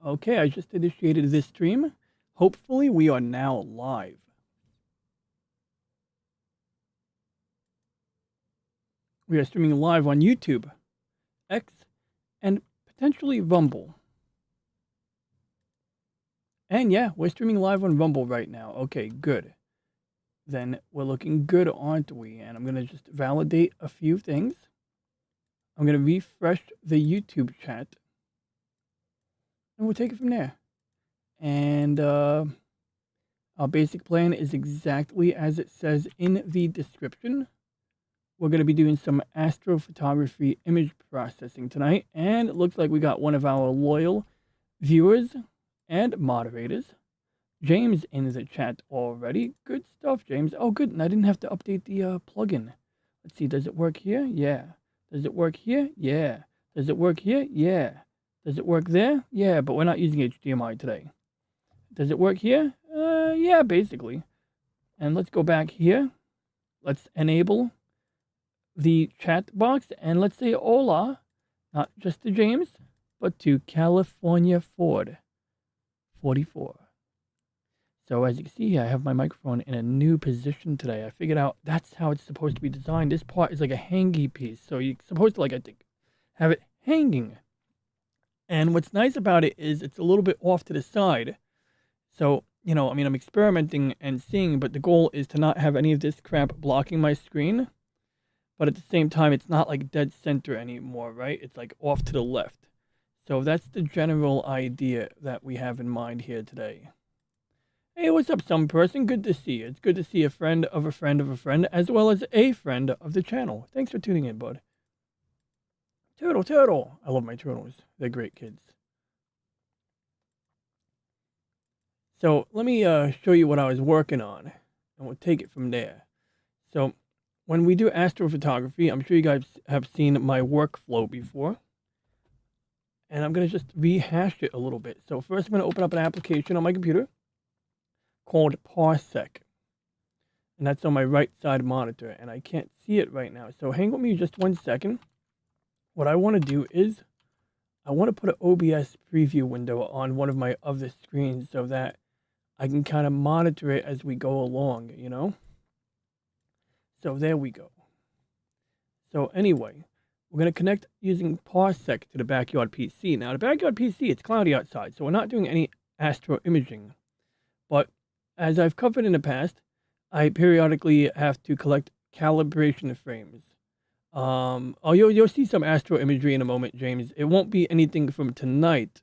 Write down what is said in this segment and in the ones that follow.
Okay, I just initiated this stream. Hopefully, we are now live. We are streaming live on YouTube, X, and potentially Rumble. And yeah, we're streaming live on Rumble right now. Okay, good. Then we're looking good, aren't we? And I'm going to just validate a few things. I'm going to refresh the YouTube chat. And we'll take it from there. And our basic plan is exactly as it says in the description. We're going to be doing some astrophotography image processing tonight. And it looks like we got one of our loyal viewers and moderators, James, in the chat already. Good stuff, James. Oh, good. And I didn't have to update the plugin. Let's see. Does it work here? Yeah. Does it work here? Yeah. Does it work here? Yeah. Does it work there? Yeah, but we're not using HDMI today. Does it work here? Yeah, basically. And let's go back here. Let's enable the chat box and let's say hola, not just to James, but to California Ford 44. So as you can see here, I have my microphone in a new position today. I figured out that's how it's supposed to be designed. This part is like a hangy piece. So you're supposed to, like, I think, have it hanging. And what's nice about it is it's a little bit off to the side. So, you know, I mean, I'm experimenting and seeing, but the goal is to not have any of this crap blocking my screen. But at the same time, it's not like dead center anymore, right? It's like off to the left. So that's the general idea that we have in mind here today. Hey, what's up, some person? Good to see you. It's good to see a friend of a friend of a friend, as well as a friend of the channel. Thanks for tuning in, bud. Turtle. I love my turtles. They're great kids. So let me show you what I was working on, and we'll take it from there. So when we do astrophotography, I'm sure you guys have seen my workflow before. And I'm going to just rehash it a little bit. So first I'm going to open up an application on my computer called Parsec. And that's on my right side monitor. And I can't see it right now. So hang with me just 1 second. What I want to do is I want to put an OBS preview window on one of my other screens so that I can kind of monitor it as we go along, you know? So there we go. So anyway, we're going to connect using Parsec to the Backyard PC. Now, the Backyard PC, it's cloudy outside, so we're not doing any astro imaging. But as I've covered in the past, I periodically have to collect calibration frames. You'll see some astro imagery in a moment, James. It won't be anything from tonight,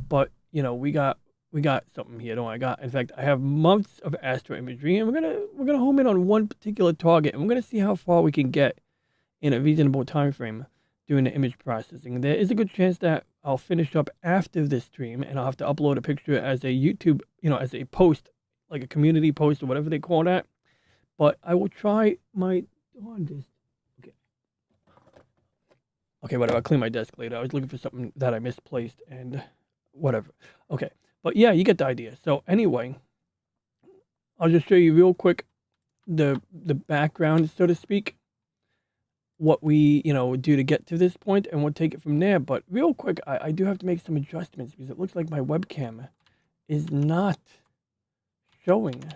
but you know we got something here. Don't I? In fact, I have months of astro imagery, and we're gonna home in on one particular target, and we're gonna see how far we can get in a reasonable time frame doing the image processing. There is a good chance that I'll finish up after this stream, and I'll have to upload a picture as a YouTube, as a post, like a community post or whatever they call that. But I will try my darndest. Okay, whatever. I'll clean my desk later. I was looking for something that I misplaced and whatever. Okay, but yeah, you get the idea. So anyway, I'll just show you real quick the background, so to speak, what we do to get to this point, and we'll take it from there. But real quick, I do have to make some adjustments because it looks like my webcam is not showing.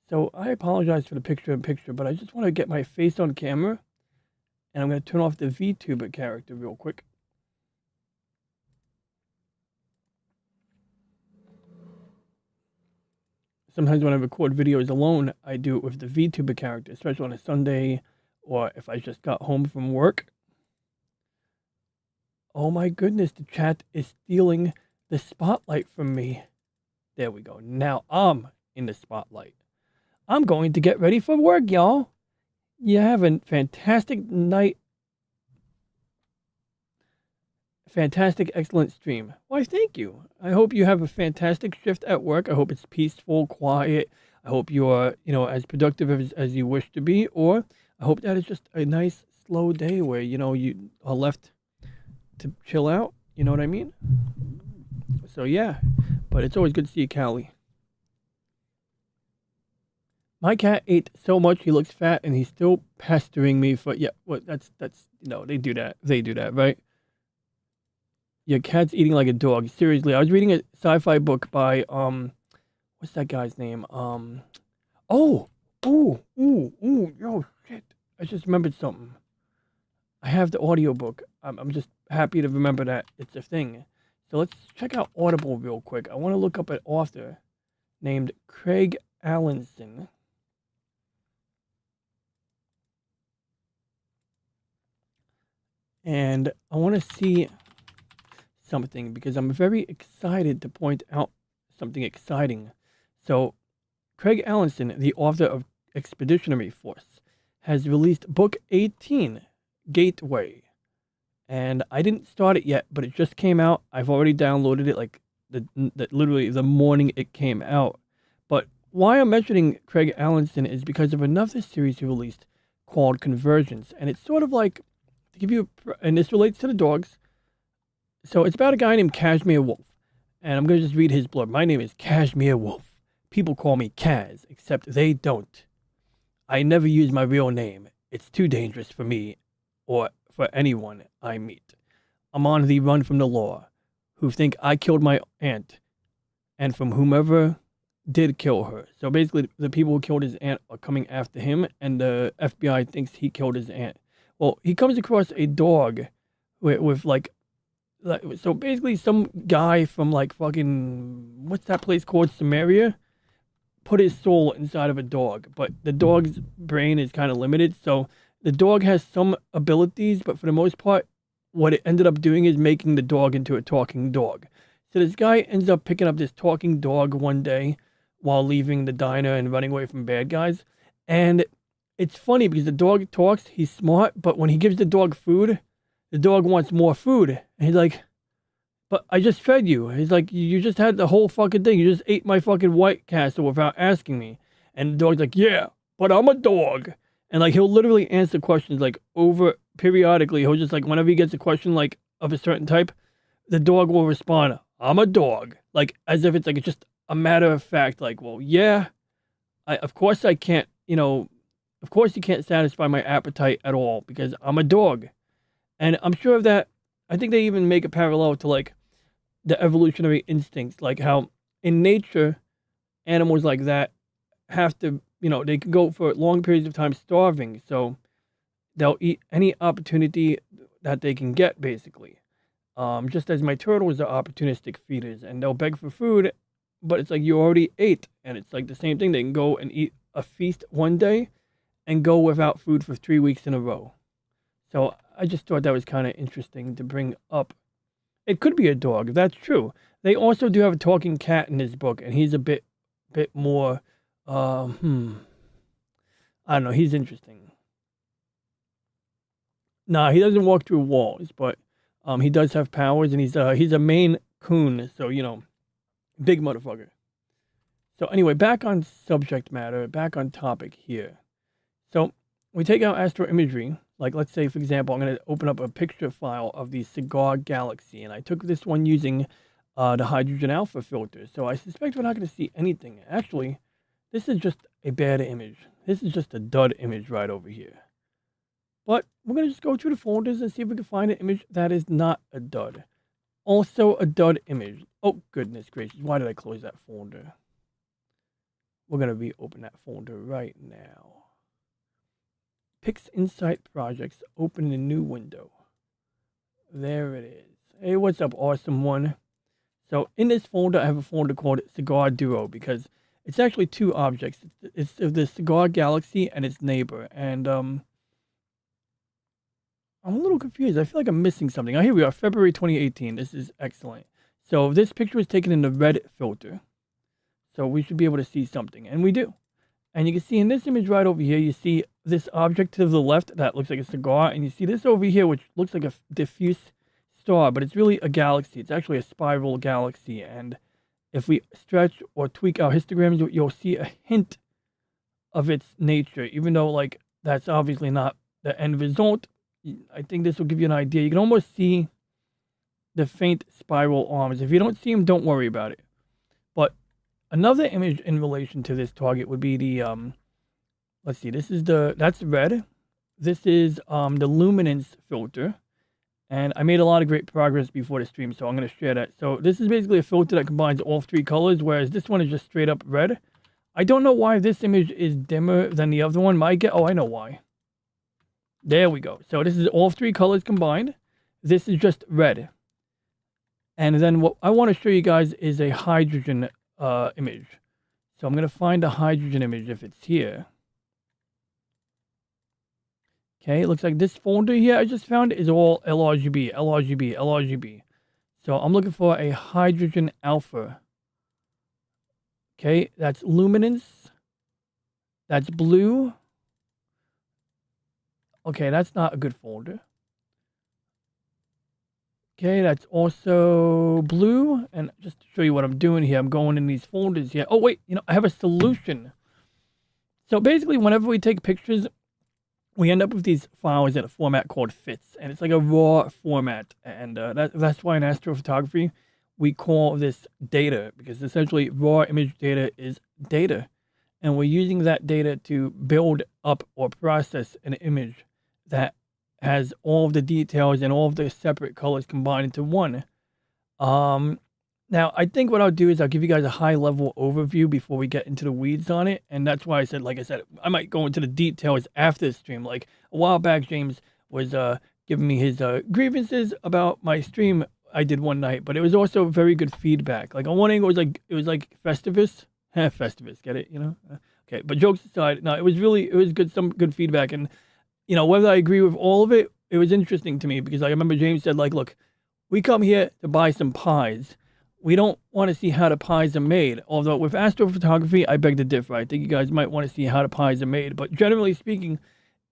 So I apologize for the picture-in-picture, but I just want to get my face on camera. And I'm going to turn off the VTuber character real quick. Sometimes when I record videos alone, I do it with the VTuber character, especially on a Sunday or if I just got home from work. Oh my goodness, the chat is stealing the spotlight from me. There we go. Now I'm in the spotlight. I'm going to get ready for work, y'all. You have a fantastic night. Fantastic, excellent stream. Why, thank you. I hope you have a fantastic shift at work. I hope it's peaceful, quiet. I hope you are, as productive as you wish to be. Or I hope that it's just a nice, slow day where, you are left to chill out. You know what I mean? So, yeah. But it's always good to see you, Callie. My cat ate so much he looks fat, and he's still pestering me for, yeah, well, that's, they do that, right? Your cat's eating like a dog. Seriously, I was reading a sci-fi book by what's that guy's name? Oh, yo, shit! I just remembered something. I have the audiobook. I'm just happy to remember that it's a thing. So let's check out Audible real quick. I want to look up an author named Craig Allenson. And I want to see something because I'm very excited to point out something exciting. So, Craig Allenson, the author of Expeditionary Force, has released book 18, Gateway. And I didn't start it yet, but it just came out. I've already downloaded it like literally the morning it came out. But why I'm mentioning Craig Allenson is because of another series he released called Convergence. And it's sort of like, to give you, and this relates to the dogs. So it's about a guy named Cashmere Wolf. And I'm going to just read his blurb. My name is Cashmere Wolf. People call me Kaz, except they don't. I never use my real name. It's too dangerous for me or for anyone I meet. I'm on the run from the law, who think I killed my aunt, and from whomever did kill her. So basically, the people who killed his aunt are coming after him, and the FBI thinks he killed his aunt. Well, he comes across a dog with like, so basically some guy from like fucking, what's that place called, Samaria, put his soul inside of a dog, but the dog's brain is kind of limited, so the dog has some abilities, but for the most part, what it ended up doing is making the dog into a talking dog. So this guy ends up picking up this talking dog one day while leaving the diner and running away from bad guys. And it's funny because the dog talks, he's smart, but when he gives the dog food, the dog wants more food. And he's like, but I just fed you. He's like, you just had the whole fucking thing. You just ate my fucking White Castle without asking me. And the dog's like, yeah, but I'm a dog. And like, he'll literally answer questions like over periodically. He'll just like, whenever he gets a question like of a certain type, the dog will respond, I'm a dog. Like, as if it's like, it's just a matter of fact. Like, well, yeah, of course I can't, of course you can't satisfy my appetite at all because I'm a dog. And I'm sure that, I think they even make a parallel to like the evolutionary instincts, like how in nature, animals like that have to, they can go for long periods of time starving. So they'll eat any opportunity that they can get, basically. Just as my turtles are opportunistic feeders and they'll beg for food, but it's like you already ate. And it's like the same thing. They can go and eat a feast one day and go without food for 3 weeks in a row. So I just thought that was kind of interesting to bring up. It could be a dog, if that's true. They also do have a talking cat in this book, and he's a bit more, I don't know, he's interesting. Nah, he doesn't walk through walls, but he does have powers, and he's a Maine Coon, so, big motherfucker. So anyway, back on subject matter, back on topic here. So we take out astro imagery. Like, let's say, for example, I'm going to open up a picture file of the Cigar Galaxy, and I took this one using the hydrogen alpha filter. So I suspect we're not going to see anything. Actually, this is just a bad image. This is just a dud image right over here. But we're going to just go through the folders and see if we can find an image that is not a dud. Also a dud image. Oh, goodness gracious. Why did I close that folder? We're going to reopen that folder right now. Pix Insight Projects, open a new window. There it is. Hey, what's up, awesome one? So in this folder, I have a folder called Cigar Duo because it's actually two objects. It's the Cigar Galaxy and its neighbor. And I'm a little confused. I feel like I'm missing something. Oh, here we are, February 2018. This is excellent. So this picture was taken in the red filter. So we should be able to see something. And we do. And you can see in this image right over here, you see this object to the left that looks like a cigar. And you see this over here, which looks like a diffuse star, but it's really a galaxy. It's actually a spiral galaxy. And if we stretch or tweak our histograms, you'll see a hint of its nature, even though like that's obviously not the end result. I think this will give you an idea. You can almost see the faint spiral arms. If you don't see them, don't worry about it. But another image in relation to this target would be the, let's see, that's red. This is the luminance filter. And I made a lot of great progress before the stream, so I'm going to share that. So this is basically a filter that combines all 3 colors, whereas this one is just straight up red. I don't know why this image is dimmer than the other one. Oh, I know why. There we go. So this is all 3 colors combined. This is just red. And then what I want to show you guys is a hydrogen image. So I'm going to find a hydrogen image if it's here. Okay, it looks like this folder here I just found is all LRGB, LRGB, LRGB. So I'm looking for a hydrogen alpha. Okay, that's luminance. That's blue. Okay, that's not a good folder. Okay, that's also blue. And just to show you what I'm doing here, I'm going in these folders here. Oh, wait, I have a solution. So basically, whenever we take pictures, we end up with these files in a format called FITs, and it's like a raw format. And that's why in astrophotography, we call this data, because essentially raw image data is data. And we're using that data to build up or process an image that has all of the details and all of the separate colors combined into one. Now, I think what I'll do is I'll give you guys a high-level overview before we get into the weeds on it. And that's why I said, like I said, I might go into the details after the stream. Like, a while back, James was giving me his grievances about my stream I did one night. But it was also very good feedback. Like, on one angle, it was like Festivus. Festivus, get it? Okay, but jokes aside, no, it was good, some good feedback. And, whether I agree with all of it, it was interesting to me. Because I remember James said, like, look, we come here to buy some pies. We don't want to see how the pies are made. Although with astrophotography, I beg to differ. I think you guys might want to see how the pies are made. But generally speaking,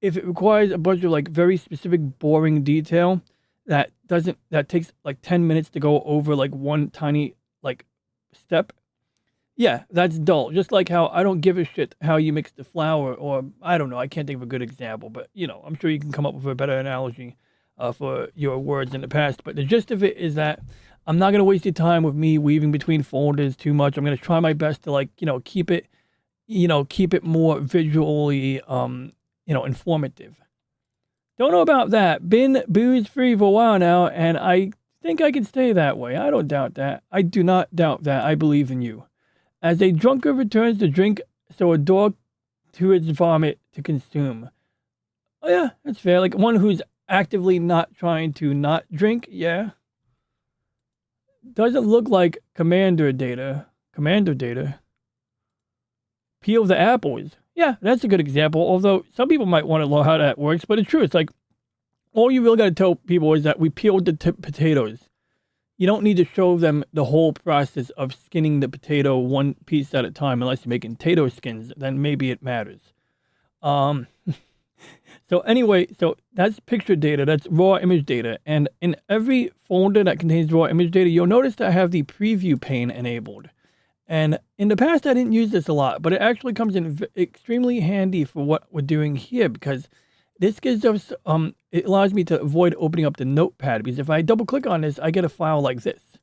if it requires a bunch of like very specific, boring detail that takes like 10 minutes to go over like one tiny like step, yeah, that's dull. Just like how I don't give a shit how you mix the flour, or I don't know. I can't think of a good example, but I'm sure you can come up with a better analogy for your words in the past. But the gist of it is that I'm not going to waste your time with me weaving between folders too much. I'm going to try my best to keep it more visually, informative. Don't know about that. Been booze free for a while now, and I think I can stay that way. I don't doubt that. I do not doubt that. I believe in you. As a drunkard returns to drink, so a dog to its vomit to consume. Oh yeah, that's fair. Like one who's actively not trying to not drink, yeah. Doesn't look like Commander data. Peel the apples. Yeah, that's a good example. Although some people might want to know how that works, but it's true. It's like all you really got to tell people is that we peeled the potatoes. You don't need to show them the whole process of skinning the potato one piece at a time, unless you're making potato skins. Then maybe it matters. So anyway, so that's picture data, that's raw image data. And in every folder that contains raw image data, you'll notice that I have the preview pane enabled. And in the past, I didn't use this a lot, but it actually comes in extremely handy for what we're doing here, because this gives us, it allows me to avoid opening up the notepad, because if I double click on this, I get a file like this.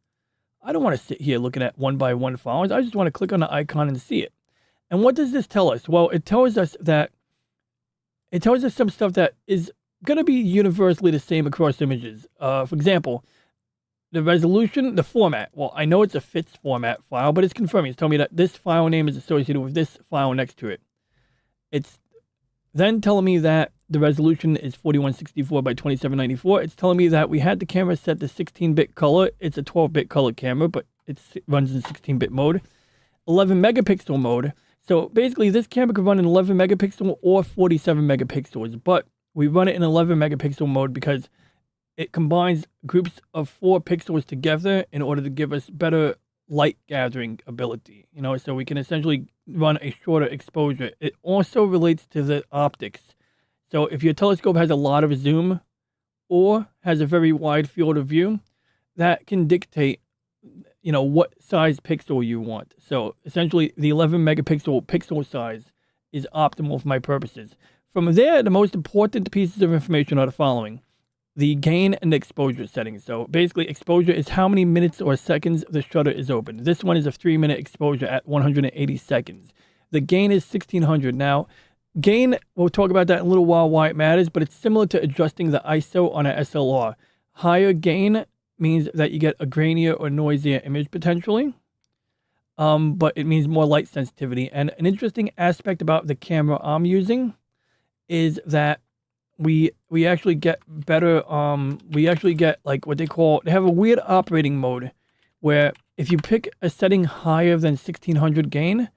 I don't want to sit here looking at one by one files. I just want to click on the icon and see it. And what does this tell us? Well, it tells us some stuff that is going to be universally the same across images. For example, the resolution, the format. Well, I know it's a FITS format file, but it's confirming. It's telling me that this file name is associated with this file next to it. It's then telling me that the resolution is 4164 by 2794. It's telling me that we had the camera set to 16-bit color. It's a 12-bit color camera, but it runs in 16-bit mode. 11 megapixel mode. So basically, this camera could run in 11 megapixel or 47 megapixels, but we run it in 11 megapixel mode because it combines groups of 4 pixels together in order to give us better light gathering ability, so we can essentially run a shorter exposure. It also relates to the optics. So if your telescope has a lot of zoom or has a very wide field of view, that can dictate what size pixel you want. So essentially the 11 megapixel pixel size is optimal for my purposes. From there, the most important pieces of information are the following: the gain and exposure settings. So basically exposure is how many minutes or seconds the shutter is open. This one is a 3-minute exposure at 180 seconds. The gain is 1600. Now, gain, we'll talk about that in a little while, why it matters, but it's similar to adjusting the ISO on an SLR. higher gain means that you get a grainier or noisier image potentially. But it means more light sensitivity. And an interesting aspect about the camera I'm using is that we actually get better, we actually get like what they have a weird operating mode where if you pick a setting higher than 1600 gain,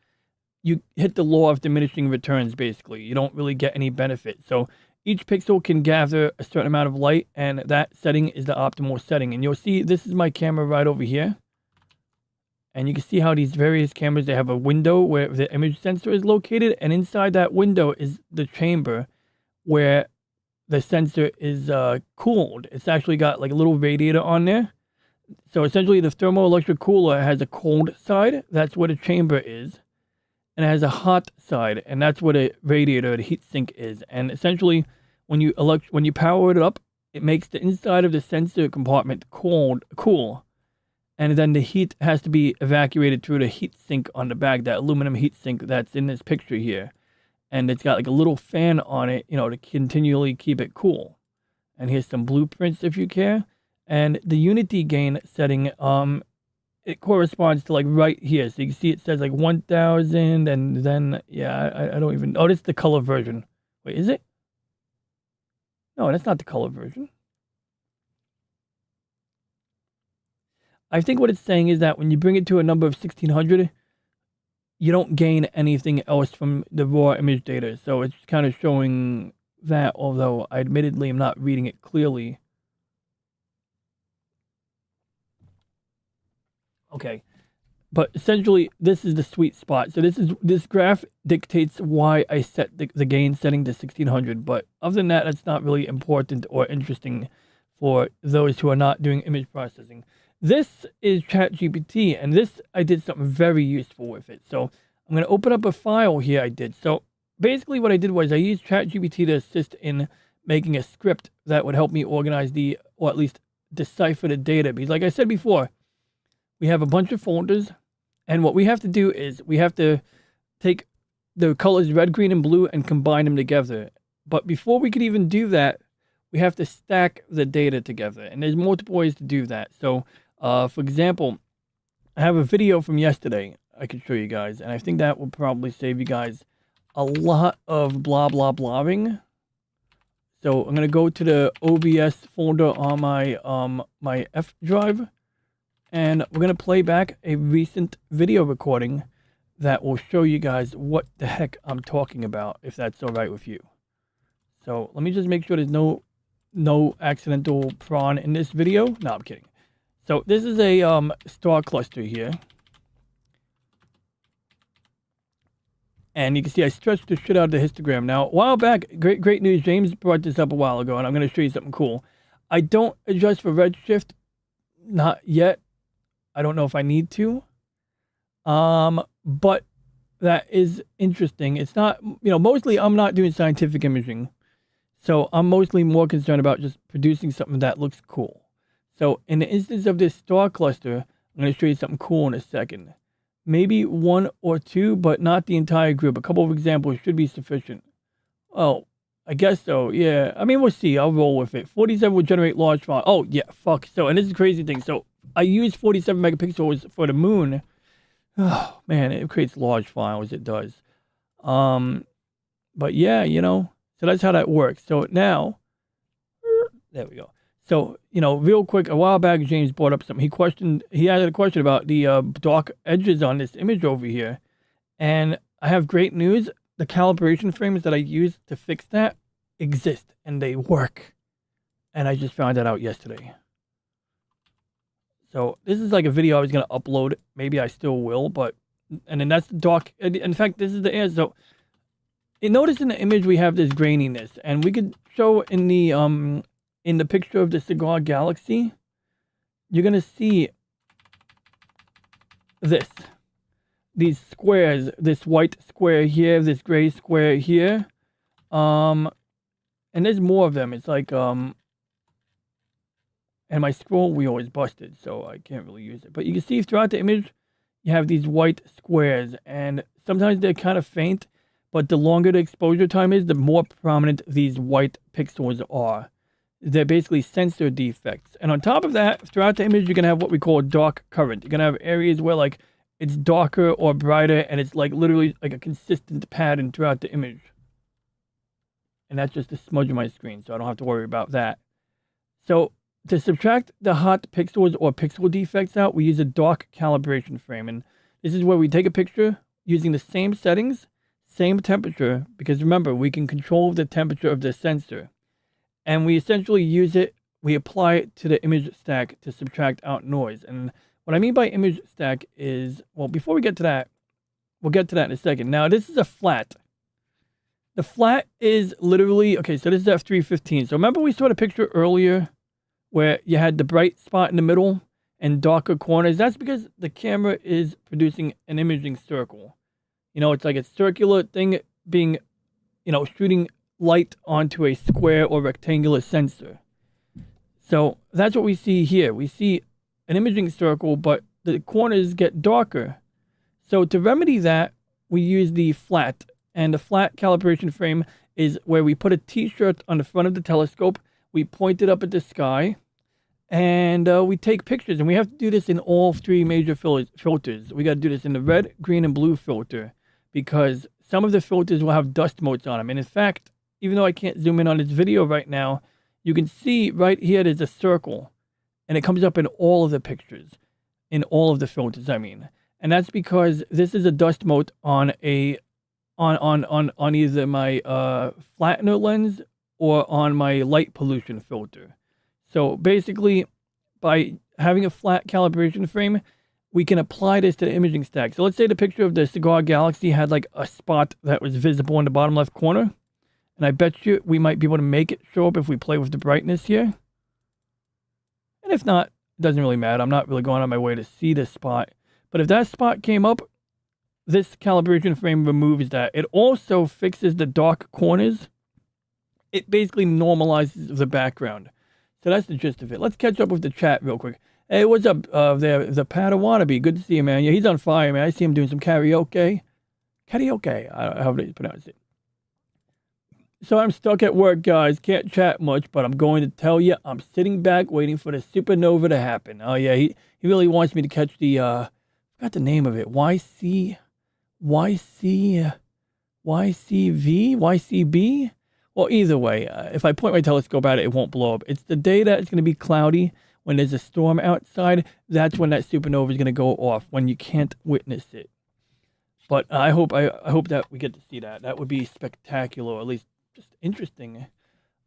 you hit the law of diminishing returns basically. You don't really get any benefit. So each pixel can gather a certain amount of light, and that setting is the optimal setting. And you'll see this is my camera right over here. And you can see how these various cameras, they have a window where the image sensor is located. And inside that window is the chamber where the sensor is cooled. It's actually got like a little radiator on there. So essentially the thermoelectric cooler has a cold side. That's where the chamber is. And it has a hot side. And that's where the radiator, the heat sink is. And essentially when you power it up, it makes the inside of the sensor compartment cool. And then the heat has to be evacuated through the heat sink on the back, that aluminum heat sink that's in this picture here. And it's got like a little fan on it, to continually keep it cool. And here's some blueprints if you care. And the unity gain setting, it corresponds to like right here. So you can see it says like 1000 and then, yeah, I don't even, oh, this is the color version. Wait, is it? No, that's not the color version. I think what it's saying is that when you bring it to a number of 1600, you don't gain anything else from the raw image data. So it's kind of showing that, although I admittedly am not reading it clearly. Okay. But essentially, this is the sweet spot. So this graph dictates why I set the gain setting to 1600. But other than that, it's not really important or interesting for those who are not doing image processing. This is ChatGPT, and this, I did something very useful with it. So I'm going to open up a file here I did. So basically what I did was I used ChatGPT to assist in making a script that would help me organize or at least decipher the data. Because like I said before, we have a bunch of folders, and what we have to do is we have to take the colors red, green, and blue and combine them together. But before we could even do that, we have to stack the data together. And there's multiple ways to do that. So for example, I have a video from yesterday I could show you guys, and I think that will probably save you guys a lot of blah blah blabbing. So I'm gonna go to the OBS folder on my F drive, and we're gonna play back a recent video recording that will show you guys what the heck I'm talking about, if that's all right with you. So let me just make sure there's no accidental prawn in this video. No, I'm kidding. So this is a star cluster here. And you can see I stretched the shit out of the histogram. Now, a while back, great news, James brought this up a while ago, and I'm going to show you something cool. I don't adjust for redshift, not yet. I don't know if I need to. But that is interesting. It's not, mostly I'm not doing scientific imaging. So I'm mostly more concerned about just producing something that looks cool. So in the instance of this star cluster, I'm going to show you something cool in a second. Maybe one or two, but not the entire group. A couple of examples should be sufficient. Oh, I guess so. Yeah. I mean, we'll see. I'll roll with it. 47 will generate large file. Oh, yeah. Fuck. So, and this is a crazy thing. So I use 47 megapixels for the moon. Oh, man, it creates large files. It does. But yeah, so that's how that works. So now, there we go. So, real quick, a while back, James brought up something. He had a question about the dark edges on this image over here. And I have great news. The calibration frames that I use to fix that exist, and they work. And I just found that out yesterday. So this is like a video I was going to upload. Maybe I still will, and then that's the dark. In fact, this is the air. So notice in the image we have this graininess, and we could show in the picture of the cigar galaxy, you're going to see these squares, this white square here, this gray square here. And there's more of them. It's like, and my scroll wheel is busted, so I can't really use it. But you can see throughout the image, you have these white squares, and sometimes they're kind of faint, but the longer the exposure time is, the more prominent these white pixels are. They're basically sensor defects. And on top of that, throughout the image, you're going to have what we call dark current. You're going to have areas where like it's darker or brighter, and it's like literally like a consistent pattern throughout the image. And that's just a smudge on my screen, so I don't have to worry about that. So to subtract the hot pixels or pixel defects out, we use a dark calibration frame. And this is where we take a picture using the same settings, same temperature, because remember, we can control the temperature of the sensor. And we essentially use it, we apply it to the image stack to subtract out noise. And what I mean by image stack is, well, before we get to that, we'll get to that in a second. Now, this is a flat. The flat is literally, okay, so this is f3.15. So remember we saw the picture earlier where you had the bright spot in the middle and darker corners? That's because the camera is producing an imaging circle. You know, it's like a circular thing being, you know, shooting light onto a square or rectangular sensor. So that's what we see here. We see an imaging circle, but the corners get darker. So to remedy that, we use the flat. And the flat calibration frame is where we put a t-shirt on the front of the telescope, we point it up at the sky, and we take pictures. And we have to do this in all three major filters. We got to do this in the red, green, and blue filter, because some of the filters will have dust motes on them. And in fact, even though I can't zoom in on this video right now, you can see right here there's a circle, and it comes up in all of the pictures, in all of the filters, I mean. And that's because this is a dust mote on a on either my flattener lens or on my light pollution filter. So basically, by having a flat calibration frame, we can apply this to the imaging stack. So let's say the picture of the Cigar Galaxy had like a spot that was visible in the bottom left corner. And I bet you we might be able to make it show up if we play with the brightness here. And if not, it doesn't really matter. I'm not really going on my way to see this spot. But if that spot came up, this calibration frame removes that. It also fixes the dark corners. It basically normalizes the background. So that's the gist of it. Let's catch up with the chat real quick. Hey, what's up there? The Padawannabe. Good to see you, man. Yeah, he's on fire, man. I see him doing some karaoke. Karaoke. I don't know how to pronounce it. So I'm stuck at work, guys. Can't chat much, but I'm going to tell you, I'm sitting back waiting for the supernova to happen. Oh, yeah, he really wants me to catch the, I forgot the name of it. YCV? YCB? Well, either way, if I point my telescope at it, it won't blow up. It's the day that it's going to be cloudy, when there's a storm outside. That's when that supernova is going to go off, when you can't witness it. But I hope that we get to see that. That would be spectacular, or at least just interesting.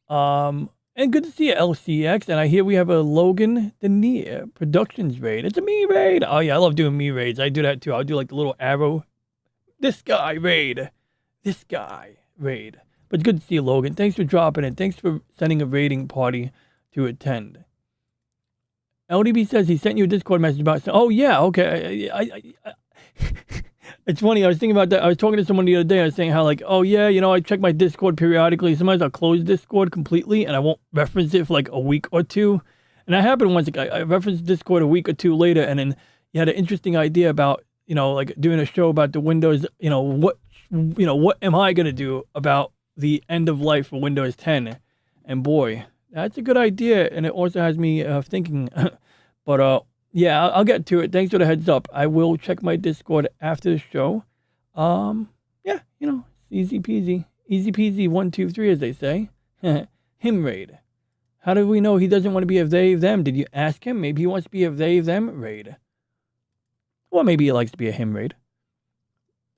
And good to see you, LCX. And I hear we have a Logan Denier Productions raid. It's a me raid. Oh, yeah, I love doing me raids. I do that, too. I'll do, like, the little arrow. This guy raid. This guy raid. But it's good to see you, Logan. Thanks for dropping it. Thanks for sending a raiding party to attend. LDB says he sent you a Discord message about... Oh, yeah, okay. It's funny, I was thinking about that. I was talking to someone the other day. I was saying how, like, oh, yeah, you know, I check my Discord periodically. Sometimes I'll close Discord completely, and I won't reference it for, like, a week or two. And that happened once. Like, I referenced Discord a week or two later, and then you had an interesting idea about, you know, like, doing a show about the Windows, what am I going to do about the end of life for Windows 10? And boy, that's a good idea, and it also has me thinking. But, yeah, I'll get to it. Thanks for the heads up. I will check my Discord after the show. Yeah, it's easy peasy. Easy peasy, 1, 2, 3, as they say. Him raid. How do we know he doesn't want to be a they, them? Did you ask him? Maybe he wants to be a they, them raid. Or maybe he likes to be a him raid.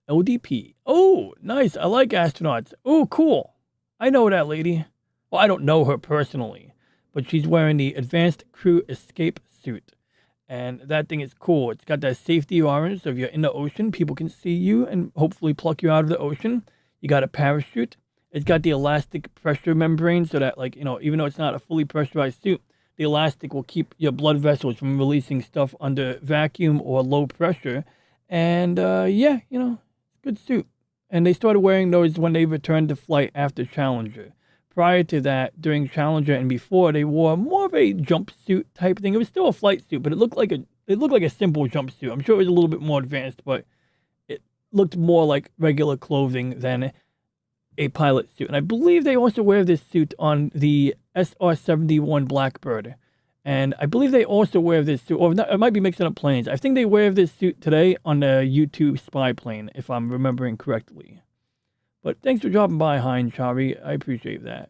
LDP. Oh, nice. I like astronauts. Oh, cool. I know that lady. Well, I don't know her personally, but she's wearing the Advanced Crew Escape suit. And that thing is cool. It's got that safety orange, so if you're in the ocean, people can see you and hopefully pluck you out of the ocean. You got a parachute. It's got the elastic pressure membrane, so that, like, even though it's not a fully pressurized suit, the elastic will keep your blood vessels from releasing stuff under vacuum or low pressure. And, yeah, good suit. And they started wearing those when they returned to flight after Challenger. Prior to that, during Challenger and before, they wore more of a jumpsuit type thing. It was still a flight suit, but it looked like a simple jumpsuit. I'm sure it was a little bit more advanced, but it looked more like regular clothing than a pilot suit. And I believe they also wear this suit on the SR-71 Blackbird. And I believe they also wear this suit, or not, I might be mixing up planes. I think they wear this suit today on the U-2 spy plane, if I'm remembering correctly. But thanks for dropping by, Hein Chari. I appreciate that.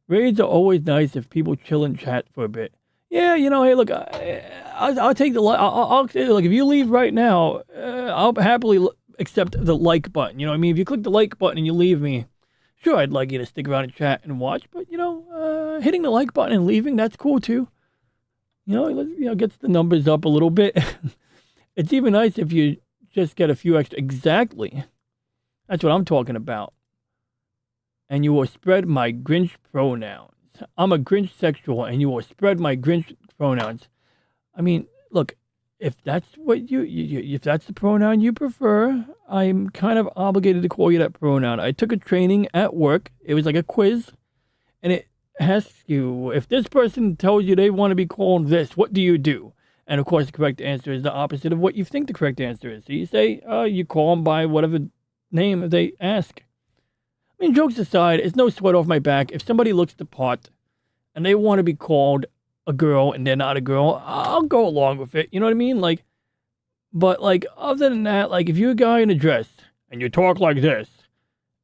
Raids are always nice if people chill and chat for a bit. Yeah, you know, hey, look, I'll take the look. If you leave right now, I'll happily accept the like button. You know what I mean? If you click the like button and you leave me, sure, I'd like you to stick around and chat and watch. But, you know, hitting the like button and leaving, that's cool too. Gets the numbers up a little bit. It's even nice if you just get a few extra. Exactly. That's what I'm talking about. And you will spread my Grinch pronouns. I'm a Grinch sexual, and you will spread my Grinch pronouns. I mean, look, if that's what if that's the pronoun you prefer, I'm kind of obligated to call you that pronoun. I took a training at work. It was like a quiz, and it asks you, if this person tells you they want to be called this, what do you do? And of course, the correct answer is the opposite of what you think the correct answer is. So you say, you call them by whatever name they ask. I mean, jokes aside, it's no sweat off my back. If somebody looks the part and they want to be called a girl and they're not a girl, I'll go along with it. You know what I mean? But other than that, if you're a guy in a dress and you talk like this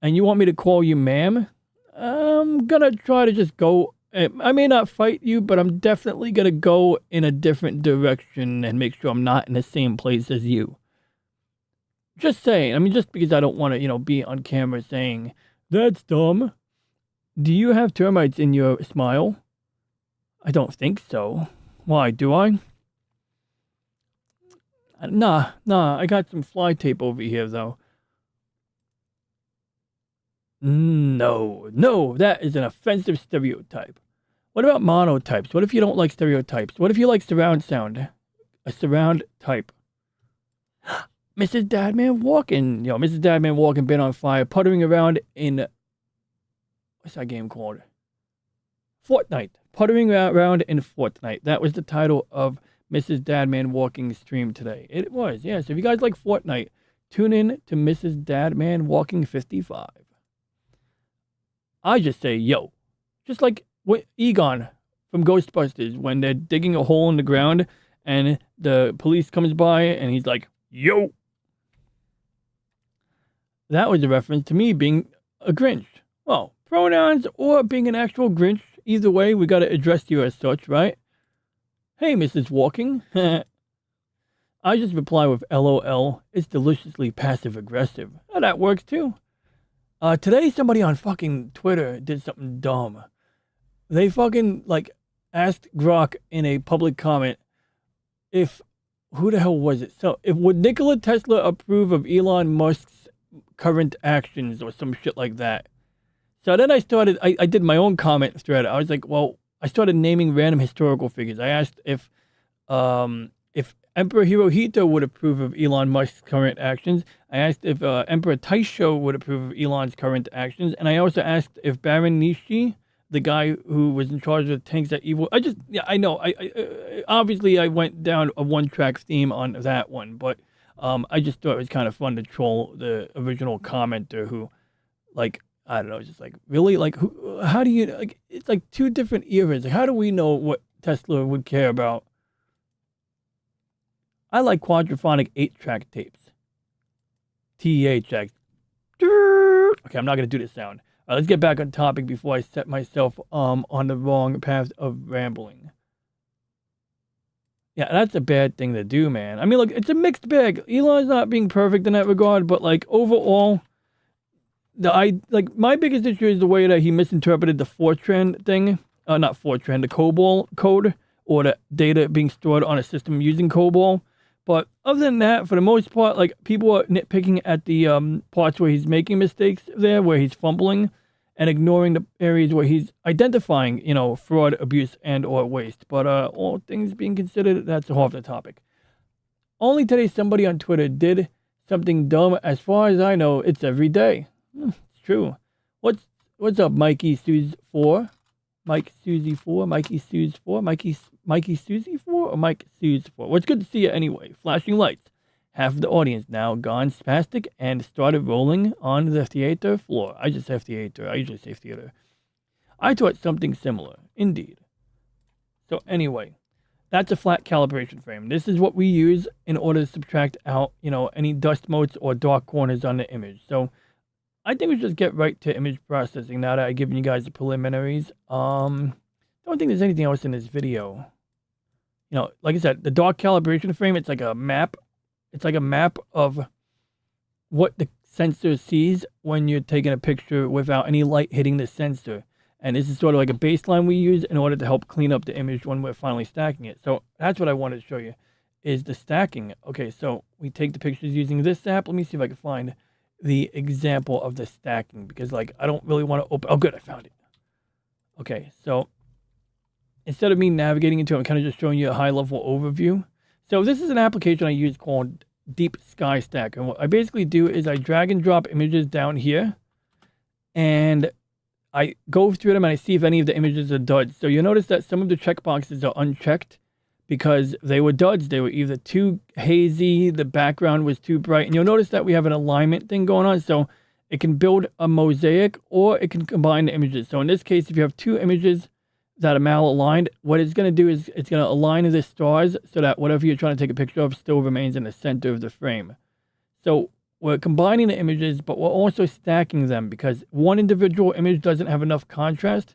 and you want me to call you ma'am, I'm gonna try to just go. I may not fight you, but I'm definitely gonna go in a different direction and make sure I'm not in the same place as you. Just saying. I mean, just because I don't want to, be on camera saying, that's dumb. Do you have termites in your smile? I don't think so. Why, do I? Nah, I got some fly tape over here, though. No, that is an offensive stereotype. What about monotypes? What if you don't like stereotypes? What if you like surround sound? A surround type. Mrs. Dadman Walking. Mrs. Dadman Walking been on fire, puttering around in... What's that game called? Fortnite. Puttering around in Fortnite. That was the title of Mrs. Dadman Walking's stream today. It was, yeah. So if you guys like Fortnite, tune in to Mrs. Dadman Walking 55. I just say, yo. Just like Egon from Ghostbusters, when they're digging a hole in the ground and the police comes by and he's like, yo. That was a reference to me being a Grinch. Well, pronouns or being an actual Grinch, either way, we got to address you as such, right? Hey, Mrs. Walking. I just reply with LOL. It's deliciously passive-aggressive. Oh, that works too. Today, somebody on fucking Twitter did something dumb. They fucking, asked Grok in a public comment who the hell was it? So, would Nikola Tesla approve of Elon Musk's current actions or some shit like that? So then I did my own comment thread. I was like, well, I started naming random historical figures. I asked if Emperor Hirohito would approve of Elon Musk's current actions. I asked if Emperor Taisho would approve of Elon's current actions. And I also asked if Baron Nishi, the guy who was in charge of the tanks at Evil... I know. Obviously, I went down a one-track theme on that one. But I just thought it was kind of fun to troll the original commenter who, I don't know, just really? How do you... it's two different eras. How do we know what Tesla would care about? I like quadraphonic 8-track tapes. THX. Okay, I'm not going to do this sound. All right, let's get back on topic before I set myself on the wrong path of rambling. Yeah, that's a bad thing to do, man. I mean, look, it's a mixed bag. Elon's not being perfect in that regard, but overall, my biggest issue is the way that he misinterpreted the Fortran thing. Not Fortran, the COBOL code, or the data being stored on a system using COBOL. But other than that, for the most part, people are nitpicking at the parts where he's making mistakes there, where he's fumbling, and ignoring the areas where he's identifying, fraud, abuse, and or waste. But all things being considered, that's off the topic. Only today somebody on Twitter did something dumb. As far as I know, it's every day. It's true. What's up, Mikey Suze 4? Mike Susie 4, Mikey Suze 4, Mikey Susie 4, or Mike Suze 4? Well, it's good to see you anyway. Flashing lights. Half of the audience now gone spastic and started rolling on the theater floor. I just have theater. I usually say theater. I thought something similar, indeed. So anyway, that's a flat calibration frame. This is what we use in order to subtract out, any dust motes or dark corners on the image. So I think we should just get right to image processing now that I've given you guys the preliminaries. Don't think there's anything else in this video. Like I said, the dark calibration frame, it's like a map. It's like a map of what the sensor sees when you're taking a picture without any light hitting the sensor. And this is sort of like a baseline we use in order to help clean up the image when we're finally stacking it. So that's what I wanted to show you, is the stacking. Okay, so we take the pictures using this app. Let me see if I can find the example of the stacking, because I don't really want to open. Oh, good, I found it. Okay, so instead of me navigating into it, I'm kind of just showing you a high-level overview. So this is an application I use called Deep Sky Stack. And what I basically do is I drag and drop images down here, and I go through them and I see if any of the images are duds. So you'll notice that some of the checkboxes are unchecked because they were duds. They were either too hazy, the background was too bright. And you'll notice that we have an alignment thing going on. So it can build a mosaic or it can combine the images. So in this case, if you have two images that are malaligned, what it's going to do is it's going to align the stars so that whatever you're trying to take a picture of still remains in the center of the frame. So we're combining the images, but we're also stacking them because one individual image doesn't have enough contrast.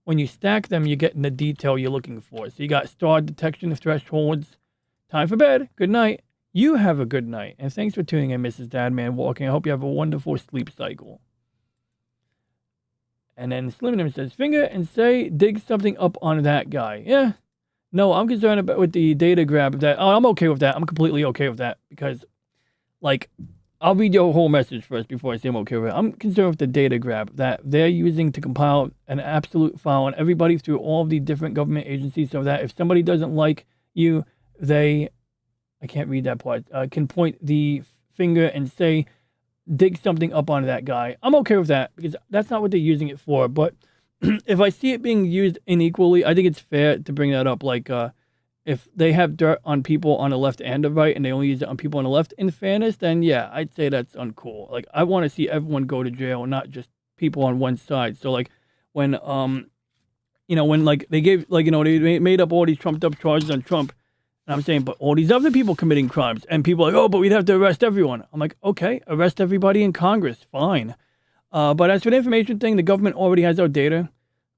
When you stack them, you're getting the detail you're looking for. So you got star detection thresholds. Time for bed. Good night. You have a good night. And thanks for tuning in, Mrs. Dadman Walking. I hope you have a wonderful sleep cycle. And then Slim says, finger and say, dig something up on that guy. Yeah. No, I'm concerned about with the data grab of that. Oh, I'm okay with that. I'm completely okay with that because, I'll read your whole message first before I say I'm okay with it. I'm concerned with the data grab that they're using to compile an absolute file on everybody through all of the different government agencies so that if somebody doesn't like you, I can't read that part, can point the finger and say, dig something up on that guy. I'm okay with that because that's not what they're using it for. But if I see it being used unequally, I think it's fair to bring that up. If they have dirt on people on the left and the right and they only use it on people on the left, in fairness, then yeah, I'd say that's uncool. I want to see everyone go to jail, not just people on one side. So when they gave, they made up all these trumped up charges on Trump, and I'm saying, but all these other people committing crimes, and people are like, oh, but we'd have to arrest everyone. I'm like, okay, arrest everybody in Congress, fine. But as for the information thing, the government already has our data.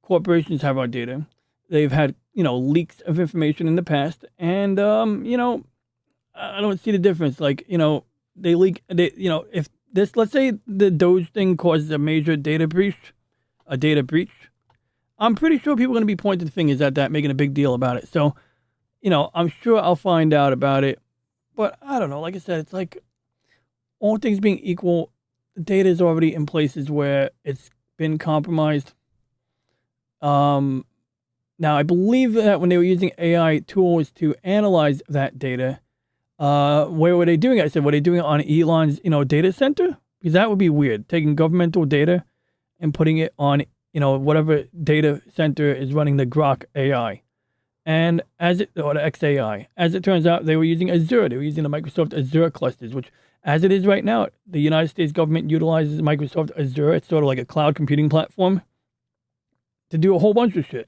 Corporations have our data. They've had, leaks of information in the past. And, I don't see the difference. They leak, if this, let's say the Doge thing causes a major data breach, I'm pretty sure people are going to be pointing fingers at that, making a big deal about it. So, I'm sure I'll find out about it. But I don't know. Like I said, it's like all things being equal, the data is already in places where it's been compromised. Now, I believe that when they were using AI tools to analyze that data, where were they doing it? I said, were they doing it on Elon's, data center? Because that would be weird, taking governmental data and putting it on, whatever data center is running the Grok AI. And or the XAI. As it turns out, they were using Azure. They were using the Microsoft Azure clusters, which, as it is right now, the United States government utilizes Microsoft Azure. It's sort of like a cloud computing platform to do a whole bunch of shit.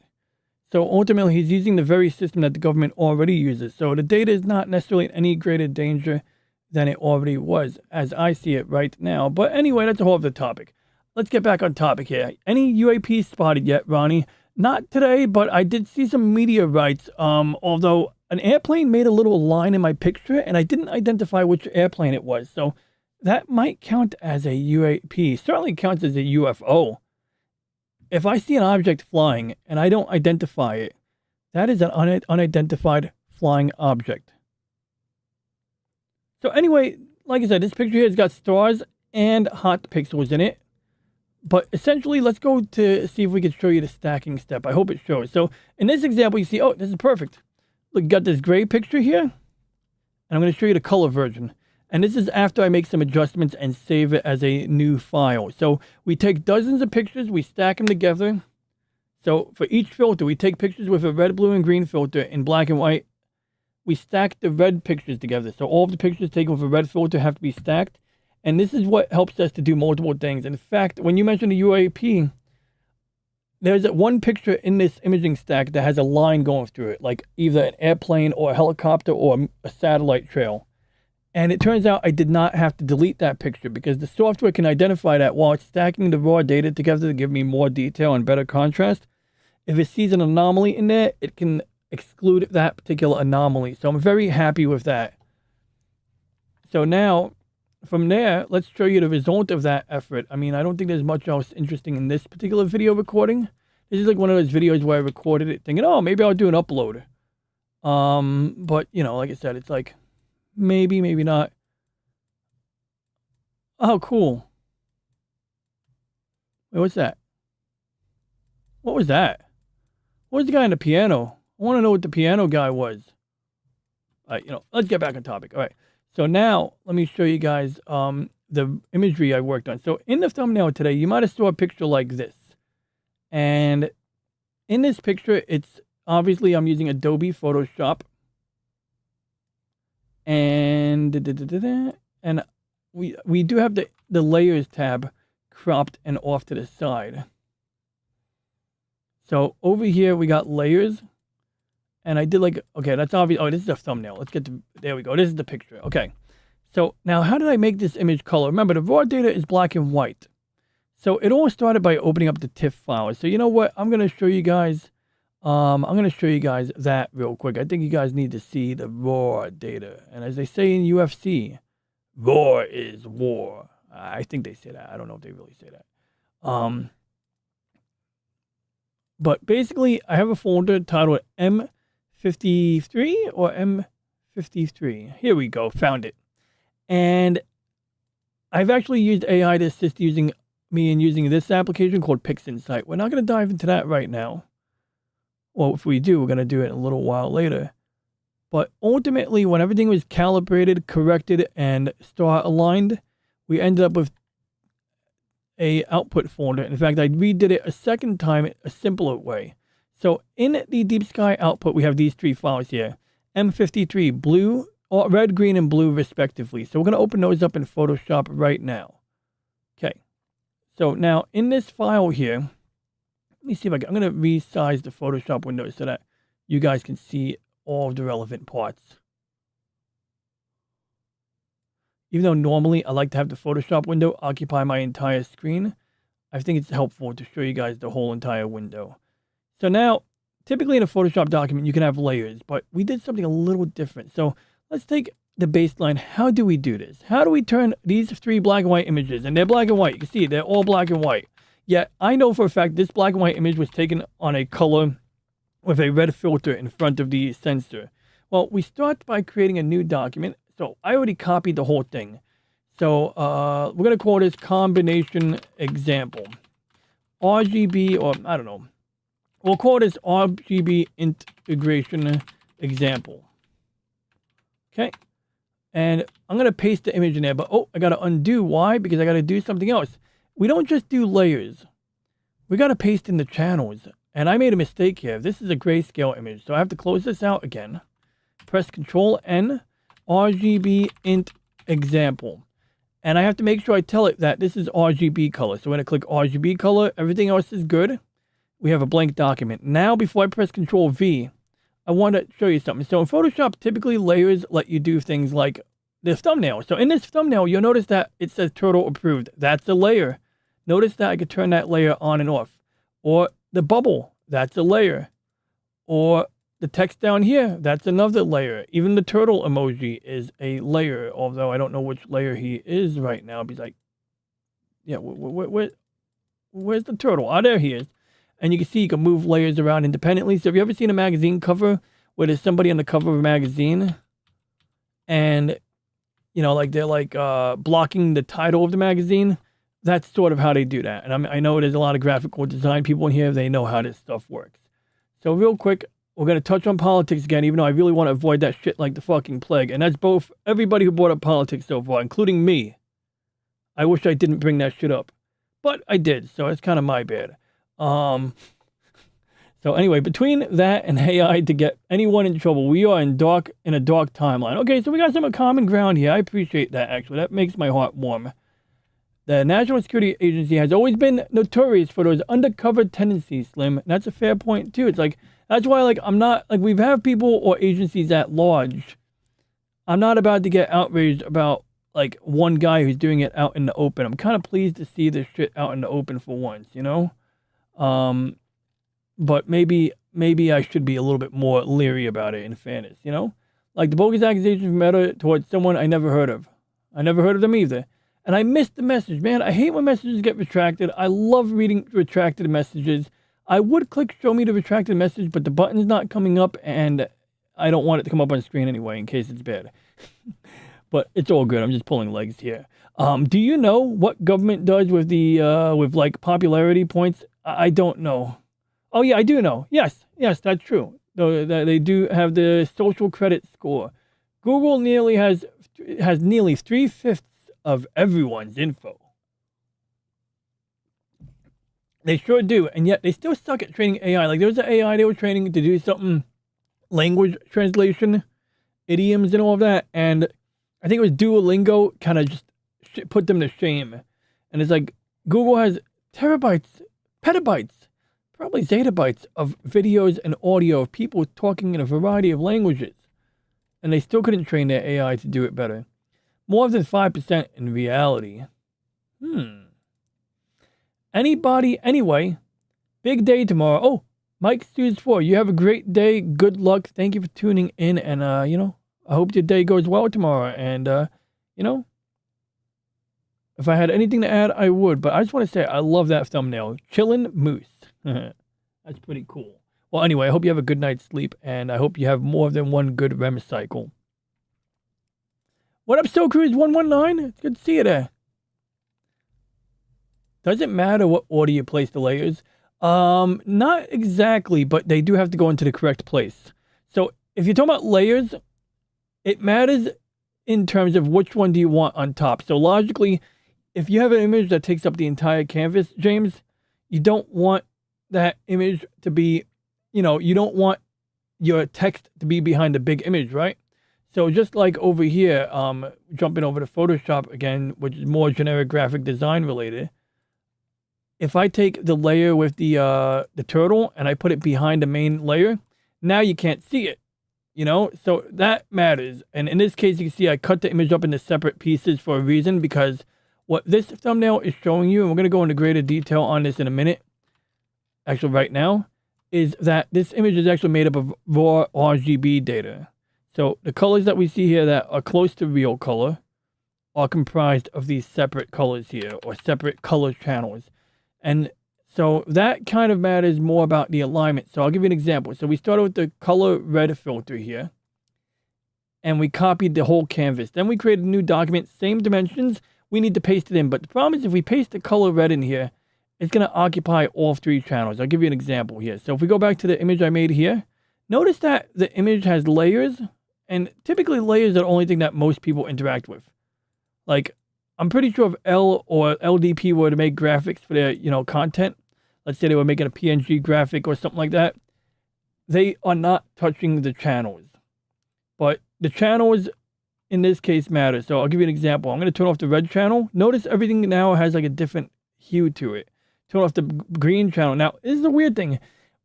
So ultimately, he's using the very system that the government already uses. So the data is not necessarily in any greater danger than it already was, as I see it right now. But anyway, that's a whole other topic. Let's get back on topic here. Any UAPs spotted yet, Ronnie? Not today, but I did see some meteorites. Although an airplane made a little line in my picture, and I didn't identify which airplane it was. So that might count as a UAP. Certainly counts as a UFO. If I see an object flying and I don't identify it, that is an unidentified flying object. So anyway, like I said, this picture here has got stars and hot pixels in it. But essentially, let's go to see if we can show you the stacking step. I hope it shows. So in this example, you see, oh, this is perfect. Look, got this gray picture here. And I'm going to show you the color version. And this is after I make some adjustments and save it as a new file. So we take dozens of pictures, we stack them together. So for each filter, we take pictures with a red, blue, and green filter in black and white. we stack the red pictures together. So all of the pictures taken with a red filter have to be stacked. And this is what helps us to do multiple things. In fact, when you mention the UAP, there's one picture in this imaging stack that has a line going through it, like either an airplane or a helicopter or a satellite trail. And it turns out I did not have to delete that picture because the software can identify that while it's stacking the raw data together to give me more detail and better contrast. If it sees an anomaly in there, it can exclude that particular anomaly. So I'm very happy with that. So now, from there, let's show you the result of that effort. I mean, I don't think there's much else interesting in this particular video recording. This is like one of those videos where I recorded it thinking, oh, maybe I'll do an upload. But, you know, like I said, it's like, maybe, maybe not. Oh, cool. Wait, what's that? What was that? What was the guy on the piano? I want to know what the piano guy was. All right, you know, let's get back on topic. All right. So now, let me show you guys the imagery I worked on. So in the thumbnail today, you might have saw a picture like this. And in this picture, it's obviously I'm using Adobe Photoshop. And we do have the layers tab cropped and off to the side. So over here, we got layers. And I did like, okay, that's obvious. Oh, this is a thumbnail. Let's get to, there we go. This is the picture. Okay. So now how did I make this image color? Remember, the raw data is black and white. So it all started by opening up the TIFF file. So you know what? I'm going to show you guys, that real quick. I think you guys need to see the raw data. And as they say in UFC, raw is war. I think they say that. I don't know if they really say that. But basically, I have a folder titled M53 or M53. Here we go. Found it. And I've actually used AI to assist using this application called PixInsight. We're not going to dive into that right now. Well, if we do, we're going to do it a little while later. But ultimately, when everything was calibrated, corrected, and star aligned, we ended up with a output folder. In fact, I redid it a second time a simpler way. So in the Deep Sky output, we have these three files here. M53, blue, or red, green, and blue respectively. So we're going to open those up in Photoshop right now. Okay. So now in this file here, let me see if I'm going to resize the Photoshop window so that you guys can see all of the relevant parts. Even though normally I like to have the Photoshop window occupy my entire screen, I think it's helpful to show you guys the whole entire window. So now, typically in a Photoshop document, you can have layers, but we did something a little different. So let's take the baseline. How do we do this? How do we turn these three black and white images? And they're black and white. You can see they're all black and white. Yet I know for a fact this black and white image was taken on a color with a red filter in front of the sensor. Well, we start by creating a new document. So I already copied the whole thing. So we're going to call this combination example. RGB, or I don't know. We'll call this RGB integration example. Okay. And I'm going to paste the image in there. But, oh, I got to undo. Why? Because I got to do something else. We don't just do layers. We got to paste in the channels. And I made a mistake here. This is a grayscale image. So I have to close this out again. Press Control-N. RGB int example. And I have to make sure I tell it that this is RGB color. So when I click RGB color, everything else is good. We have a blank document. Now, before I press Control V, I want to show you something. So in Photoshop, typically layers let you do things like this thumbnail. So in this thumbnail, you'll notice that it says turtle approved. That's a layer. Notice that I could turn that layer on and off. Or the bubble, that's a layer. Or the text down here, that's another layer. Even the turtle emoji is a layer, although I don't know which layer he is right now. He's like, yeah, where's the turtle? Oh, there he is. And you can see you can move layers around independently. So have you ever seen a magazine cover where there's somebody on the cover of a magazine and, you know, like they're like blocking the title of the magazine? That's sort of how they do that. And I know there's a lot of graphical design people in here. They know how this stuff works. So real quick, we're going to touch on politics again, even though I really want to avoid that shit like the fucking plague. And that's both everybody who brought up politics so far, including me. I wish I didn't bring that shit up. But I did, so it's kind of my bad. So anyway, between that and AI to get anyone in trouble, we are in a dark timeline. Okay, so we got some common ground here. I appreciate that, actually. That makes my heart warm. The National Security Agency has always been notorious for those undercover tendencies, Slim. And that's a fair point, too. It's like, that's why, like, I'm not, like, we've had people or agencies at large. I'm not about to get outraged about, like, one guy who's doing it out in the open. I'm kind of pleased to see this shit out in the open for once, you know? But maybe I should be a little bit more leery about it, in fairness, you know? Like the bogus accusations from Meta towards someone I never heard of. I never heard of them either. And I missed the message, man. I hate when messages get retracted. I love reading retracted messages. I would click show me the retracted message, but the button's not coming up, and I don't want it to come up on screen anyway, in case it's bad. But it's all good. I'm just pulling legs here. Do you know what government does with the with like popularity points? I don't know. Oh yeah, I do know. Yes, that's true. Though they do have the social credit score. Google nearly has nearly 3/5 of everyone's info. They sure do, and yet they still suck at training AI. Like there was an AI they were training to do something, language translation, idioms, and all of that, and I think it was Duolingo kind of just put them to shame. And it's like Google has terabytes, petabytes, probably zettabytes of videos and audio of people talking in a variety of languages. And they still couldn't train their AI to do it better. More than 5% in reality. Anybody, anyway. Big day tomorrow. Oh, Mike Stews 4, you have a great day. Good luck. Thank you for tuning in. And, you know, I hope your day goes well tomorrow. And, you know, if I had anything to add, I would. But I just want to say I love that thumbnail. Chillin' Moose. That's pretty cool. Well, anyway, I hope you have a good night's sleep, and I hope you have more than one good REM cycle. What up, Still Cruise 119? It's good to see you there. Does it matter what order you place the layers? Not exactly, but they do have to go into the correct place. So if you're talking about layers, it matters in terms of which one do you want on top. So logically, if you have an image that takes up the entire canvas, James, you don't want that image to be, you know, you don't want your text to be behind the big image, right? So just like over here, jumping over to Photoshop again, which is more generic graphic design related. If I take the layer with the turtle and I put it behind the main layer, now you can't see it, you know? So that matters. And in this case, you can see I cut the image up into separate pieces for a reason, because what this thumbnail is showing you, and we're going to go into greater detail on this in a minute, actually right now, is that this image is actually made up of raw RGB data. So the colors that we see here that are close to real color are comprised of these separate colors here, or separate color channels. And so that kind of matters more about the alignment. So I'll give you an example. So we started with the color red filter here, and we copied the whole canvas. Then we created a new document, same dimensions. We need to paste it in. But the problem is if we paste the color red in here, it's going to occupy all 3 channels. I'll give you an example here. So if we go back to the image I made here, notice that the image has layers, and typically layers are the only thing that most people interact with. Like, I'm pretty sure if L or LDP were to make graphics for their, you know, content, let's say they were making a PNG graphic or something like that, they are not touching the channels. But the channels in this case matter. So I'll give you an example. I'm going to turn off the red channel. Notice everything now has like a different hue to it. Turn off the green channel. Now, this is a weird thing.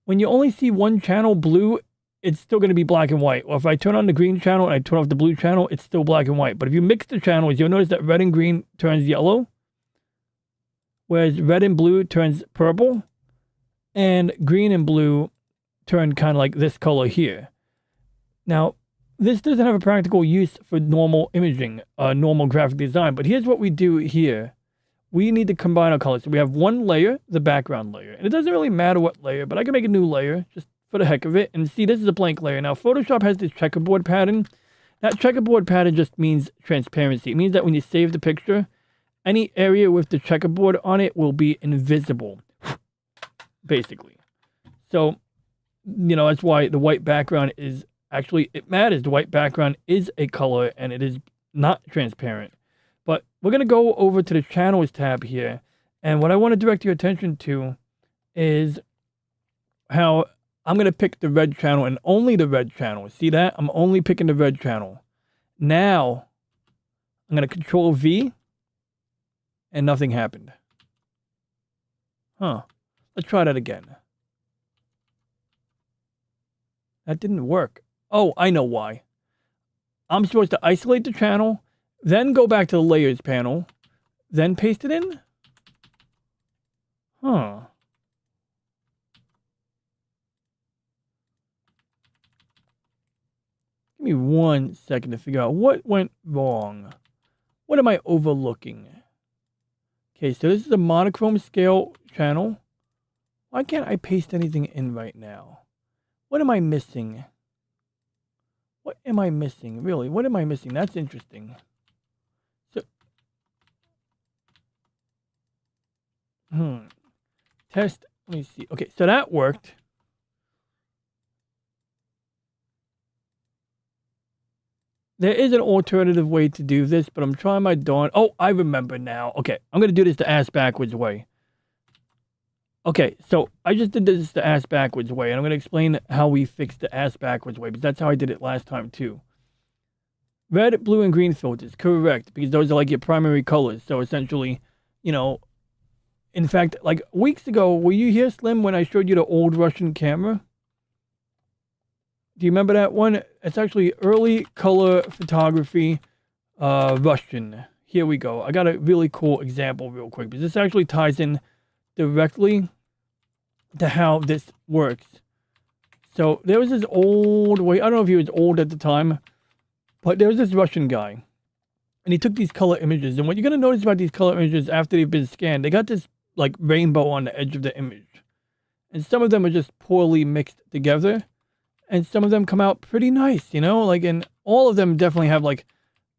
When you only see one channel blue, it's still going to be black and white. Or if I turn on the green channel and I turn off the blue channel, it's still black and white. But if you mix the channels, you'll notice that red and green turns yellow, whereas red and blue turns purple, and green and blue turn kind of like this color here. Now, this doesn't have a practical use for normal imaging, normal graphic design, but here's what we do here. We need to combine our colors. So we have one layer, the background layer. And it doesn't really matter what layer, but I can make a new layer just for the heck of it. And see, this is a blank layer. Now, Photoshop has this checkerboard pattern. That checkerboard pattern just means transparency. It means that when you save the picture, any area with the checkerboard on it will be invisible, basically. So, you know, that's why the white background is actually, it matters. The white background is a color and it is not transparent. But we're going to go over to the channels tab here. And what I want to direct your attention to is how I'm going to pick the red channel and only the red channel. See that? I'm only picking the red channel. Now, I'm going to Control V, and nothing happened. Huh. Let's try that again. That didn't work. Oh, I know why. I'm supposed to isolate the channel, then go back to the layers panel, then paste it in? Huh. Give me 1 second to figure out what went wrong. What am I overlooking? Okay, so this is a monochrome scale channel. Why can't I paste anything in right now? What am I missing? What am I missing? Really, what am I missing? That's interesting. So, test, let me see. Okay, so that worked. There is an alternative way to do this, but I'm trying my darn... Oh, I remember now. Okay, I'm going to do this the ass backwards way. Okay, so I just did this the ass backwards way, and I'm going to explain how we fixed the ass backwards way, because that's how I did it last time, too. Red, blue, and green filters, correct, because those are like your primary colors. So essentially, you know, in fact, like weeks ago, were you here, Slim, when I showed you the old Russian camera? Do you remember that one? It's actually early color photography, Russian. Here we go. I got a really cool example real quick, because this actually ties in directly to how this works. So there was this old way, I don't know if he was old at the time, but there was this Russian guy, and he took these color images. And what you're going to notice about these color images after they've been scanned, they got this like rainbow on the edge of the image. And some of them are just poorly mixed together. And some of them come out pretty nice, you know, like, and all of them definitely have like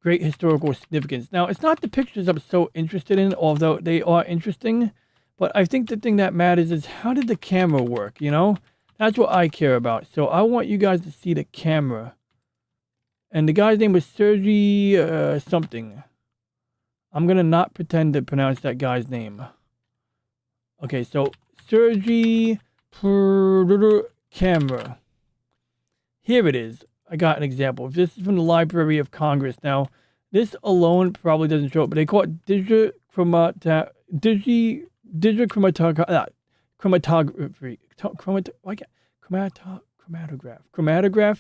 great historical significance. Now, it's not the pictures I'm so interested in, although they are interesting, but I think the thing that matters is how did the camera work, you know? That's what I care about. So I want you guys to see the camera. And the guy's name was Sergey something. I'm going to not pretend to pronounce that guy's name. Okay, so Sergey camera. Here it is. I got an example. This is from the Library of Congress. Now, this alone probably doesn't show it, but they call it chromatography. Chromatograph,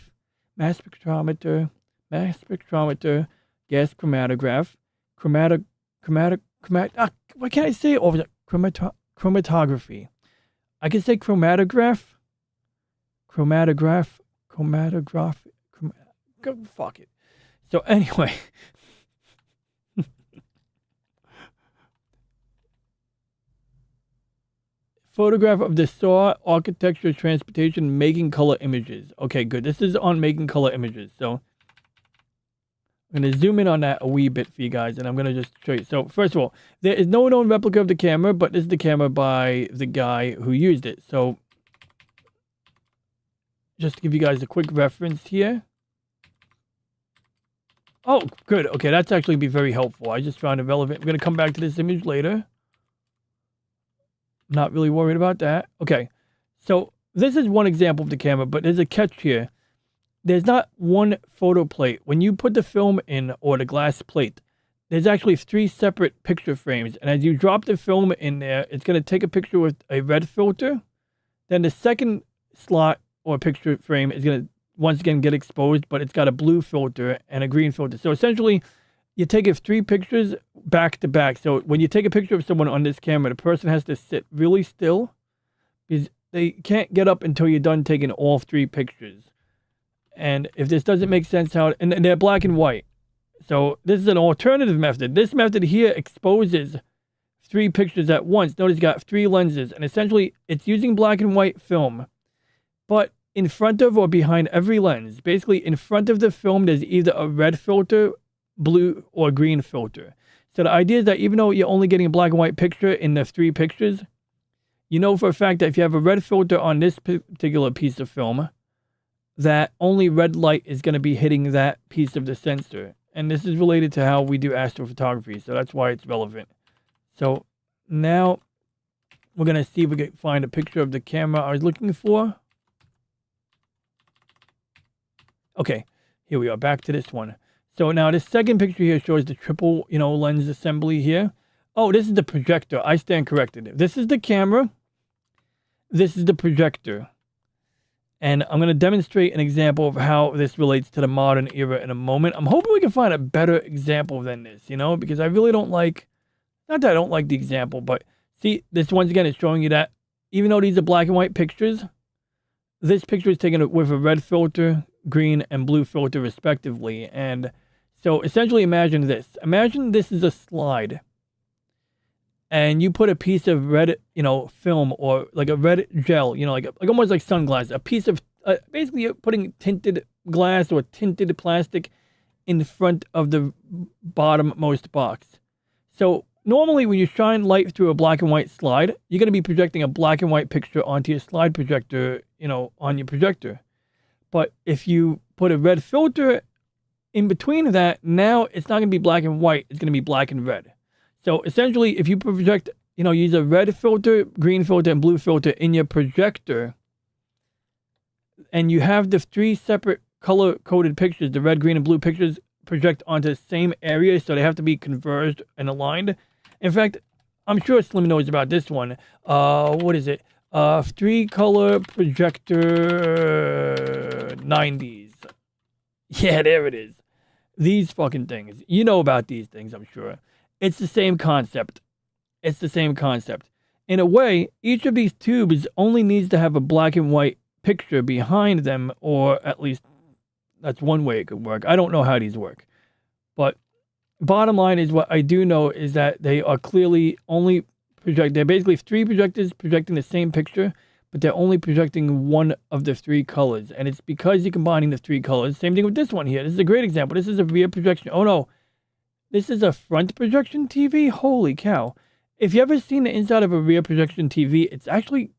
mass spectrometer, gas chromatograph, why can't I say it over the chromatography? I can say chromatograph, go fuck it. So anyway, photograph of the SAW architecture, transportation, making color images. Okay, good. This is on making color images. So I'm going to zoom in on that a wee bit for you guys, and I'm going to just show you. So first of all, there is no known replica of the camera, but this is the camera by the guy who used it. So just to give you guys a quick reference here. Oh, good. Okay, that's actually be very helpful. I just found it relevant. I'm going to come back to this image later. Not really worried about that. Okay, so this is one example of the camera, but there's a catch here. There's not one photo plate. When you put the film in, or the glass plate, there's actually 3 separate picture frames. And as you drop the film in there, it's going to take a picture with a red filter. Then the second slot or picture frame is going to once again get exposed, but it's got a blue filter and a green filter. So essentially, you take 3 pictures back to back. So when you take a picture of someone on this camera, the person has to sit really still because they can't get up until you're done taking all 3 pictures. And if this doesn't make sense, and they're black and white. So this is an alternative method. This method here exposes 3 pictures at once. Notice you got 3 lenses, and essentially it's using black and white film. But in front of or behind every lens, basically in front of the film, there's either a red filter, blue, or green filter. So the idea is that even though you're only getting a black and white picture in the 3 pictures, you know for a fact that if you have a red filter on this particular piece of film, that only red light is going to be hitting that piece of the sensor. And this is related to how we do astrophotography, so that's why it's relevant. So now we're going to see if we can find a picture of the camera I was looking for. Okay, here we are, back to this one. So now this second picture here shows the triple, lens assembly here. Oh, this is the projector. I stand corrected. This is the camera. This is the projector. And I'm going to demonstrate an example of how this relates to the modern era in a moment. I'm hoping we can find a better example than this, because I really don't like, not that I don't like the example, but see, this once again is showing you that even though these are black and white pictures, this picture is taken with a red filter, green, and blue filter respectively. And so essentially imagine this. Imagine this is a slide. And you put a piece of red, film or like a red gel, like almost like sunglasses, a piece of, basically you're putting tinted glass or tinted plastic in front of the bottommost box. So normally when you shine light through a black and white slide, you're going to be projecting a black and white picture onto your slide projector, on your projector. But if you put a red filter in between that, now it's not going to be black and white, it's going to be black and red. So essentially, if you project, use a red filter, green filter, and blue filter in your projector, and you have the 3 separate color-coded pictures, the red, green, and blue pictures project onto the same area, so they have to be converged and aligned. In fact, I'm sure Slim knows about this one. What is it? 3-color projector 90s. Yeah, there it is. These fucking things. You know about these things, I'm sure. It's the same concept. It's the same concept. In a way, each of these tubes only needs to have a black and white picture behind them, or at least that's one way it could work. I don't know how these work. But bottom line is, what I do know is that they are clearly only they're basically 3 projectors projecting the same picture, but they're only projecting one of the 3 colors. And it's because you're combining the 3 colors. Same thing with this one here. This is a great example. This is a rear projection. Oh no. This is a front projection TV? Holy cow. If you ever seen the inside of a rear projection TV, it's actually,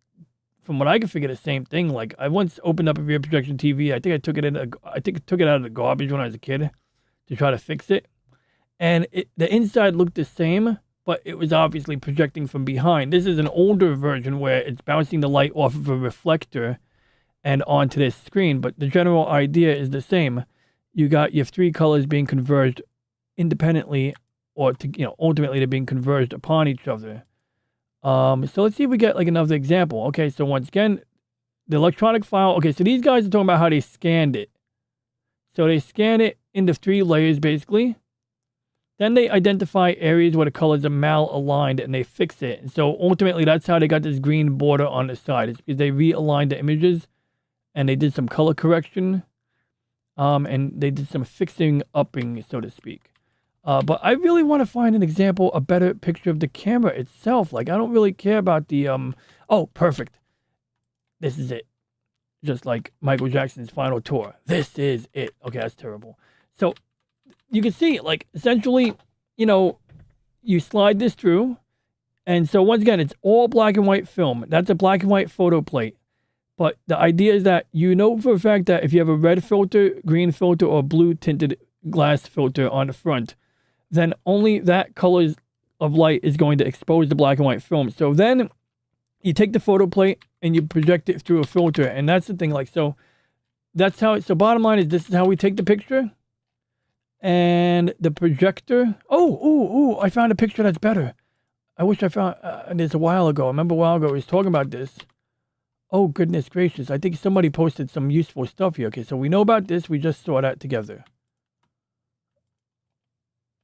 from what I can figure, the same thing. Like, I once opened up a rear projection TV. I think I took it out of the garbage when I was a kid to try to fix it. And the inside looked the same, but it was obviously projecting from behind. This is an older version where it's bouncing the light off of a reflector and onto this screen. But the general idea is the same. You got your 3 colors being converged independently, or ultimately they're being converged upon each other. So let's see if we get like another example. Okay, so once again, the electronic file. Okay, so these guys are talking about how they scanned it. So they scan it into 3 layers basically. Then they identify areas where the colors are malaligned and they fix it. And so ultimately that's how they got this green border on the side. It's because they realigned the images and they did some color correction. And they did some fixing upping, so to speak. But I really want to find an example, a better picture of the camera itself. Like, I don't really care about the, oh, perfect. This is it. Just like Michael Jackson's final tour. This is it. Okay, that's terrible. So, you can see, like, essentially, you slide this through. And so, once again, it's all black and white film. That's a black and white photo plate. But the idea is that for a fact that if you have a red filter, green filter, or blue tinted glass filter on the front, then only that color of light is going to expose the black and white film. So then you take the photo plate and you project it through a filter. And that's the thing, like, so that's how, so bottom line is this is how we take the picture. And the projector, I found a picture that's better. I wish I found, this a while ago. I remember a while ago, he was talking about this. Oh, goodness gracious. I think somebody posted some useful stuff here. Okay, so we know about this. We just saw that together.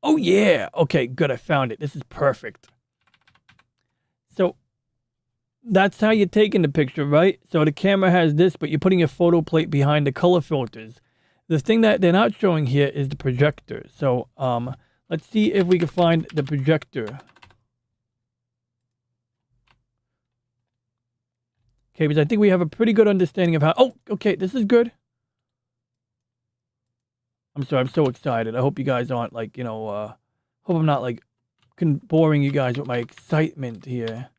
Oh, yeah. Okay, good. I found it. This is perfect. So, that's how you're taking the picture, right? So, the camera has this, but you're putting a photo plate behind the color filters. The thing that they're not showing here is the projector. So, let's see if we can find the projector. Okay, because I think we have a pretty good understanding of how... Oh, okay, this is good. I'm sorry, I'm so excited. I hope you guys aren't, like, hope I'm not, like, boring you guys with my excitement here.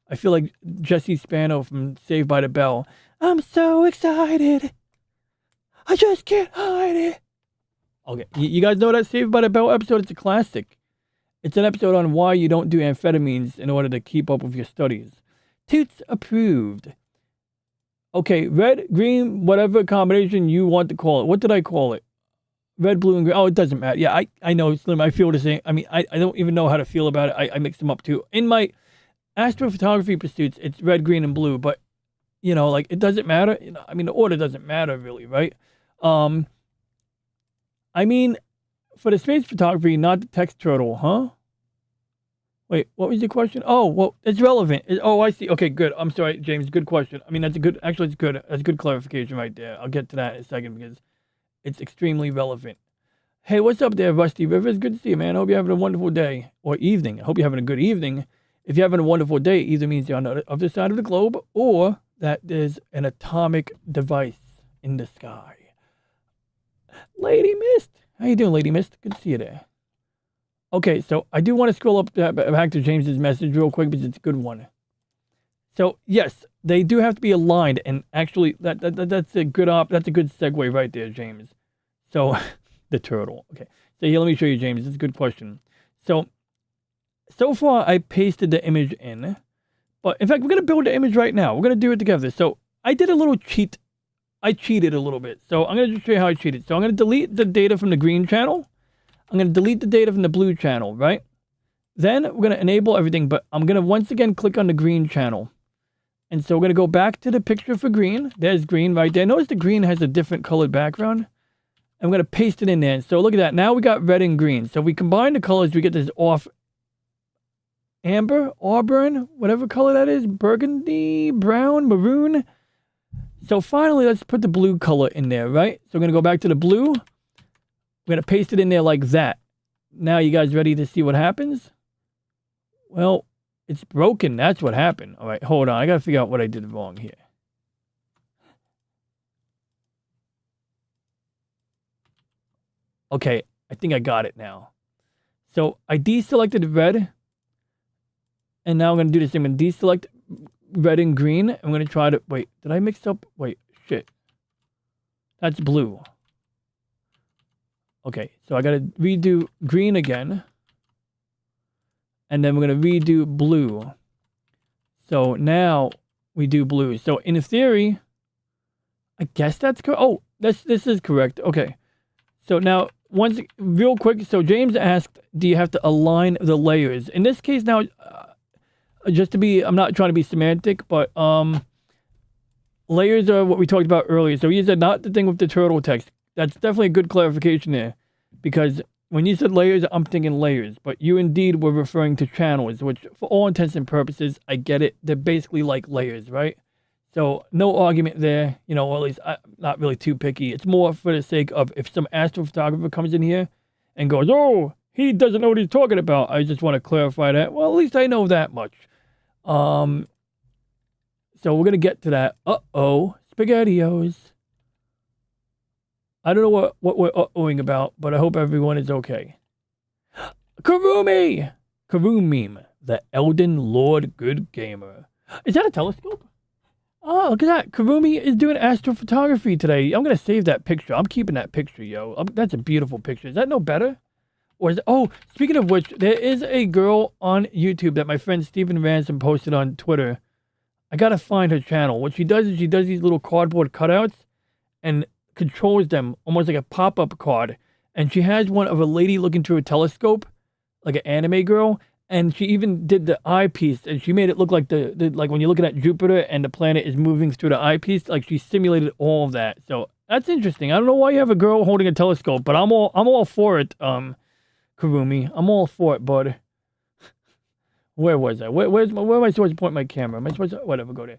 I feel like Jesse Spano from Saved by the Bell. I'm so excited. I just can't hide it. Okay, you guys know that Saved by the Bell episode? It's a classic. It's an episode on why you don't do amphetamines in order to keep up with your studies. Toots approved. Okay, red, green, whatever combination you want to call it. What did I call it? Red, blue, and green. Oh, it doesn't matter. Yeah, I know, Slim. I feel the same. I mean, I don't even know how to feel about it. I mix them up too. In my astrophotography pursuits, it's red, green, and blue. But, you know, like, it doesn't matter. You know, I mean, the order doesn't matter, really, right? I mean, for the space photography, not the text turtle, huh? Wait, what was your question? Oh, well, it's relevant. Oh, I see. Okay, good. I'm sorry, James. Good question. I mean, that's a good, actually, it's good. That's good clarification right there. I'll get to that in a second because it's extremely relevant. Hey, what's up there, Rusty Rivers? Good to see you, man. I hope you're having a wonderful day or evening. I hope you're having a good evening. If you're having a wonderful day, it either means you're on the other side of the globe or that there's an atomic device in the sky. Lady Mist. How you doing, Lady Mist? Good to see you there. Okay, so I do want to scroll up back to James's message real quick because it's a good one. So yes, they do have to be aligned, and actually, that's a good that's a good segue right there, James. So the turtle. Okay, so here, let me show you, James. This is a good question. So far I pasted the image in, but in fact, we're gonna build the image right now. We're gonna do it together. So I did a little cheat. I cheated a little bit. So I'm gonna just show you how I cheated. So I'm gonna delete the data from the green channel. I'm going to delete the data from the blue channel, right? Then we're going to enable everything, but I'm going to once again click on the green channel. And so we're going to go back to the picture for green. There's green right there. Notice the green has a different colored background. And we're going to paste it in there. So look at that. Now we got red and green. So if we combine the colors, we get this off amber, auburn, whatever color that is, burgundy, brown, maroon. So finally, let's put the blue color in there, right? So we're going to go back to the blue. We're going to paste it in there like that. Now you guys ready to see what happens? Well, it's broken. That's what happened. All right, hold on. I got to figure out what I did wrong here. Okay, I think I got it now. So I deselected red. And now I'm going to do the same. I'm going to deselect red and green. I'm going to try to... Wait, did I mix up? Wait, shit. That's blue. Okay, so I gotta redo green again. And then we're gonna redo blue. So now we do blue. So in theory, I guess that's correct. Oh, this is correct. Okay. So now, real quick. So James asked, do you have to align the layers? In this case now, just to be, I'm not trying to be semantic, but layers are what we talked about earlier. So he said not the thing with the turtle text. That's definitely a good clarification there. Because when you said layers, I'm thinking layers. But you indeed were referring to channels, which for all intents and purposes, I get it. They're basically like layers, right? So no argument there, you know, or at least I'm not really too picky. It's more for the sake of if some astrophotographer comes in here and goes, oh, he doesn't know what he's talking about. I just want to clarify that. Well, at least I know that much. So we're going to get to that. Uh-oh, SpaghettiOs. I don't know what we're uh-ohing about, but I hope everyone is okay. Karumi! Karumim, the Elden Lord Good Gamer. Is that a telescope? Oh, look at that. Karumi is doing astrophotography today. I'm going to save that picture. I'm keeping that picture, yo. That's a beautiful picture. Is that no better? Or is it, oh, speaking of which, there is a girl on YouTube that my friend Stephen Ransom posted on Twitter. I got to find her channel. What she does is she does these little cardboard cutouts and controls them almost like a pop-up card. And she has one of a lady looking through a telescope, like an anime girl. And she even did the eyepiece, and she made it look like the like when you're looking at Jupiter and the planet is moving through the eyepiece, like she simulated all of that. So that's interesting. I don't know why you have a girl holding a telescope, but I'm all for it, Karumi. I'm all for it, bud. Where was I? Where am I supposed to point my camera? Am I supposed to whatever go there?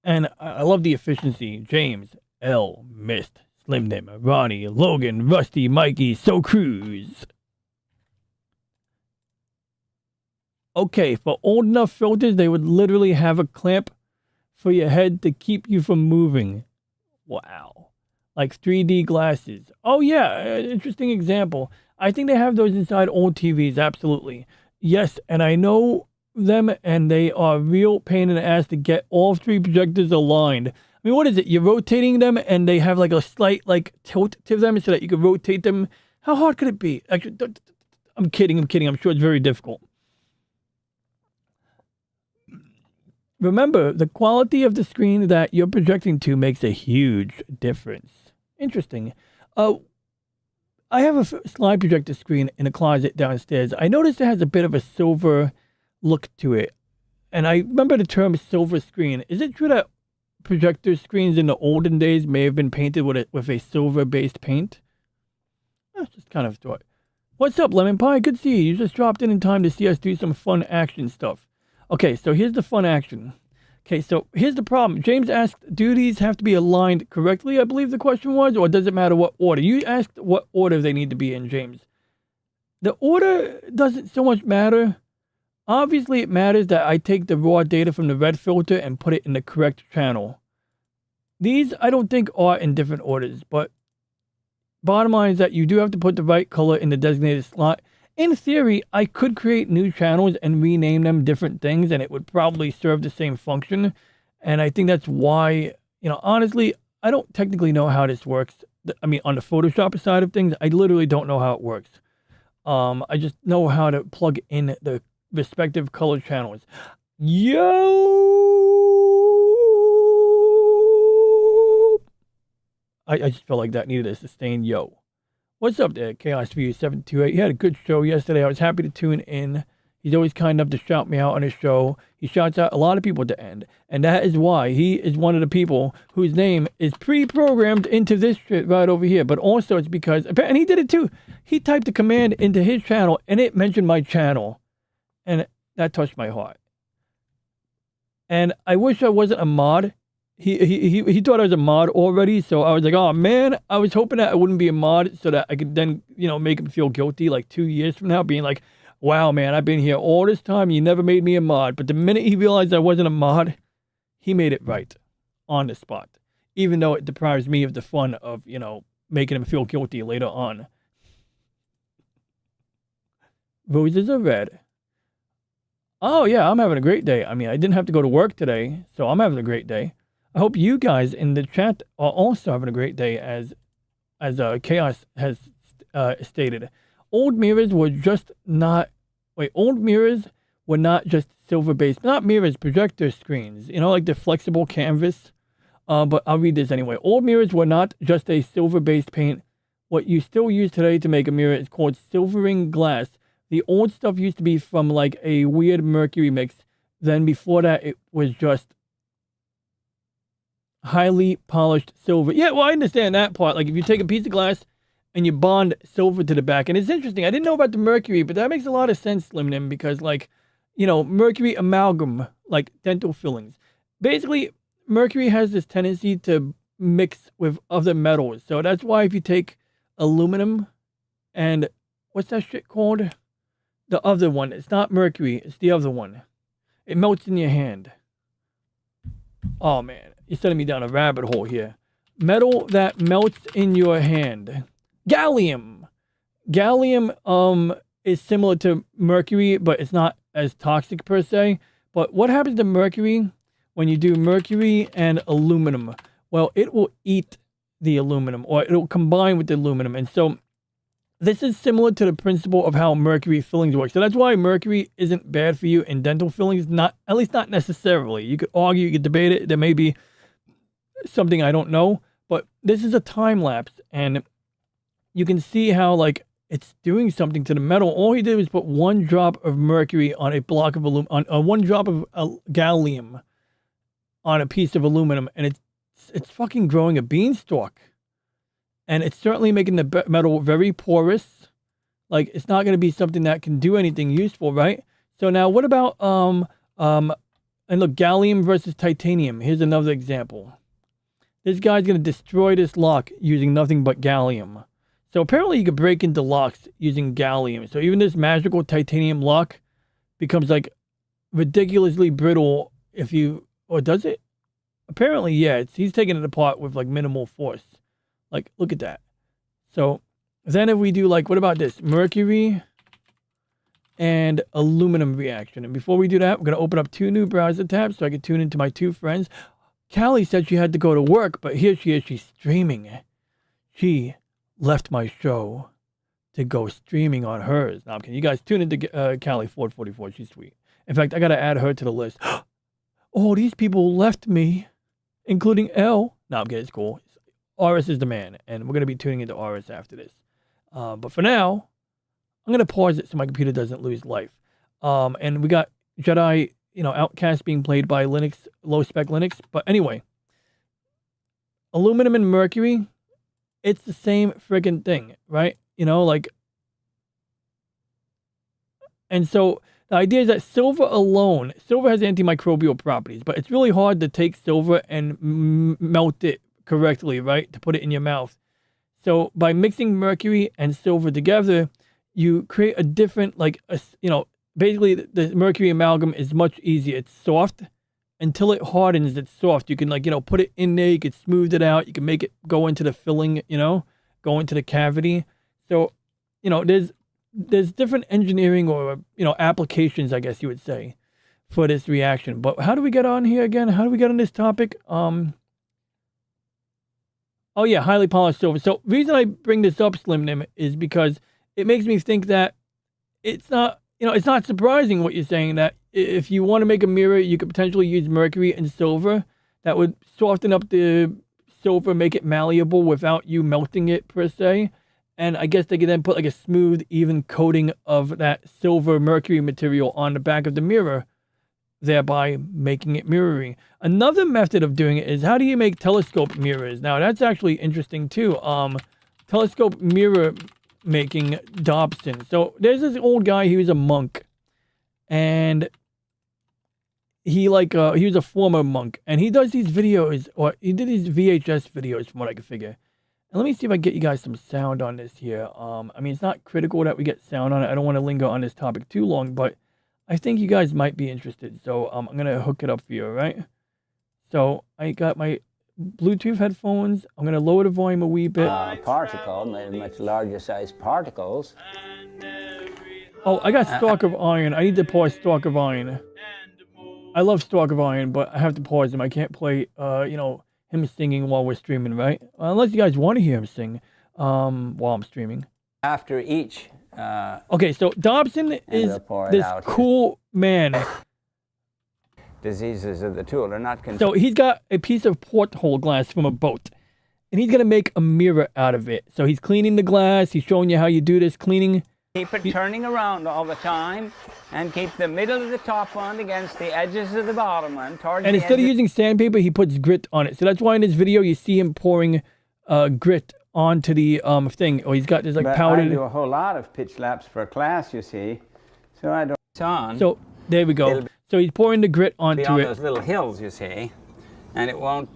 And I love the efficiency. James L. Mist. Slim Nim, Ronnie, Logan, Rusty, Mikey, So Cruz. Okay, for old enough filters, they would literally have a clamp for your head to keep you from moving. Wow. Like 3D glasses. Oh yeah, interesting example. I think they have those inside old TVs, absolutely. Yes, and I know them, and they are real pain in the ass to get all three projectors aligned. I mean, what is it? You're rotating them, and they have like a slight like tilt to them so that you can rotate them. How hard could it be? Actually, I'm kidding. I'm sure it's very difficult. remember, the quality of the screen that you're projecting to makes a huge difference. Interesting. I have a slide projector screen in a closet downstairs. I noticed it has a bit of a silver look to it. And I remember the term silver screen. Is it true that projector screens in the olden days may have been painted with a silver-based paint? Just kind of thought. What's up, Lemon Pie? Good to see you. You just dropped in time to see us do some fun action stuff. Okay, so here's the fun action. Okay, so here's the problem. James asked, do these have to be aligned correctly, I believe the question was, or does it matter what order? You asked what order they need to be in, James. The order doesn't so much matter. Obviously, it matters that I take the raw data from the red filter and put it in the correct channel. These, I don't think, are in different orders, but bottom line is that you do have to put the right color in the designated slot. In theory, I could create new channels and rename them different things, and it would probably serve the same function. And I think that's why, honestly, I don't technically know how this works. I mean, on the Photoshop side of things, I literally don't know how it works. I just know how to plug in the respective color channels. Yo! I just felt like that needed a sustained yo. What's up there, Chaos View 728? He had a good show yesterday. I was happy to tune in. He's always kind enough to shout me out on his show. He shouts out a lot of people at the end. And that is why he is one of the people whose name is pre-programmed into this shit right over here. But also it's because, and he did it too. He typed a command into his channel and it mentioned my channel. And that touched my heart. And I wish I wasn't a mod. He thought I was a mod already, so I was like, oh man, I was hoping that I wouldn't be a mod so that I could then, make him feel guilty like 2 years from now, being like, wow, man, I've been here all this time, you never made me a mod. But the minute he realized I wasn't a mod, he made it right on the spot, even though it deprives me of the fun of, making him feel guilty later on. Roses are red. Oh yeah, I'm having a great day. I mean, I didn't have to go to work today, so I'm having a great day. I hope you guys in the chat are also having a great day, as Chaos has stated. Old mirrors were not just silver-based, not mirrors, projector screens, like the flexible canvas. But I'll read this anyway. Old mirrors were not just a silver-based paint. What you still use today to make a mirror is called silvering glass. The old stuff used to be from like a weird mercury mix. Then before that, it was just highly polished silver. Yeah, well, I understand that part. Like if you take a piece of glass and you bond silver to the back. And it's interesting. I didn't know about the mercury, but that makes a lot of sense, Slim Nim, because mercury amalgam, like dental fillings. Basically, mercury has this tendency to mix with other metals. So that's why if you take aluminum and what's that shit called? The other one. It's not mercury. It's the other one. It melts in your hand. Oh, man. You're sending me down a rabbit hole here. Metal that melts in your hand. Gallium. Gallium is similar to mercury, but it's not as toxic per se. But what happens to mercury when you do mercury and aluminum? Well, it will eat the aluminum, or it will combine with the aluminum. And so this is similar to the principle of how mercury fillings work. So that's why mercury isn't bad for you in dental fillings. Not, at least not necessarily. You could argue, you could debate it. There may be something I don't know, but this is a time lapse, and you can see how like it's doing something to the metal. All he did was put one drop of mercury on a block of aluminum, on one drop of gallium on a piece of aluminum, and it's fucking growing a beanstalk. And it's certainly making the metal very porous. Like, it's not going to be something that can do anything useful, right? So now what about, and look, gallium versus titanium. Here's another example. This guy's going to destroy this lock using nothing but gallium. So apparently you could break into locks using gallium. So even this magical titanium lock becomes like ridiculously brittle if you, or does it? Apparently, yeah, he's taking it apart with like minimal force. Like, look at that. So then if we do like, what about this? Mercury and aluminum reaction. And before we do that, we're going to open up 2 new browser tabs so I can tune into my 2 friends. Callie said she had to go to work, but here she is. She's streaming. She left my show to go streaming on hers. Now, can you guys tune into Callie 444? She's sweet. In fact, I got to add her to the list. oh, these people left me, including L. No, I'm kidding. It's cool. RS is the man, and we're going to be tuning into RS after this. But for now, I'm going to pause it so my computer doesn't lose life. And we got Jedi, Outcast being played by Linux, low-spec Linux. But anyway, aluminum and mercury, it's the same friggin' thing, right? And so the idea is that silver has antimicrobial properties, but it's really hard to take silver and melt it correctly, right? To put it in your mouth. So by mixing mercury and silver together, you create a different, basically the mercury amalgam is much easier. It's soft. Until it hardens, it's soft. You can put it in there, you can smooth it out, you can make it go into the filling, go into the cavity. So, there's different engineering or, applications, I guess you would say, for this reaction. But how do we get on here again? How do we get on this topic? Oh yeah, highly polished silver. So the reason I bring this up, Slim Nim, is because it makes me think that it's not, it's not surprising what you're saying, that if you want to make a mirror, you could potentially use mercury and silver. That would soften up the silver, make it malleable without you melting it per se. And I guess they could then put like a smooth, even coating of that silver mercury material on the back of the mirror, thereby making it mirroring. Another method of doing it is, how do you make telescope mirrors? Now that's actually interesting too. Telescope mirror making Dobson. So there's this old guy, he was a monk, and he was a former monk, and he does these videos, or he did these VHS videos from what I could figure. And let me see if I can get you guys some sound on this here. I mean, it's not critical that we get sound on it. I don't want to linger on this topic too long, but I think you guys might be interested. So I'm going to hook it up for you, all right? So I got my Bluetooth headphones. I'm going to lower the volume a wee bit. Particle, much larger size particles. Oh, I got Stalk of Iron. I need to pause Stalk of Iron. I love Stalk of Iron, but I have to pause him. I can't play, him singing while we're streaming, right? Unless you guys want to hear him sing while I'm streaming. After each. Okay, so Dobson is this cool man. Diseases of the tool are not So he's got a piece of porthole glass from a boat, and he's going to make a mirror out of it. So he's cleaning the glass. He's showing you how you do this cleaning. Keep it turning around all the time, and keep the middle of the top one against the edges of the bottom one. And instead of using sandpaper, he puts grit on it. So that's why in this video you see him pouring grit onto the thing. Or he's got this powdered. I do a whole lot of pitch laps per class, you see. So I don't. It's on. So there we go. So he's pouring the grit onto on it. Those little hills, you see, and it won't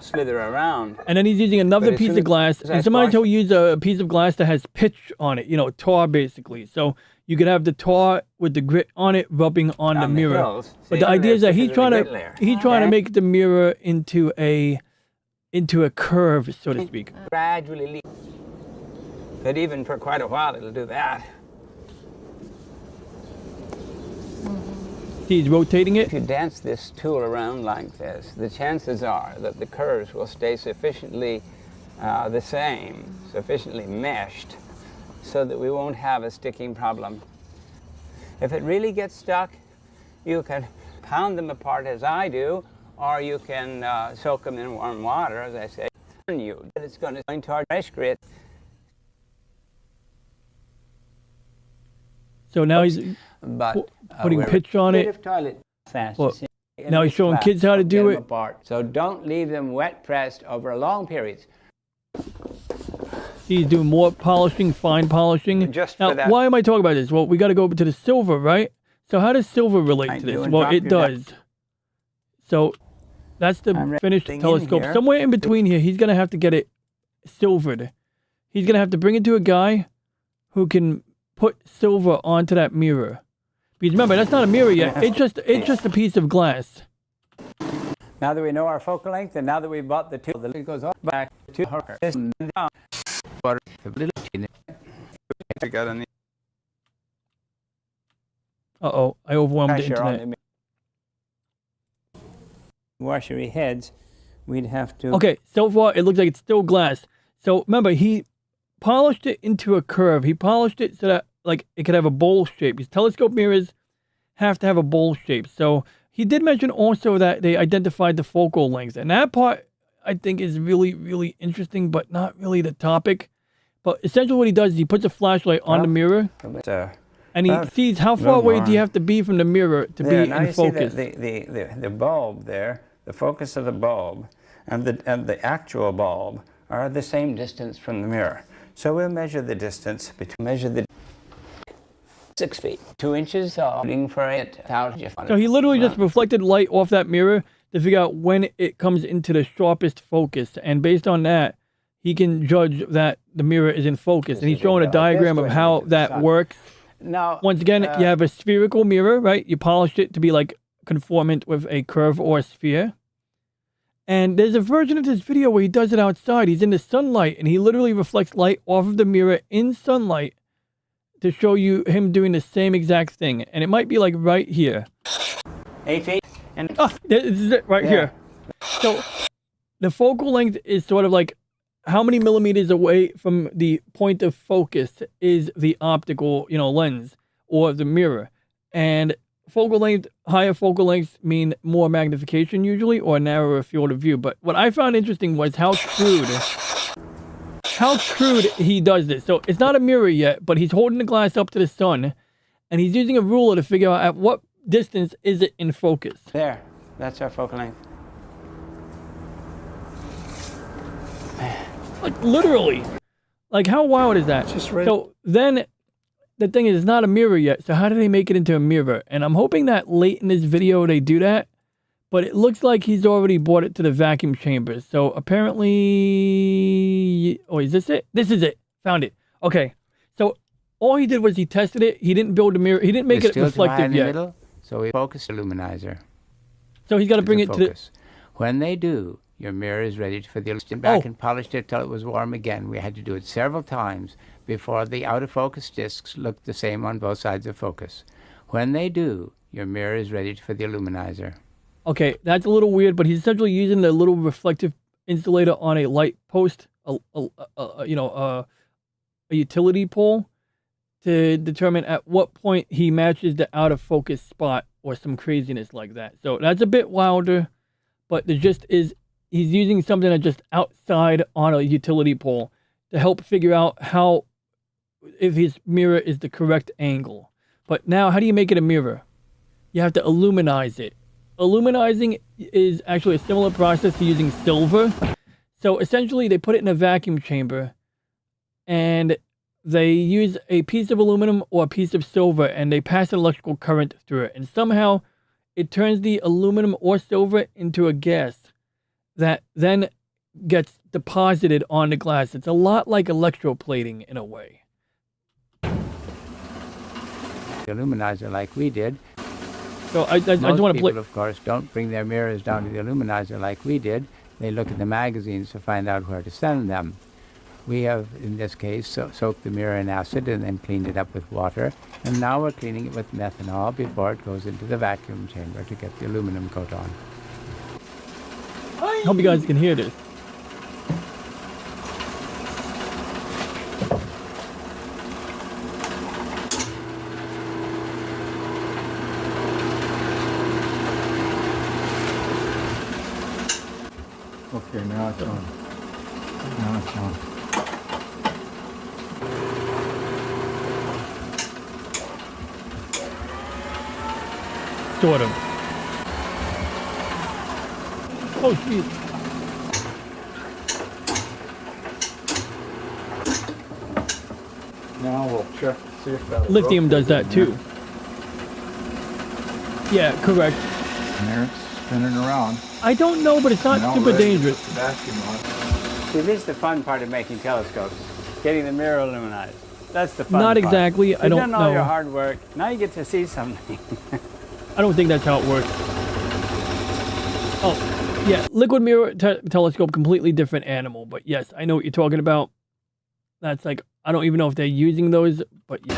slither around. And then he's using another piece of glass, and sometimes he'll use a piece of glass that has pitch on it, tar basically. So you could have the tar with the grit on it rubbing on the mirror. Hills. But the idea is that he's trying to make the mirror into a curve, so to speak. Gradually leak. But even for quite a while it'll do that. See, he's rotating it. If you dance this tool around like this, the chances are that the curves will stay sufficiently the same, sufficiently meshed, so that we won't have a sticking problem. If it really gets stuck, you can pound them apart as I do, or you can soak them in warm water, as I say. It's going to join to our fresh grit. So now he's putting pitch on it. Well, now he's showing kids how to do it. So don't leave them wet pressed over long periods. He's doing more polishing, fine polishing. Now, why am I talking about this? Well, we got to go over to the silver, right? So how does silver relate to this? Well, it does. So that's the finished telescope. Somewhere in between here, he's going to have to get it silvered. He's going to have to bring it to a guy who can put silver onto that mirror. Because remember, that's not a mirror yet. It's just a piece of glass. Now that we know our focal length, and now that we've bought the tool, the lid goes back to her. Uh-oh, I overwhelmed the internet. Washery heads, we'd have to... Okay, so far it looks like it's still glass. So remember, he polished it into a curve. He polished it so that it could have a bowl shape. These telescope mirrors have to have a bowl shape. So he did mention also that they identified the focal length, and that part I think is really, really interesting, but not really the topic. But essentially what he does is he puts a flashlight on the mirror, and he sees how far away do you have to be from the mirror to be in focus. The bulb there, the focus of the bulb, and the actual bulb are the same distance from the mirror. So we'll measure the distance between 6 feet, 2 inches, looking for it. So he literally just reflected light off that mirror to figure out when it comes into the sharpest focus, and based on that, he can judge that the mirror is in focus. And he's showing a diagram of how that works. Now, once again, you have a spherical mirror, right? You polish it to be like conformant with a curve or a sphere. And there's a version of this video where he does it outside. He's in the sunlight, and he literally reflects light off of the mirror in sunlight to show you him doing the same exact thing. And it might be like right here. 8 feet. And this is it right here. So the focal length is sort of like how many millimeters away from the point of focus is the optical, lens or the mirror. And focal length, higher focal lengths mean more magnification usually, or narrower field of view. But what I found interesting was how crude he does this. So it's not a mirror yet, but he's holding the glass up to the sun, and he's using a ruler to figure out at what distance is it in focus. There, that's our focal length. Like literally, like how wild is that? So then the thing is, it's not a mirror yet. So how do they make it into a mirror? And I'm hoping that late in this video they do that, but it looks like he's already brought it to the vacuum chamber. So apparently, is this it? This is it. Found it. Okay. So all he did was he tested it. He didn't build a mirror. He didn't make it reflective yet. Middle, so we focus the luminizer. So he's got to bring it to the... When they do, your mirror is ready for the back and polished it till it was warm again. We had to do it several times before the out of focus discs looked the same on both sides of focus. When they do, your mirror is ready for the luminizer. Okay, that's a little weird, but he's essentially using the little reflective insulator on a light post, a utility pole, to determine at what point he matches the out of focus spot or some craziness like that. So that's a bit wilder, but the gist is he's using something that's just outside on a utility pole to help figure out if his mirror is the correct angle. But now, how do you make it a mirror? You have to illuminize it. Illuminizing is actually a similar process to using silver. So essentially, they put it in a vacuum chamber, and they use a piece of aluminum or a piece of silver, and they pass an electrical current through it. And somehow, it turns the aluminum or silver into a gas that then gets deposited on the glass. It's a lot like electroplating in a way. The luminizer like we did. So I just want to Most people, of course, don't bring their mirrors down to the luminizer like we did. They look at the magazines to find out where to send them. We have, in this case, soaked the mirror in acid and then cleaned it up with water. And now we're cleaning it with methanol before it goes into the vacuum chamber to get the aluminum coat on. I hope you guys can hear this. Okay, now it's on. Now it's on. Sort of. Oh, jeez. Now we'll check to see if that Lithium does that too. Yeah, correct. And there it's spinning around. I don't know, but it's not Now super ready to dangerous. put the vacuum on. See, this is the fun part of making telescopes, getting the mirror illuminized. That's the fun Not part. exactly. I You've don't done all your know. hard work. Now you get to see something. I don't think that's how it works. Oh, yeah. Liquid mirror telescope, completely different animal. But yes, I know what you're talking about. That's like, I don't even know if they're using those, but yeah.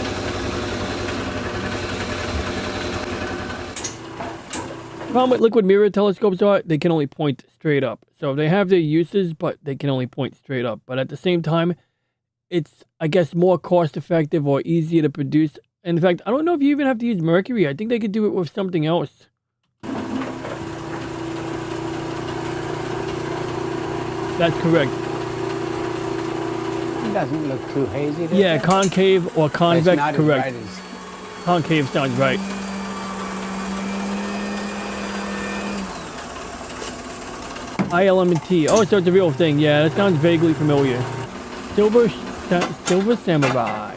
The problem with liquid mirror telescopes are they can only point straight up. So they have their uses, but they can only point straight up. But at the same time, it's, I guess, more cost effective or easier to produce. In fact, I don't know if you even have to use mercury. I think they could do it with something else. That's correct. It doesn't look too hazy, does Yeah, it? concave or It's convex, not correct. as bright as... Concave sounds right. ILM&T. Oh, so it's a real thing. Yeah, that sounds vaguely familiar. Silver Samurai.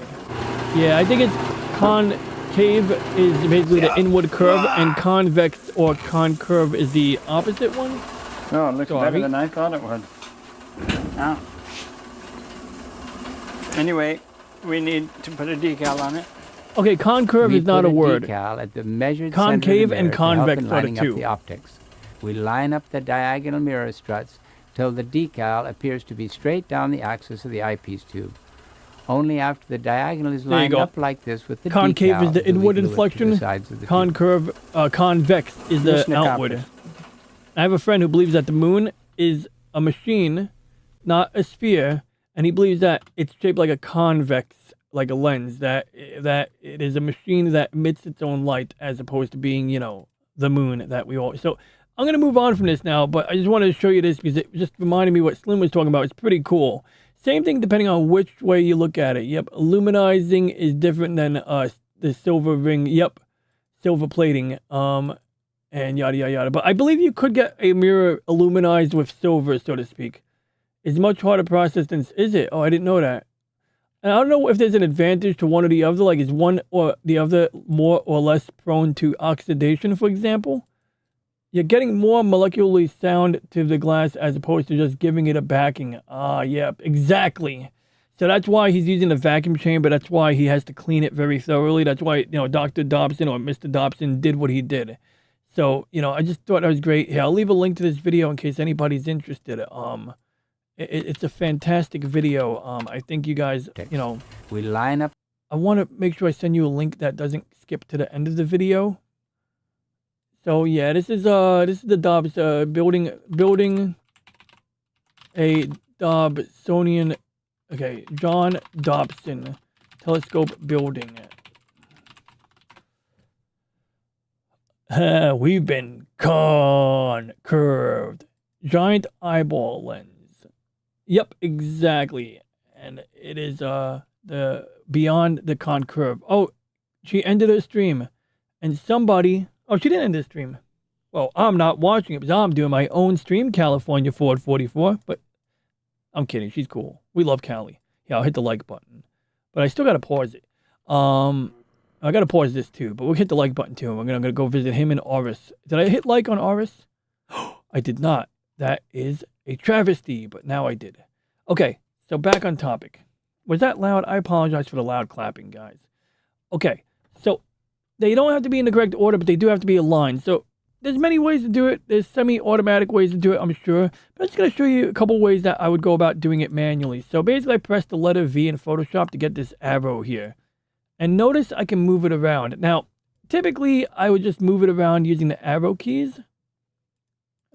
Yeah, I think it's concave is basically the inward curve, and convex or concurve is the opposite one. Oh, it looks Sorry. better than I thought it would. Now, anyway, we need to put a decal on it. Okay, concurve We is not put a word. Decal at the measured Concave center of the and mirror to help convex in are the lining up two. the optics. We line up the diagonal mirror struts till the decal appears to be straight down the axis of the eyepiece tube. Only after the diagonal is There you lined go. up like this with the Concave decal is the do we inward glue it to the inflection. sides of the tube. Convex is the Listen to outward. copies. I have a friend who believes that the moon is a machine, not a sphere, and he believes that it's shaped like a convex, like a lens, that it is a machine that emits its own light as opposed to being, you know, the moon that we all... So I'm going to move on from this now, but I just wanted to show you this because it just reminded me what Slim was talking about. It's pretty cool. Same thing depending on which way you look at it. Yep, luminizing is different than the silver ring. Yep, silver plating. And yada yada yada. But I believe you could get a mirror illuminized with silver, so to speak. It's much harder process than... Is it? Oh, I didn't know that. And I don't know if there's an advantage to one or the other. Like, is one or the other more or less prone to oxidation, for example? You're getting more molecularly sound to the glass as opposed to just giving it a backing. Ah, yeah, exactly. So that's why he's using the vacuum chamber. That's why he has to clean it very thoroughly. That's why, you know, Dr. Dobson or Mr. Dobson did what he did. So, you know, I just thought that was great. Yeah, I'll leave a link to this video in case anybody's interested. It's a fantastic video. I think you guys, you know... We line up... I want to make sure I send you a link that doesn't skip to the end of the video. So yeah, this is the Dobbs building a Dobsonian, okay, John Dobson telescope building. We've been concurved. Giant eyeball lens. Yep, exactly. And it is the beyond the concurve. Oh, she ended her stream. And somebody... Oh, she didn't end the stream. Well, I'm not watching it because I'm doing my own stream, California Ford 44. But I'm kidding. She's cool. We love Cali. Yeah, I'll hit the like button. But I still got to pause it. I got to pause this too. But we'll hit the like button too. I'm going to go visit him in Oris. Did I hit like on Oris? I did not. That is a travesty. But now I did. Okay, so back on topic. Was that loud? I apologize for the loud clapping, guys. Okay, so... They don't have to be in the correct order, but they do have to be aligned. So there's many ways to do it. There's semi-automatic ways to do it, I'm sure. But I'm just going to show you a couple ways that I would go about doing it manually. So basically, I press the letter V in Photoshop to get this arrow here. And notice I can move it around. Now, typically, I would just move it around using the arrow keys. And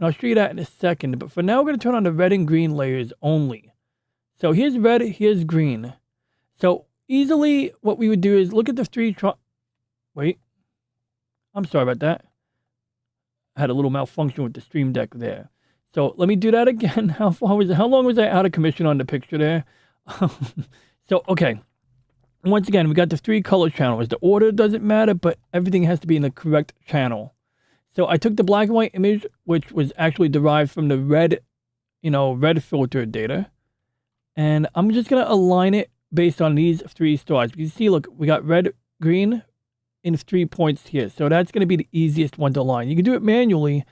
I'll show you that in a second. But for now, we're going to turn on the red and green layers only. So here's red, here's green. So easily, what we would do is look at the three... Wait, I'm sorry about that. I had a little malfunction with the stream deck there. So let me do that again. How long was I out of commission on the picture there? So, okay. Once again, we got the 3 color channels. The order doesn't matter, but everything has to be in the correct channel. So I took the black and white image, which was actually derived from the red, red filter data. And I'm just going to align it based on these 3 stars. You see, look, we got red, green, in 3 points here. So that's going to be the easiest one to align. You can do it manually,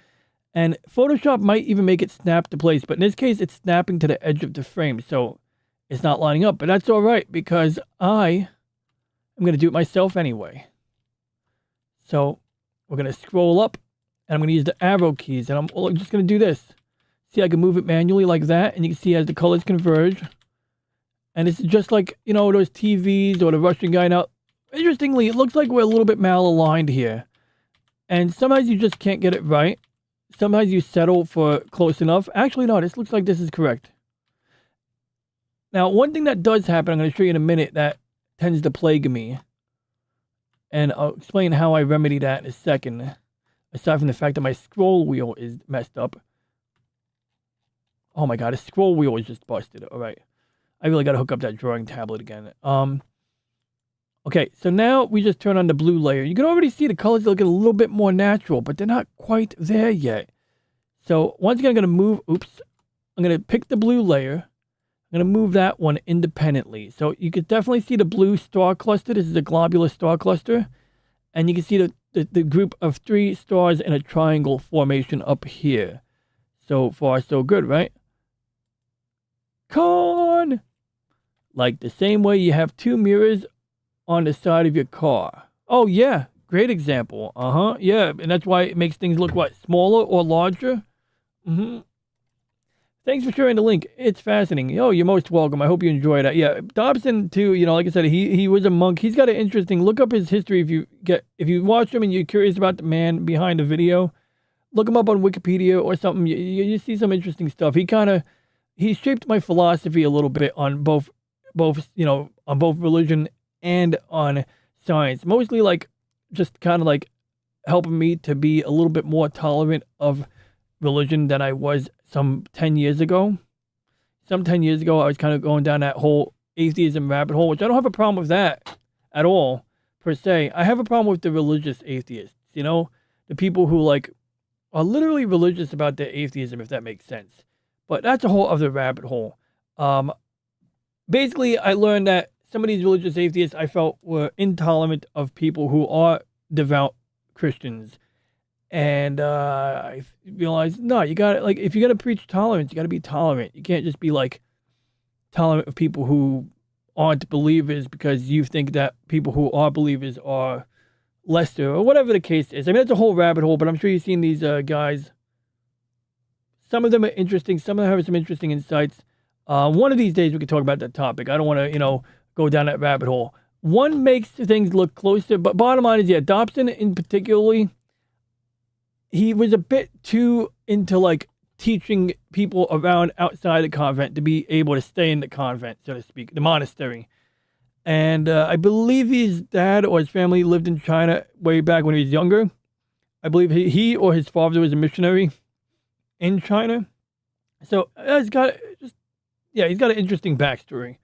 and Photoshop might even make it snap to place, but in this case, it's snapping to the edge of the frame, so it's not lining up. But that's all right, because I am going to do it myself anyway. So we're going to scroll up, and I'm going to use the arrow keys, and I'm just going to do this. See, I can move it manually like that, and you can see as the colors converge. And it's just like, those TVs or the Russian guy. Now, interestingly, it looks like we're a little bit malaligned here. And sometimes you just can't get it right. Sometimes you settle for close enough. Actually, no, this looks like this is correct. Now, one thing that does happen, I'm going to show you in a minute, that tends to plague me. And I'll explain how I remedy that in a second. Aside from the fact that my scroll wheel is messed up. Oh my god, a scroll wheel is just busted. All right. I really got to hook up that drawing tablet again. Okay, so now we just turn on the blue layer. You can already see the colors looking a little bit more natural, but they're not quite there yet. So once again, I'm going to move, I'm going to pick the blue layer. I'm going to move that one independently. So you can definitely see the blue star cluster. This is a globular star cluster. And you can see the group of 3 stars in a triangle formation up here. So far, so good, right? Con! Like the same way you have 2 mirrors on the side of your car. Oh, yeah. Great example. Yeah. And that's why it makes things look, what, smaller or larger? Thanks for sharing the link. It's fascinating. Oh, you're most welcome. I hope you enjoyed it. Yeah, Dobson too. You know, like I said, he was a monk. He's got an interesting. Look up his history if you watch him and you're curious about the man behind the video. Look him up on Wikipedia or something. You see some interesting stuff. He shaped my philosophy a little bit on both on both religion and on science. Mostly like just kind of like helping me to be a little bit more tolerant of religion than I was some 10 years ago. Some 10 years ago, I was kind of going down that whole atheism rabbit hole, which I don't have a problem with that at all, per se. I have a problem with the religious atheists, the people who like are literally religious about their atheism, if that makes sense. But that's a whole other rabbit hole. Basically, I learned that some of these religious atheists I felt were intolerant of people who are devout Christians. And I realized, no, you got to, like, if you're going to preach tolerance, you got to be tolerant. You can't just be, like, tolerant of people who aren't believers because you think that people who are believers are lesser or whatever the case is. I mean, that's a whole rabbit hole, but I'm sure you've seen these guys. Some of them are interesting. Some of them have some interesting insights. One of these days we could talk about that topic. I don't want to, go down that rabbit hole. One makes things look closer, but bottom line is, yeah, Dobson in particularly, he was a bit too into like teaching people around outside the convent to be able to stay in the convent, so to speak, the monastery. And I believe his dad or his family lived in China way back when he was younger. I believe he or his father was a missionary in China. So he's got an interesting backstory.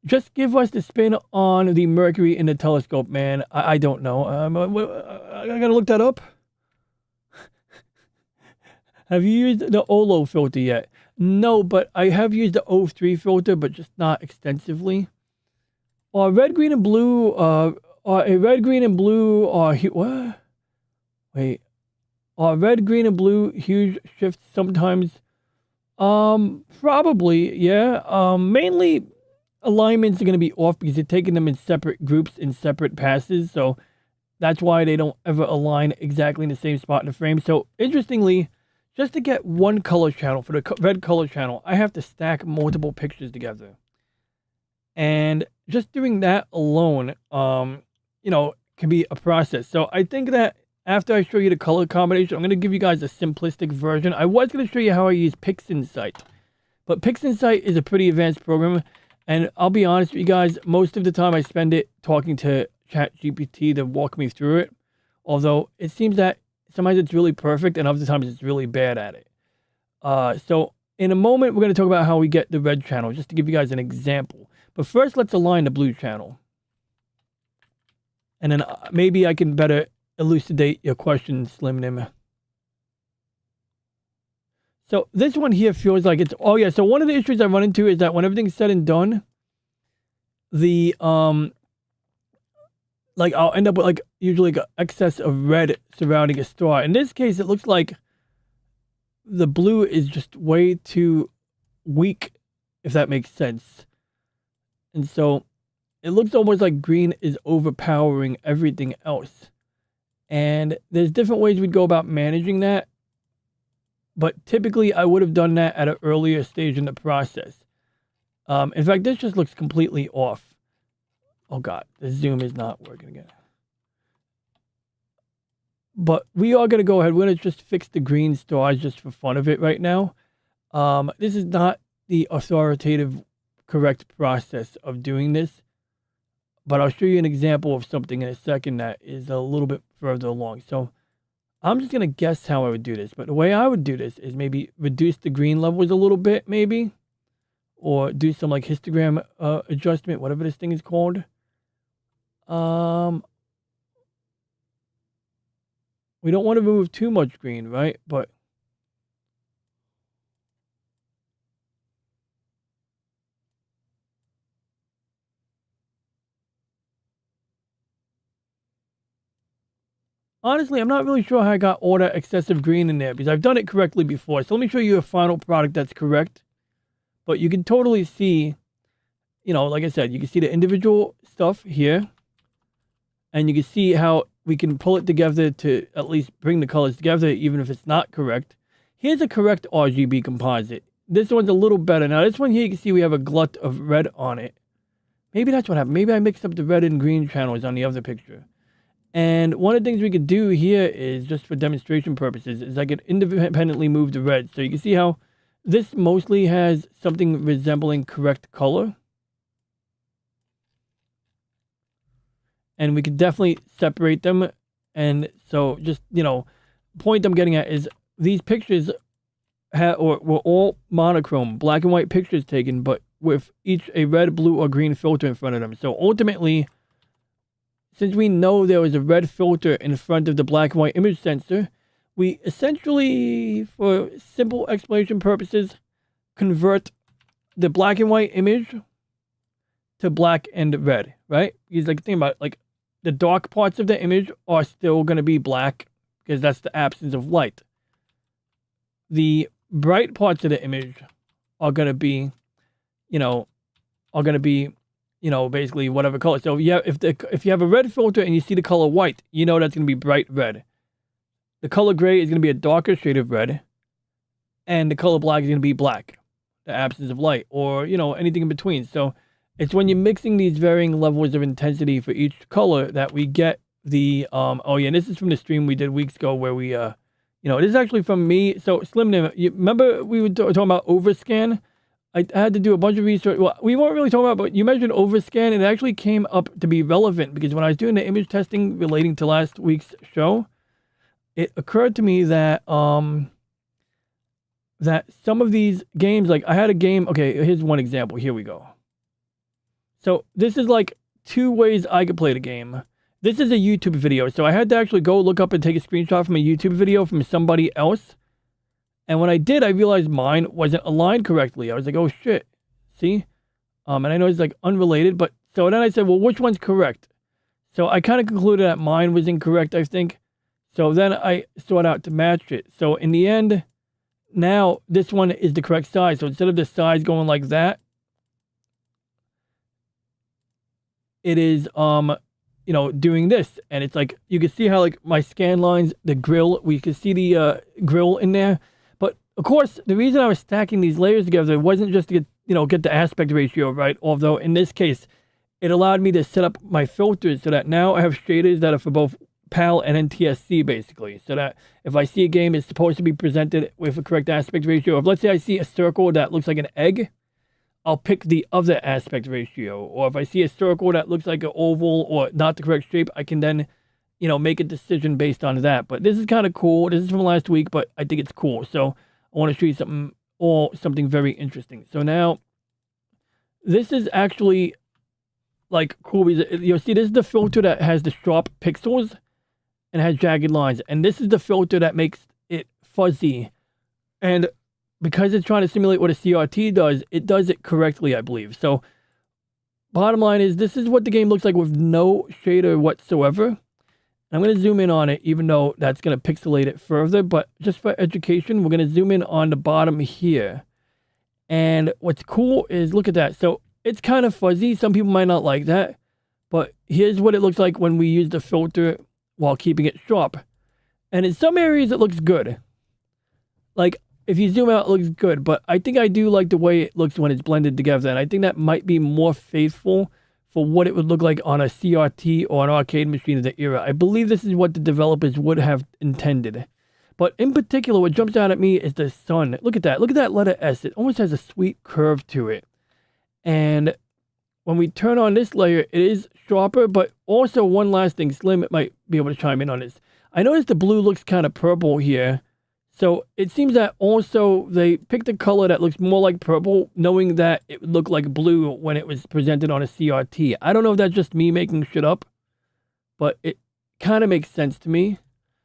Just give us the spin on the Mercury in the telescope, man. I don't know. I gotta look that up. Have you used the OLO filter yet? No, but I have used the O3 filter, but just not extensively. Red, green, and blue. Red, green, and blue. What? Wait. Red, green, and blue huge shifts sometimes. Probably, yeah. Mainly, alignments are going to be off because they're taking them in separate groups in separate passes. So that's why they don't ever align exactly in the same spot in the frame. So interestingly, just to get one color channel, for the red color channel, I have to stack multiple pictures together. And just doing that alone, can be a process. So I think that after I show you the color combination, I'm going to give you guys a simplistic version. I was going to show you how I use PixInsight. But PixInsight is a pretty advanced program. And I'll be honest with you guys, most of the time I spend it talking to ChatGPT to walk me through it. Although it seems that sometimes it's really perfect and other times it's really bad at it. So in a moment, we're going to talk about how we get the red channel, just to give you guys an example. But first, let's align the blue channel. And then maybe I can better elucidate your question, Slim Nim. So this one here feels like it's, oh yeah, so one of the issues I run into is that when everything's said and done, the, like I'll end up with like usually like an excess of red surrounding a star. In this case, it looks like the blue is just way too weak, if that makes sense. And so it looks almost like green is overpowering everything else. And there's different ways we'd go about managing that. But typically, I would have done that at an earlier stage in the process. In fact, this just looks completely off. Oh, God. The zoom is not working again. But we are going to go ahead. We're going to just fix the green stars just for fun of it right now. This is not the authoritative, correct process of doing this. But I'll show you an example of something in a second that is a little bit further along. So I'm just going to guess how I would do this. But the way I would do this is maybe reduce the green levels a little bit, maybe. Or do some like histogram adjustment, whatever this thing is called. We don't want to remove too much green, right? But honestly, I'm not really sure how I got all that excessive green in there because I've done it correctly before. So let me show you a final product that's correct. But you can totally see, you know, like I said, you can see the individual stuff here. And you can see how we can pull it together to at least bring the colors together, even if it's not correct. Here's a correct RGB composite. This one's a little better. Now, this one here, you can see we have a glut of red on it. Maybe that's what happened. Maybe I mixed up the red and green channels on the other picture. And one of the things we could do here is, just for demonstration purposes, is I could independently move the red. So you can see how this mostly has something resembling correct color. And we could definitely separate them. And so just, you know, point I'm getting at is these pictures were all monochrome, black and white pictures taken, but with each a red, blue, or green filter in front of them. So ultimately, since we know there was a red filter in front of the black and white image sensor, we essentially, for simple explanation purposes, convert the black and white image to black and red, right? Because like think about it, like the dark parts of the image are still going to be black because that's the absence of light. The bright parts of the image are going to be, you know, basically whatever color. So yeah, if you have a red filter and you see the color white, you know that's going to be bright red. The color gray is going to be a darker shade of red, and the color black is going to be black, the absence of light, or you know, anything in between. So it's when you're mixing these varying levels of intensity for each color that we get the, oh yeah, and this is from the stream we did weeks ago where we, you know, this is actually from me. So Slim, you remember we were talking about overscan? I had to do a bunch of research. Well, we weren't really talking about, but you mentioned overscan, and it actually came up to be relevant because when I was doing the image testing relating to last week's show, it occurred to me that, that some of these games, like I had a game, okay, here's one example. Here we go. So this is like 2 ways I could play the game. This is a YouTube video. So I had to actually go look up and take a screenshot from a YouTube video from somebody else. And when I did, I realized mine wasn't aligned correctly. I was like, oh shit. See? And I know it's like unrelated, but so then I said, well, which one's correct? So I kind of concluded that mine was incorrect, I think. So then I sought out to match it. So in the end, now this one is the correct size. So instead of the size going like that, it is, you know, doing this. And it's like, you can see how like my scan lines, the grill, we can see the grill in there. But of course, the reason I was stacking these layers together wasn't just to get, you know, get the aspect ratio right. Although in this case, it allowed me to set up my filters so that now I have shaders that are for both PAL and NTSC basically. So that if I see a game is supposed to be presented with a correct aspect ratio, if let's say I see a circle that looks like an egg, I'll pick the other aspect ratio. Or if I see a circle that looks like an oval or not the correct shape, I can then, you know, make a decision based on that. But this is kind of cool. This is from last week, but I think it's cool. So I want to show you something very interesting. So now, this is actually like cool. You'll see this is the filter that has the sharp pixels and has jagged lines. And this is the filter that makes it fuzzy. And because it's trying to simulate what a CRT does, it does it correctly, I believe. So, bottom line is, this is what the game looks like with no shader whatsoever. I'm going to zoom in on it, even though that's going to pixelate it further. But just for education, we're going to zoom in on the bottom here. And what's cool is, look at that. So, it's kind of fuzzy. Some people might not like that. But here's what it looks like when we use the filter while keeping it sharp. And in some areas, it looks good. Like, if you zoom out, it looks good, but I think I do like the way it looks when it's blended together, and I think that might be more faithful for what it would look like on a CRT or an arcade machine of the era. I believe this is what the developers would have intended. But in particular, what jumps out at me is the sun. Look at that. Look at that letter S. It almost has a sweet curve to it. And when we turn on this layer, it is sharper, but also one last thing. Slim might be able to chime in on this. I noticed the blue looks kind of purple here. So it seems that also they picked a color that looks more like purple, knowing that it would look like blue when it was presented on a CRT. I don't know if that's just me making shit up, but it kind of makes sense to me.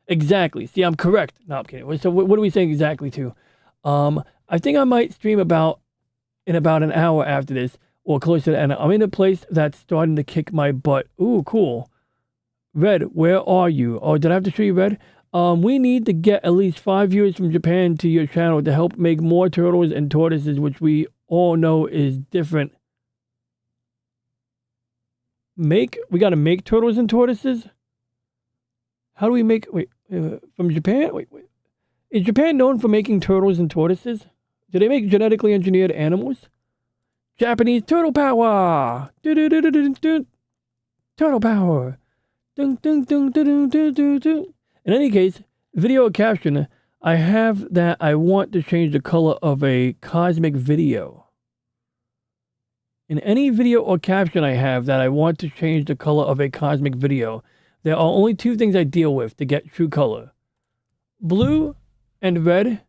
Exactly. See, I'm correct. No, I'm kidding. So what are we saying exactly to? I think I might stream in about an hour after this, or close to that. And I'm in a place that's starting to kick my butt. Ooh, cool. Red, where are you? Oh, did I have to show you Red? We need to get at least 5 viewers from Japan to your channel to help make more turtles and tortoises, which we all know is different. We gotta make turtles and tortoises? How do we make, from Japan? Wait. Is Japan known for making turtles and tortoises? Do they make genetically engineered animals? Japanese turtle power! Do-do-do-do-do-do. Turtle power! Dun-dun-dun-dun-dun-dun-dun. In any case, video caption, I have that I want to change the color of a cosmic video. In any video or caption I have that I want to change the color of a cosmic video, there are only two things I deal with to get true color. Blue and red.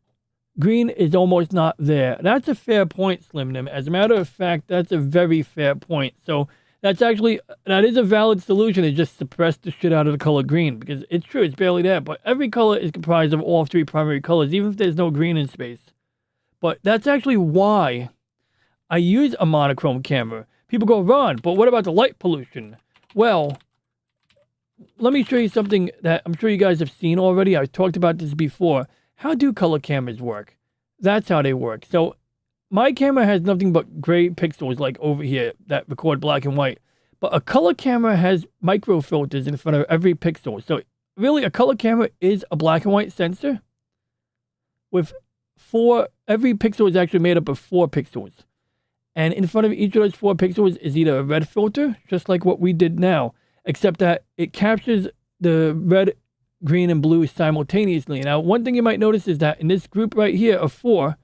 Green is almost not there. That's a fair point, Slim Nim. As a matter of fact, that's a very fair point. So that is a valid solution, is just suppress the shit out of the color green, because it's true, it's barely there, but every color is comprised of all three primary colors, even if there's no green in space. But that's actually why I use a monochrome camera. People go, Ron, but what about the light pollution? Well, let me show you something that I'm sure you guys have seen already. I've talked about this before. How do color cameras work? That's how they work. So my camera has nothing but gray pixels like over here that record black and white. But a color camera has micro filters in front of every pixel. So really, a color camera is a black and white sensor with every pixel is actually made up of 4 pixels. And in front of each of those 4 pixels is either a red filter, just like what we did now, except that it captures the red, green, and blue simultaneously. Now, one thing you might notice is that in this group right here of 4,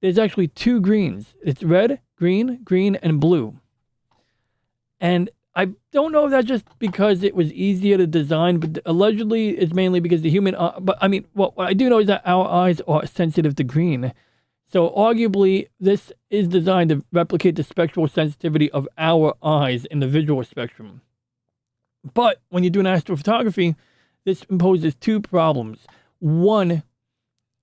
there's actually 2 greens. It's red, green, and blue. And I don't know if that's just because it was easier to design, but allegedly it's mainly because the human but I mean, what I do know is that our eyes are sensitive to green. So arguably, this is designed to replicate the spectral sensitivity of our eyes in the visual spectrum. But when you're doing astrophotography, this imposes 2 problems. One,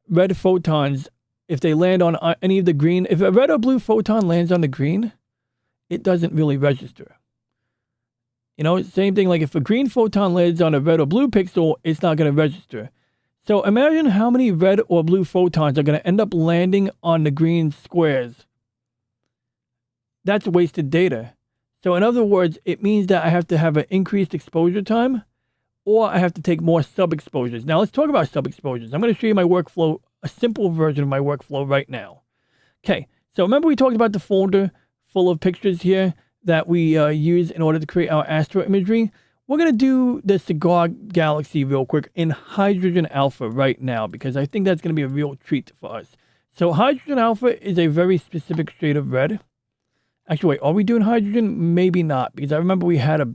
red photons, if they land on any of the green, if a red or blue photon lands on the green, it doesn't really register. You know, same thing, like if a green photon lands on a red or blue pixel, it's not going to register. So imagine how many red or blue photons are going to end up landing on the green squares. That's wasted data. So in other words, it means that I have to have an increased exposure time, or I have to take more sub-exposures. Now let's talk about sub-exposures. I'm going to show you my workflow, a simple version of my workflow right now. Okay, so remember we talked about the folder full of pictures here that we use in order to create our astro imagery? We're going to do the cigar galaxy real quick in hydrogen alpha right now, because I think that's going to be a real treat for us. So hydrogen alpha is a very specific shade of red. Actually, wait, are we doing hydrogen? Maybe not, because I remember we had a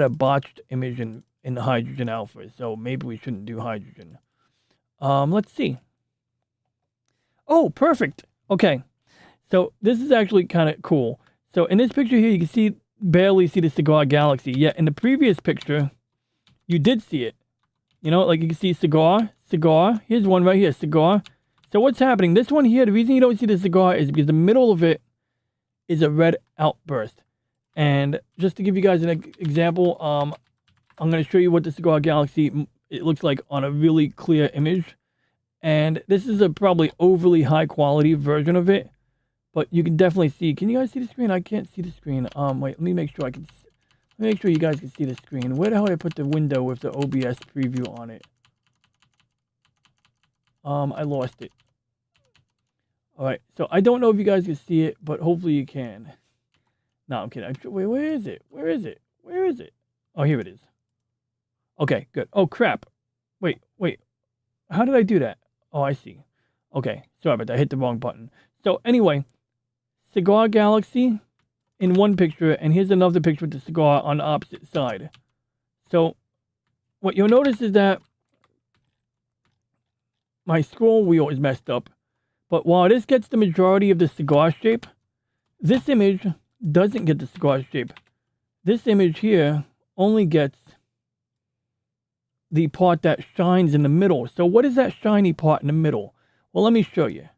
botched image in hydrogen alpha, so maybe we shouldn't do hydrogen. Let's see. Oh, perfect. Okay, so this is actually kind of cool. So in this picture here, you can barely see the cigar galaxy. Yet in the previous picture, you did see it. You know, like you can see cigar. Here's one right here, cigar. So what's happening? This one here, the reason you don't see the cigar is because the middle of it is a red outburst. And just to give you guys an example, I'm going to show you what the cigar galaxy it looks like on a really clear image. And this is a probably overly high quality version of it. But you can definitely see. Can you guys see the screen? I can't see the screen. Wait, let me make sure I can. Let me make sure you guys can see the screen. Where the hell did I put the window with the OBS preview on it? I lost it. All right, so I don't know if you guys can see it, but hopefully you can. No, I'm kidding. Wait, where is it? Where is it? Where is it? Oh, here it is. Okay, good. Oh crap! Wait. How did I do that? Oh, I see. Okay, sorry about that. I hit the wrong button. So anyway. Cigar galaxy in one picture, and here's another picture with the cigar on the opposite side. So what you'll notice is that my scroll wheel is messed up. But while this gets the majority of the cigar shape, this image doesn't get the cigar shape. This image here only gets the part that shines in the middle. So what is that shiny part in the middle? Well, let me show you.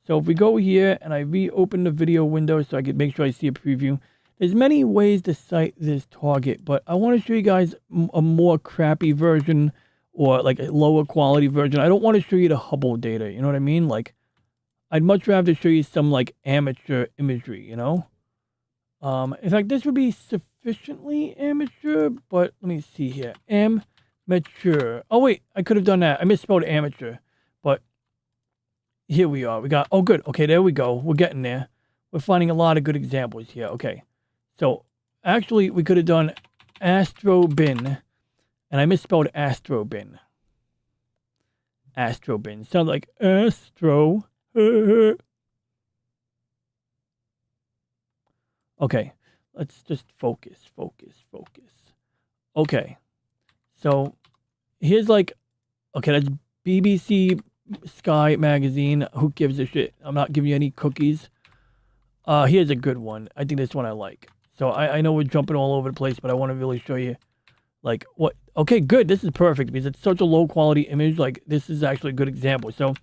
So if we go here and I reopen the video window so I can make sure I see a preview, there's many ways to sight this target, but I want to show you guys a more crappy version or like a lower quality version. I don't want to show you the Hubble data, you know what I mean? Like, I'd much rather show you some like amateur imagery, you know? In fact, this would be sufficiently amateur, but let me see here. Amateur. Oh wait, I could have done that. I misspelled amateur, but here we are. We got, oh good. Okay, there we go. We're getting there. We're finding a lot of good examples here. Okay. So actually we could have done Astrobin, and I misspelled Astrobin. Astrobin. Sounds like Astro. Okay, let's just focus. Okay, so here's like, okay, that's BBC Sky Magazine. Who gives a shit? I'm not giving you any cookies. Here's a good one. I think this one I like. So I know we're jumping all over the place, but I want to really show you like what. Okay, good. This is perfect because it's such a low quality image. Like this is actually a good example. So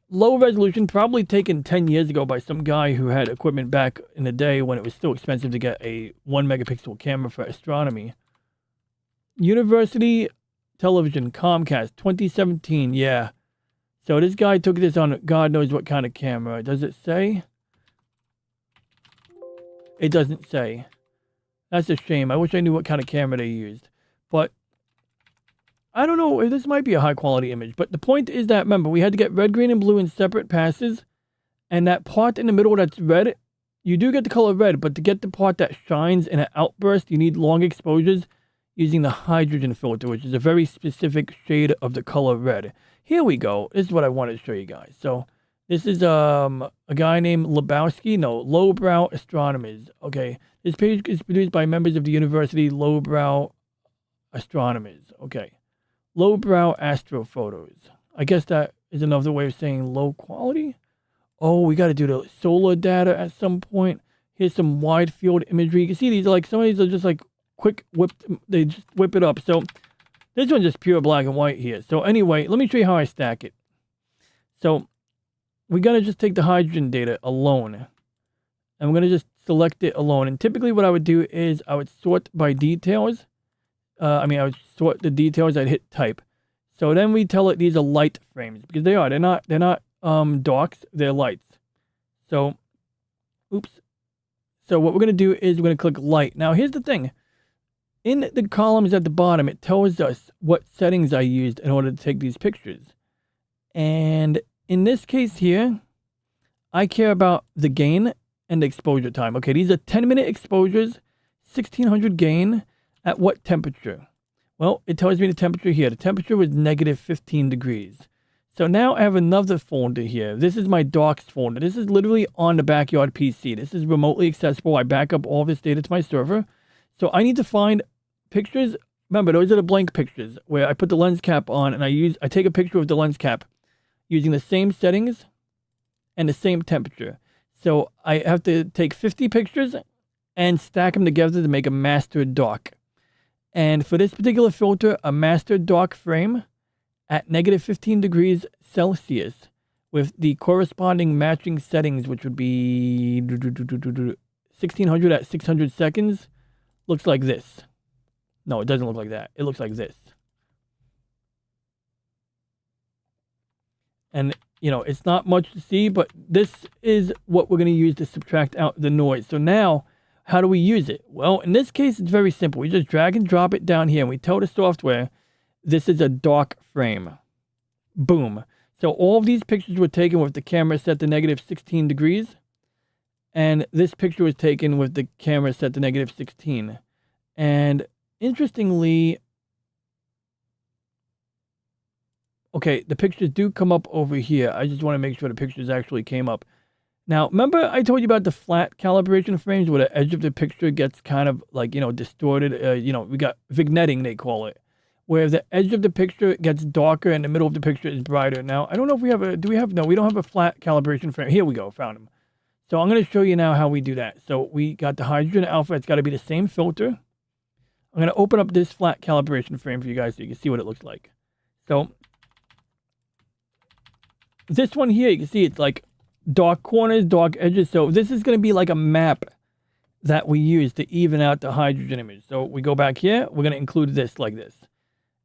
low resolution, probably taken 10 years ago by some guy who had equipment back in the day when it was still expensive to get a 1 megapixel camera for astronomy. University Television, Comcast, 2017. Yeah. So this guy took this on God knows what kind of camera. Does it say? It doesn't say. That's a shame. I wish I knew what kind of camera they used. But I don't know. This might be a high quality image. But the point is that, remember, we had to get red, green, and blue in separate passes. And that part in the middle that's red, you do get the color red. But to get the part that shines in an outburst, you need long exposures using the hydrogen filter, which is a very specific shade of the color red. Here we go. This is what I wanted to show you guys. So this is a guy named Lowbrow Astronomers. Okay, this page is produced by members of the University Lowbrow Astronomers. Okay, Lowbrow Astrophotos. I guess that is another way of saying low quality. Oh, we got to do the solar data at some point. Here's some wide field imagery. You can see these are like, some of these are just like quick whipped. They just whip it up. So this one's just pure black and white here. So anyway, let me show you how I stack it. So we got to just take the hydrogen data alone. And we're going to just select it alone. And typically what I would do is I would sort by details. I would sort the details. I'd hit type. So then we tell it these are light frames because they are. They're not darks. They're lights. So, oops. So what we're going to do is we're going to click light. Now here's the thing. In the columns at the bottom, it tells us what settings I used in order to take these pictures. And in this case here, I care about the gain and the exposure time. Okay, these are 10-minute exposures, 1600 gain at what temperature? Well, it tells me the temperature here. The temperature was negative 15 degrees. So now I have another folder here. This is my docs folder. This is literally on the backyard PC. This is remotely accessible. I back up all this data to my server. So I need to find pictures. Remember, those are the blank pictures where I put the lens cap on and I take a picture of the lens cap using the same settings and the same temperature. So I have to take 50 pictures and stack them together to make a master doc. And for this particular filter, a master doc frame at negative 15 degrees Celsius with the corresponding matching settings, which would be 1600 at 600 seconds, looks like this. No, it doesn't look like that. It looks like this. And, it's not much to see, but this is what we're going to use to subtract out the noise. So now, how do we use it? Well, in this case, it's very simple. We just drag and drop it down here, and we tell the software, this is a doc frame. Boom. So all of these pictures were taken with the camera set to negative 16 degrees. And this picture was taken with the camera set to negative 16. And interestingly, okay, the pictures do come up over here. I just want to make sure the pictures actually came up. Now, remember I told you about the flat calibration frames where the edge of the picture gets kind of like, distorted. We got vignetting, they call it. where the edge of the picture gets darker and the middle of the picture is brighter. Now, I don't know if we have a, no, we don't have a flat calibration frame. Here we go, found them. So I'm going to show you now how we do that. So we got the hydrogen alpha. It's got to be the same filter. I'm going to open up this flat calibration frame for you guys so you can see what it looks like. So this one here, you can see it's like dark corners, dark edges. So this is going to be like a map that we use to even out the hydrogen image. So we go back here. We're going to include this like this.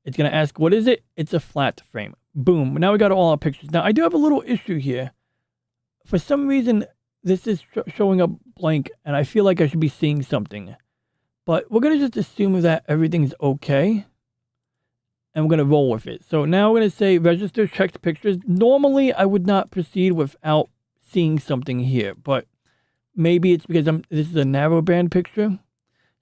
It's going to ask, what is it? It's a flat frame. Boom. Now we got all our pictures. Now I do have a little issue here. For some reason, this is showing up blank, and I feel like I should be seeing something. But we're going to just assume that everything's okay, and we're going to roll with it. So now we're going to say register checked pictures. Normally, I would not proceed without seeing something here, but maybe it's because this is a narrowband picture.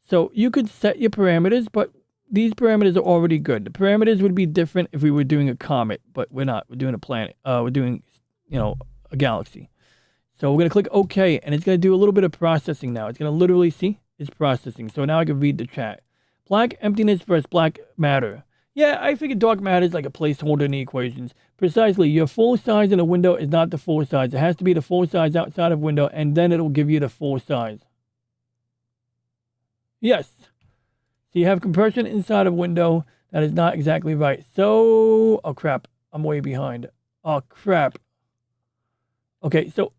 So you could set your parameters, but these parameters are already good. The parameters would be different if we were doing a comet, but we're not. We're doing a planet. We're doing, a galaxy. So we're going to click OK, and it's going to do a little bit of processing now. It's going to literally see it's processing. So now I can read the chat. Black emptiness versus black matter. Yeah, I figured dark matter is like a placeholder in the equations. Precisely, your full size in a window is not the full size. It has to be the full size outside of window, and then it'll give you the full size. Yes. So you have compression inside of window. That is not exactly right. So, oh crap, I'm way behind. Oh crap. Okay, so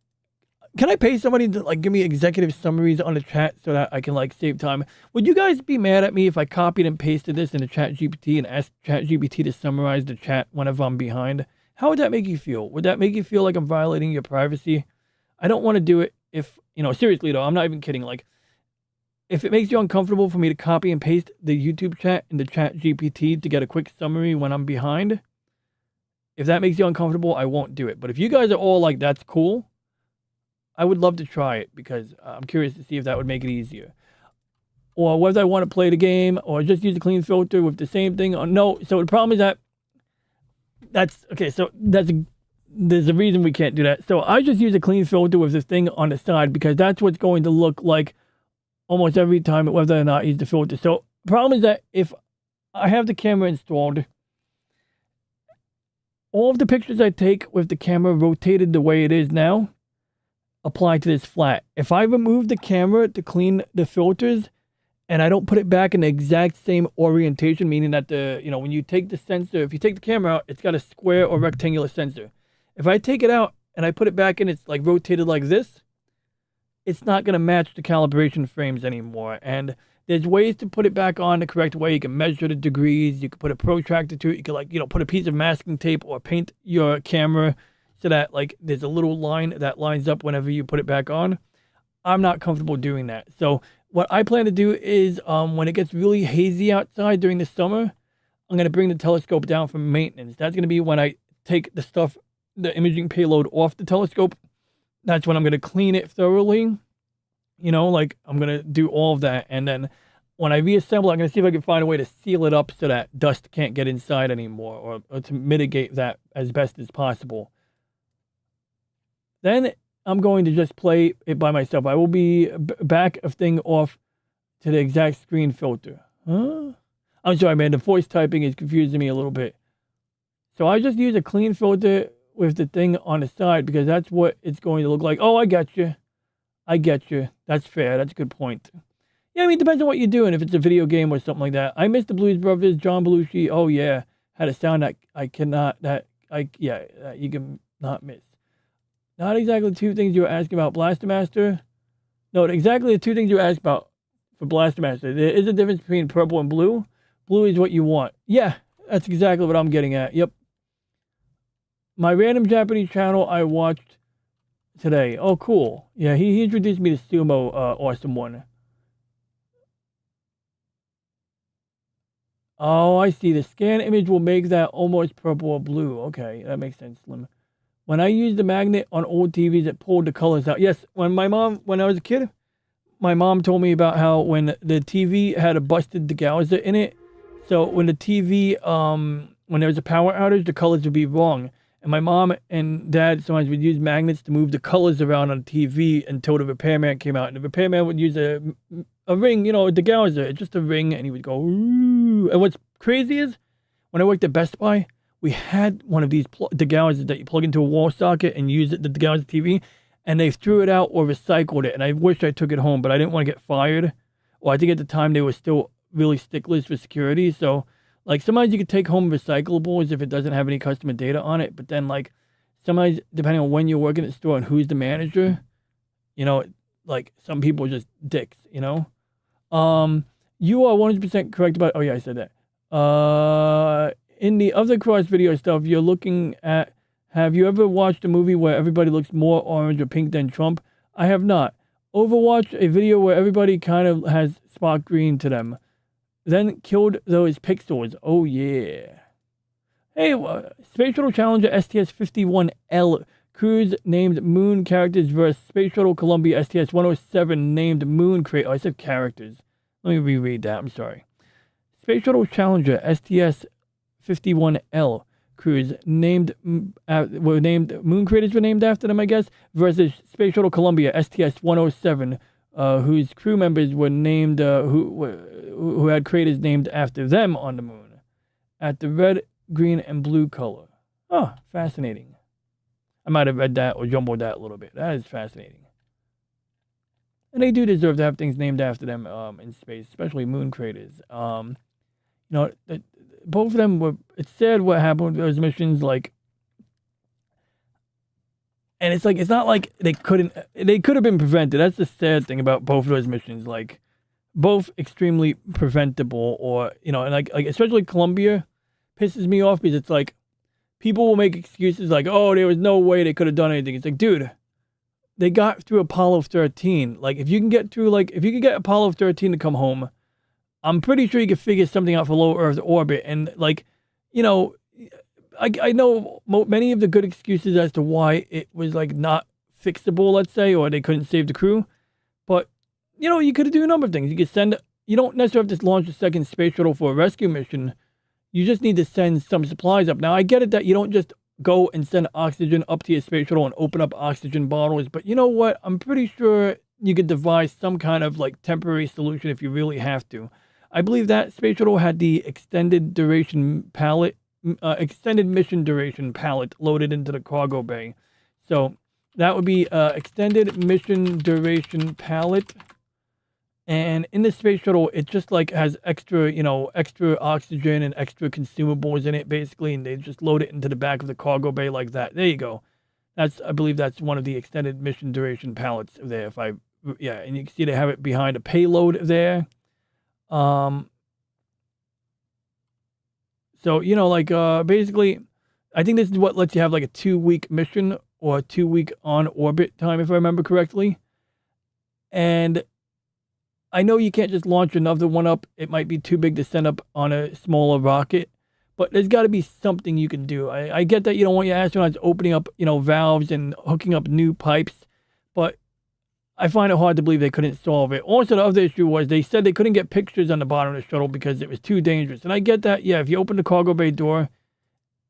can I pay somebody to like give me executive summaries on the chat so that I can like save time? Would you guys be mad at me if I copied and pasted this into ChatGPT and asked ChatGPT to summarize the chat whenever I'm behind? How would that make you feel? Would that make you feel like I'm violating your privacy? I don't want to do it if, seriously though, I'm not even kidding. Like, if it makes you uncomfortable for me to copy and paste the YouTube chat into ChatGPT to get a quick summary when I'm behind, if that makes you uncomfortable, I won't do it. But if you guys are all like, that's cool, I would love to try it because I'm curious to see if that would make it easier. Or whether I want to play the game or just use a clean filter with the same thing. Or no, so the problem is there's a reason we can't do that. So I just use a clean filter with this thing on the side because that's what's going to look like almost every time, whether or not I use the filter. So the problem is that if I have the camera installed, all of the pictures I take with the camera rotated the way it is now apply to this flat. If I remove the camera to clean the filters and I don't put it back in the exact same orientation, meaning that when you take the sensor, if you take the camera out, it's got a square or rectangular sensor. If I take it out and I put it back in, it's like rotated like this, it's not going to match the calibration frames anymore. And there's ways to put it back on the correct way. You can measure the degrees. You can put a protractor to it. You can put a piece of masking tape or paint your camera so that there's a little line that lines up whenever you put it back on. I'm not comfortable doing that. So what I plan to do is when it gets really hazy outside during the summer, I'm going to bring the telescope down for maintenance. That's going to be when I take the imaging payload off the telescope. That's when I'm going to clean it thoroughly. I'm going to do all of that. And then when I reassemble, I'm going to see if I can find a way to seal it up so that dust can't get inside anymore or to mitigate that as best as possible. Then I'm going to just play it by myself. I will be back a thing off to the exact screen filter. Huh? I'm sorry, man. The voice typing is confusing me a little bit. So I just use a clean filter with the thing on the side because that's what it's going to look like. Oh, I get you. That's fair. That's a good point. Yeah, I mean, it depends on what you're doing. If it's a video game or something like that. I miss the Blues Brothers, John Belushi. Oh, yeah. Had a sound that you can not miss. Not exactly the two things you were asking about Blaster Master. No, exactly the two things you asked about for Blaster Master. There is a difference between purple and blue. Blue is what you want. Yeah, that's exactly what I'm getting at. Yep. My random Japanese channel I watched today. Oh, cool. Yeah, he introduced me to Sumo, awesome one. Oh, I see. The scan image will make that almost purple or blue. Okay, that makes sense, Slim. When I used the magnet on old TVs, it pulled the colors out. Yes, when I was a kid, my mom told me about how when the TV had a busted degausseur in it, so when the TV, when there was a power outage, the colors would be wrong. And my mom and dad sometimes would use magnets to move the colors around on the TV until the repairman came out. And the repairman would use a ring, a degausseur, just a ring, and he would go, ooh. And what's crazy is, when I worked at Best Buy, we had one of these degaussers that you plug into a wall socket and use it to degausser TV, and they threw it out or recycled it. And I wish I took it home, but I didn't want to get fired. Well, I think at the time they were still really sticklers for security. So, like, sometimes you could take home recyclables if it doesn't have any customer data on it. But then, like, sometimes, depending on when you're working at the store and who's the manager, you know, like, some people are just dicks, you know? You are 100% correct about, oh yeah, I said that. In the other cross video stuff, you're looking at, have you ever watched a movie where everybody looks more orange or pink than Trump? I have not. Overwatch, a video where everybody kind of has spark green to them. Then killed those pixels. Oh yeah. Hey, Space Shuttle Challenger STS-51L crews named Moon characters versus Space Shuttle Columbia STS-107 named Moon crate. Oh, I said characters. Let me reread that. I'm sorry. Space Shuttle Challenger STS-51L crews were named Moon craters were named after them, I guess, versus Space Shuttle Columbia STS-107, whose crew members were named who had craters named after them on the moon, at the red, green, and blue color. Oh, fascinating. I might have read that or jumbled that a little bit. That is fascinating. And they do deserve to have things named after them in space, especially moon craters. You know, both of them were, it's sad what happened with those missions, like, and it's like, it's not like they could have been prevented. That's the sad thing about both of those missions, like, both extremely preventable, or, you know, and like especially Columbia pisses me off because it's like, people will make excuses like, oh, there was no way they could have done anything. It's like, dude, they got through Apollo 13. Like, if you can get Apollo 13 to come home, I'm pretty sure you could figure something out for low Earth orbit. And, like, you know, I know many of the good excuses as to why it was, like, not fixable, let's say, or they couldn't save the crew. But, you know, you could do a number of things. You could you don't necessarily have to launch a second space shuttle for a rescue mission. You just need to send some supplies up. Now, I get it that you don't just go and send oxygen up to your space shuttle and open up oxygen bottles. But you know what? I'm pretty sure you could devise some kind of, like, temporary solution if you really have to. I believe that space shuttle had the extended mission duration pallet loaded into the cargo bay. So that would be extended mission duration pallet. And in the space shuttle, it just, like, has extra oxygen and extra consumables in it, basically. And they just load it into the back of the cargo bay like that. There you go. I believe that's one of the extended mission duration pallets there. And you can see they have it behind a payload there. So, you know, like, basically, I think this is what lets you have, like, a 2-week mission or a 2-week on-orbit time, if I remember correctly. And I know you can't just launch another one up. It might be too big to send up on a smaller rocket. But there's got to be something you can do. I get that you don't want your astronauts opening up, you know, valves and hooking up new pipes. But I find it hard to believe they couldn't solve it. Also, the other issue was they said they couldn't get pictures on the bottom of the shuttle because it was too dangerous. And I get that. Yeah, if you open the cargo bay door,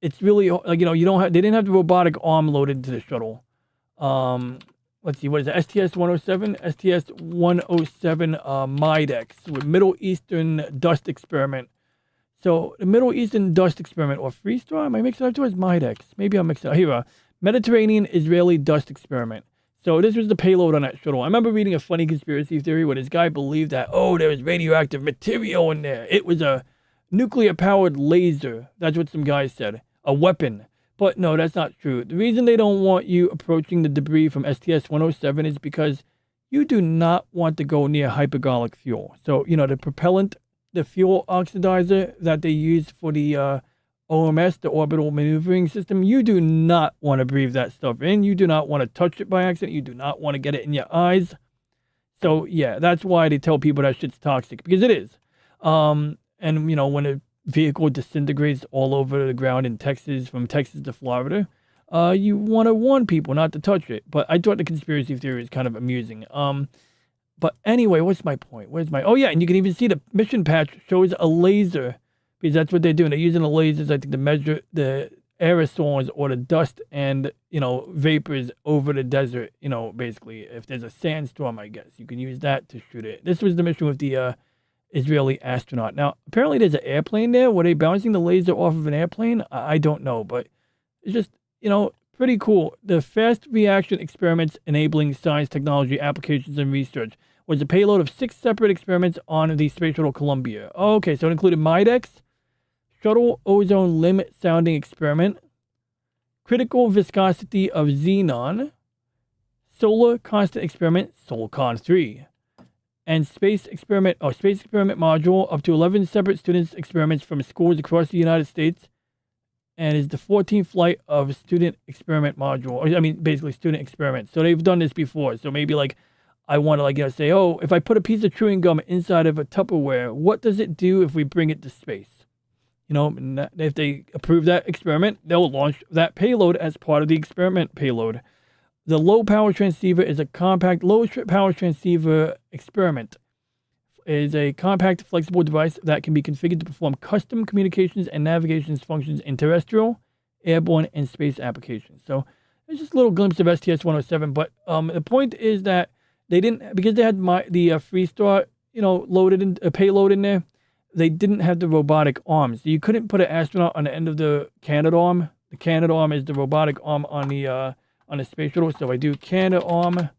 it's really, like, you know, they didn't have the robotic arm loaded into the shuttle. Let's see, what is it? STS-107? STS-107 MIDEX with Middle Eastern Dust Experiment. So the Middle Eastern Dust Experiment, or Freestar? Am I mixing it up towards MIDEX? Maybe I'm mixing it up. Here we are. Mediterranean Israeli Dust Experiment. So this was the payload on that shuttle. I remember reading a funny conspiracy theory where this guy believed that, oh, there was radioactive material in there. It was a nuclear-powered laser. That's what some guys said. A weapon. But no, that's not true. The reason they don't want you approaching the debris from STS-107 is because you do not want to go near hypergolic fuel. So, you know, the propellant, the fuel oxidizer that they use for the OMS, the orbital maneuvering system, you do not want to breathe that stuff in. You do not want to touch it by accident. You do not want to get it in your eyes. So, yeah, that's why they tell people that shit's toxic, because it is. And, you know, when a vehicle disintegrates all over the ground in Texas, from Texas to Florida, you want to warn people not to touch it. But I thought the conspiracy theory is kind of amusing. But anyway, what's my point? Oh, yeah, and you can even see the mission patch shows a laser, because that's what they're doing. They're using the lasers, I think, to measure the aerosols or the dust and, you know, vapors over the desert, you know, basically. If there's a sandstorm, I guess, you can use that to shoot it. This was the mission with the Israeli astronaut. Now, apparently there's an airplane there. Were they bouncing the laser off of an airplane? I don't know, but it's just, pretty cool. The fast reaction experiments enabling science, technology, applications, and research was a payload of 6 separate experiments on the Space Shuttle Columbia. Okay, so it included MIDEX, shuttle ozone limit sounding experiment, critical viscosity of xenon, solar constant experiment, SOLCON 3, and space experiment module, up to 11 separate students' experiments from schools across the United States, and is the 14th flight of student experiment module. I mean, basically student experiments. So they've done this before. So maybe like I want to say, oh, if I put a piece of chewing gum inside of a Tupperware, what does it do if we bring it to space? And if they approve that experiment, they'll launch that payload as part of the experiment payload. The low power transceiver is a compact low power transceiver experiment. It is a compact, flexible device that can be configured to perform custom communications and navigation functions in terrestrial, airborne, and space applications. So it's just a little glimpse of STS-107. But the point is that they didn't, because they had the Freestar, loaded in a payload in there. They didn't have the robotic arms. So you couldn't put an astronaut on the end of the Canadarm. The Canadarm is the robotic arm on the space shuttle. So I do Canadarm.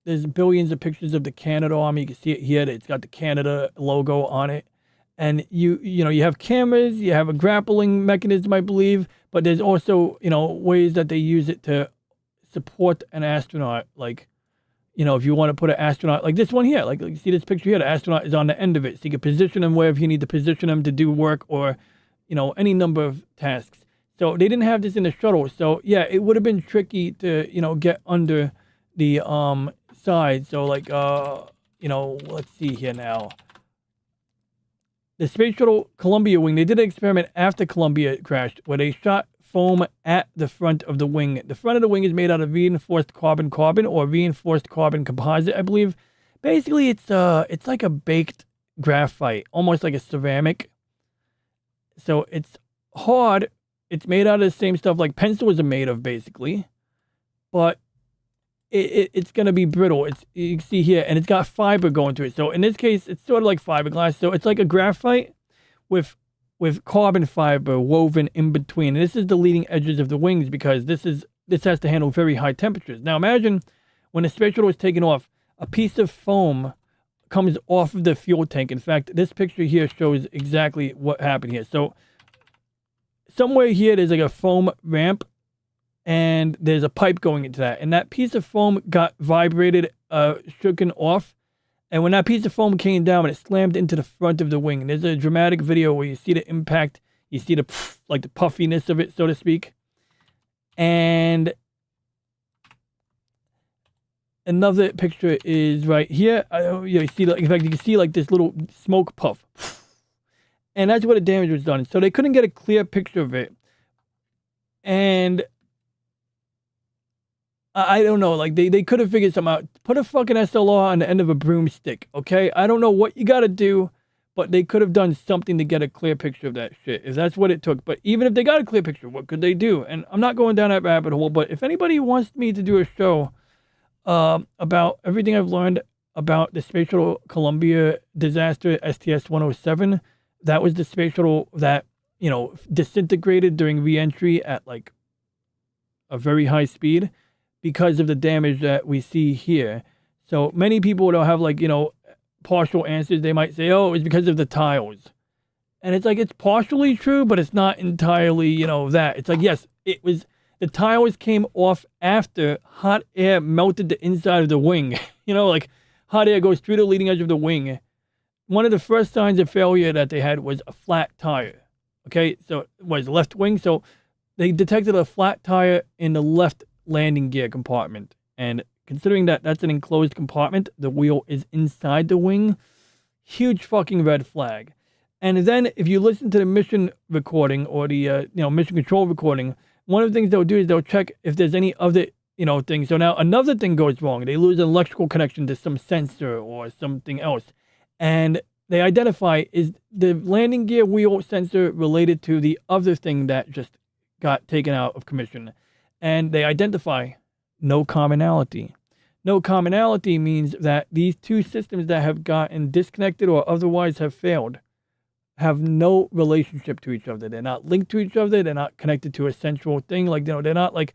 There's billions of pictures of the Canadarm. You can see it here. It's got the Canada logo on it. And you have cameras, you have a grappling mechanism, I believe, but there's also, ways that they use it to support an astronaut. Like, if you want to put an astronaut, like this one here, like you see this picture here, the astronaut is on the end of it. So you can position him wherever you need to position him to do work or, any number of tasks. So they didn't have this in the shuttle. So yeah, it would have been tricky to, get under the side. So like, let's see here now. The Space Shuttle Columbia wing, they did an experiment after Columbia crashed where they shot foam at the front of the wing. The front of the wing is made out of reinforced carbon or reinforced carbon composite, I believe. Basically, it's like a baked graphite, almost like a ceramic. So it's hard. It's made out of the same stuff like pencils are made of, basically. But it's going to be brittle. You can see here, and it's got fiber going through it. So in this case, it's sort of like fiberglass. So it's like a graphite with carbon fiber woven in between. And this is the leading edges of the wings because this has to handle very high temperatures. Now imagine when the space shuttle is taken off, a piece of foam comes off of the fuel tank. In fact, this picture here shows exactly what happened here. So somewhere here, there's like a foam ramp, and there's a pipe going into that. And that piece of foam got vibrated, shooken off. And when that piece of foam came down, it slammed into the front of the wing. And there's a dramatic video where you see the impact. You see the puffiness of it, so to speak. And another picture is right here. You see, in fact, you can see like this little smoke puff. And that's where the damage was done. So they couldn't get a clear picture of it. And I don't know, like they could have figured something out. Put a fucking SLR on the end of a broomstick, okay? I don't know what you got to do, but they could have done something to get a clear picture of that shit, if that's what it took. But even if they got a clear picture, what could they do? And I'm not going down that rabbit hole, but if anybody wants me to do a show about everything I've learned about the Space Shuttle Columbia disaster, STS-107, that was the space shuttle that, disintegrated during re-entry at like a very high speed, because of the damage that we see here. So many people don't have partial answers. They might say, oh, it was because of the tiles. And it's like, it's partially true, but it's not entirely, that. It's like, yes, it was, the tiles came off after hot air melted the inside of the wing. Hot air goes through the leading edge of the wing. One of the first signs of failure that they had was a flat tire. Okay, so it was left wing. So they detected a flat tire in the left landing gear compartment, and considering that that's an enclosed compartment, the wheel is inside the wing, huge fucking red flag. And then if you listen to the mission recording or the mission control recording, one of the things they'll do is they'll check if there's any other things. So now another thing goes wrong. They lose an electrical connection to some sensor or something else, and they identify, is the landing gear wheel sensor related to the other thing that just got taken out of commission. And they identify no commonality. no commonality means that these two systems that have gotten disconnected or otherwise have failed have no relationship to each other. They're not linked to each other. They're not connected to a central thing. Like, they're not like,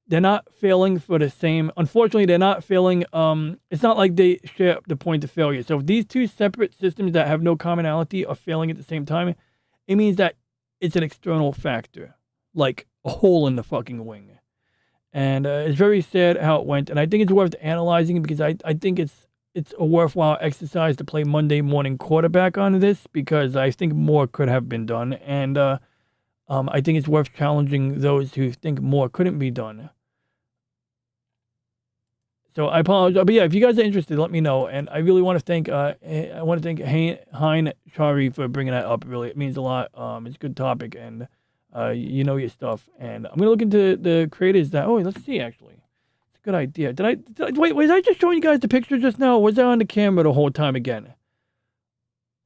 they're not failing for the same. Unfortunately, they're not failing. It's not like they share the point of failure. So if these two separate systems that have no commonality are failing at the same time, it means that it's an external factor, like a hole in the fucking wing. And it's very sad how it went. And I think it's worth analyzing because I think it's a worthwhile exercise to play Monday morning quarterback on this, because I think more could have been done. And I think it's worth challenging those who think more couldn't be done. So I apologize, but yeah, if you guys are interested, let me know. And I really want to thank Hein Chari for bringing that up. Really, it means a lot. It's a good topic, and you know your stuff. And I'm gonna look into the creators that. Oh, let's see. Actually, it's a good idea. Wait? Was I just showing you guys the picture just now? Or was I on the camera the whole time again?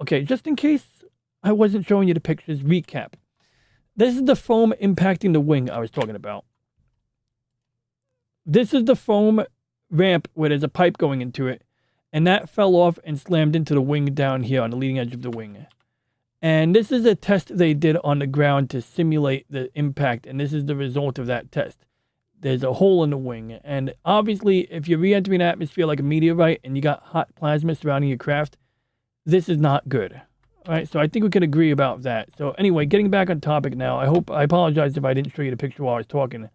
Okay, just in case I wasn't showing you the pictures. Recap. This is the foam impacting the wing I was talking about. This is the foam ramp where there's a pipe going into it, and that fell off and slammed into the wing down here on the leading edge of the wing. And this is a test they did on the ground to simulate the impact, and this is the result of that test. There's a hole in the wing, and obviously if you're re-entering an atmosphere like a meteorite and you got hot plasma surrounding your craft, this is not good. All right, so I think we can agree about that. So anyway, getting back on topic now. I apologize if I didn't show you the picture while I was talking.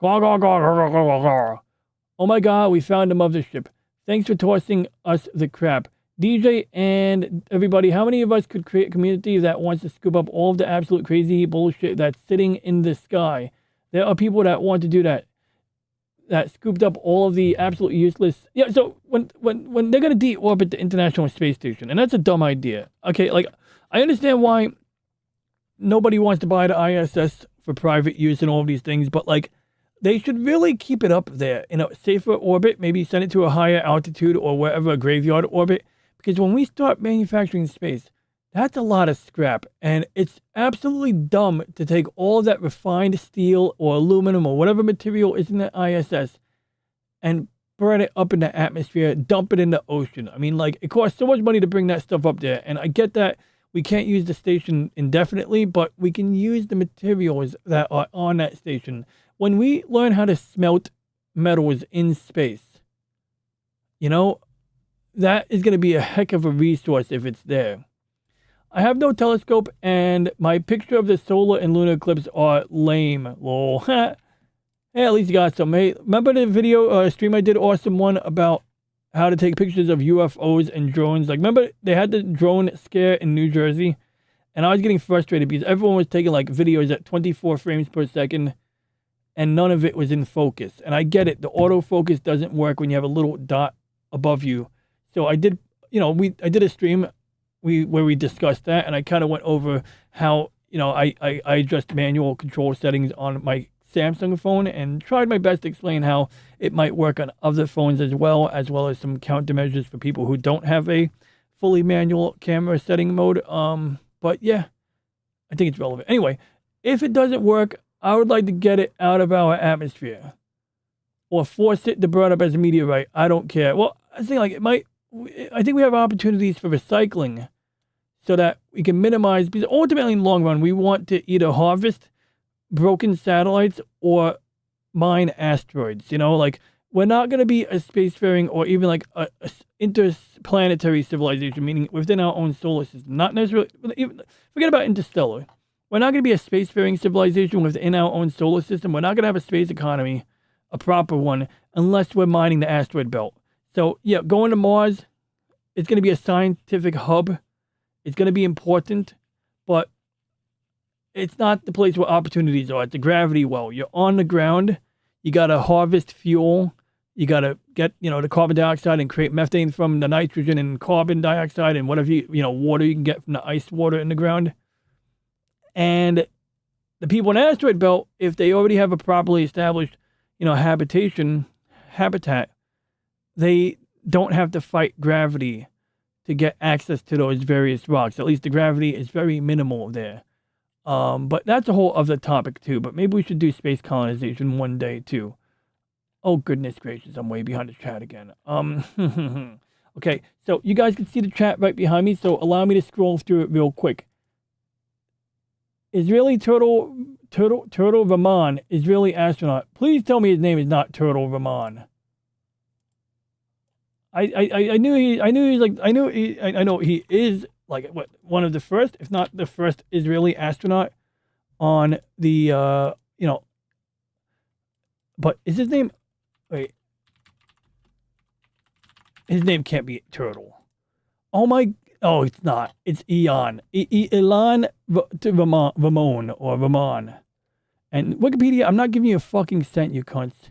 Oh my god, we found the mothership. Thanks for tossing us the crap. DJ and everybody, how many of us could create a community that wants to scoop up all of the absolute crazy bullshit that's sitting in the sky? There are people that want to do that. That scooped up all of the absolute useless. Yeah, so when they're going to de-orbit the International Space Station, and that's a dumb idea. Okay, like, I understand why nobody wants to buy the ISS for private use and all of these things, but like, they should really keep it up there in a safer orbit, maybe send it to a higher altitude or wherever, a graveyard orbit. Because when we start manufacturing space, that's a lot of scrap. And it's absolutely dumb to take all of that refined steel or aluminum or whatever material is in the ISS and burn it up in the atmosphere, dump it in the ocean. I mean, like, it costs so much money to bring that stuff up there. And I get that we can't use the station indefinitely, but we can use the materials that are on that station. When we learn how to smelt metals in space, you know, that is going to be a heck of a resource if it's there. I have no telescope, and my picture of the solar and lunar eclipse are lame. Lol. Hey, at least you got some. Hey, remember the video stream I did, awesome one, about how to take pictures of UFOs and drones? Like, remember they had the drone scare in New Jersey? And I was getting frustrated because everyone was taking like videos at 24 frames per second. And none of it was in focus. And I get it. The autofocus doesn't work when you have a little dot above you. So I did, I did a stream where we discussed that. And I kind of went over how, I adjust manual control settings on my Samsung phone and tried my best to explain how it might work on other phones as well as some countermeasures for people who don't have a fully manual camera setting mode. But yeah, I think it's relevant. Anyway, if it doesn't work, I would like to get it out of our atmosphere or force it to burn up as a meteorite. I don't care. Well, I think I think we have opportunities for recycling so that we can minimize, because ultimately in the long run, we want to either harvest broken satellites or mine asteroids. Like, we're not going to be a spacefaring or even like a interplanetary civilization, meaning within our own solar system. Not necessarily, forget about interstellar. We're not going to be a spacefaring civilization within our own solar system. We're not going to have a space economy, a proper one, unless we're mining the asteroid belt. So, yeah, going to Mars, it's going to be a scientific hub. It's going to be important, but it's not the place where opportunities are. It's a gravity well. You're on the ground. You got to harvest fuel. You got to get, the carbon dioxide and create methane from the nitrogen and carbon dioxide and whatever, water you can get from the ice water in the ground. And the people in the asteroid belt, if they already have a properly established, habitat, they don't have to fight gravity to get access to those various rocks. At least the gravity is very minimal there. But that's a whole other topic too. But maybe we should do space colonization one day too. Oh, goodness gracious, I'm way behind the chat again. Okay, so you guys can see the chat right behind me, so allow me to scroll through it real quick. Israeli Turtle Rahman, Israeli astronaut. Please tell me his name is not Turtle Rahman. I know he is like what, one of the first, if not the first Israeli astronaut on the but is his name, wait, his name can't be Turtle. Oh, it's not. It's Ilan Ramon. And Wikipedia, I'm not giving you a fucking cent, you cunts.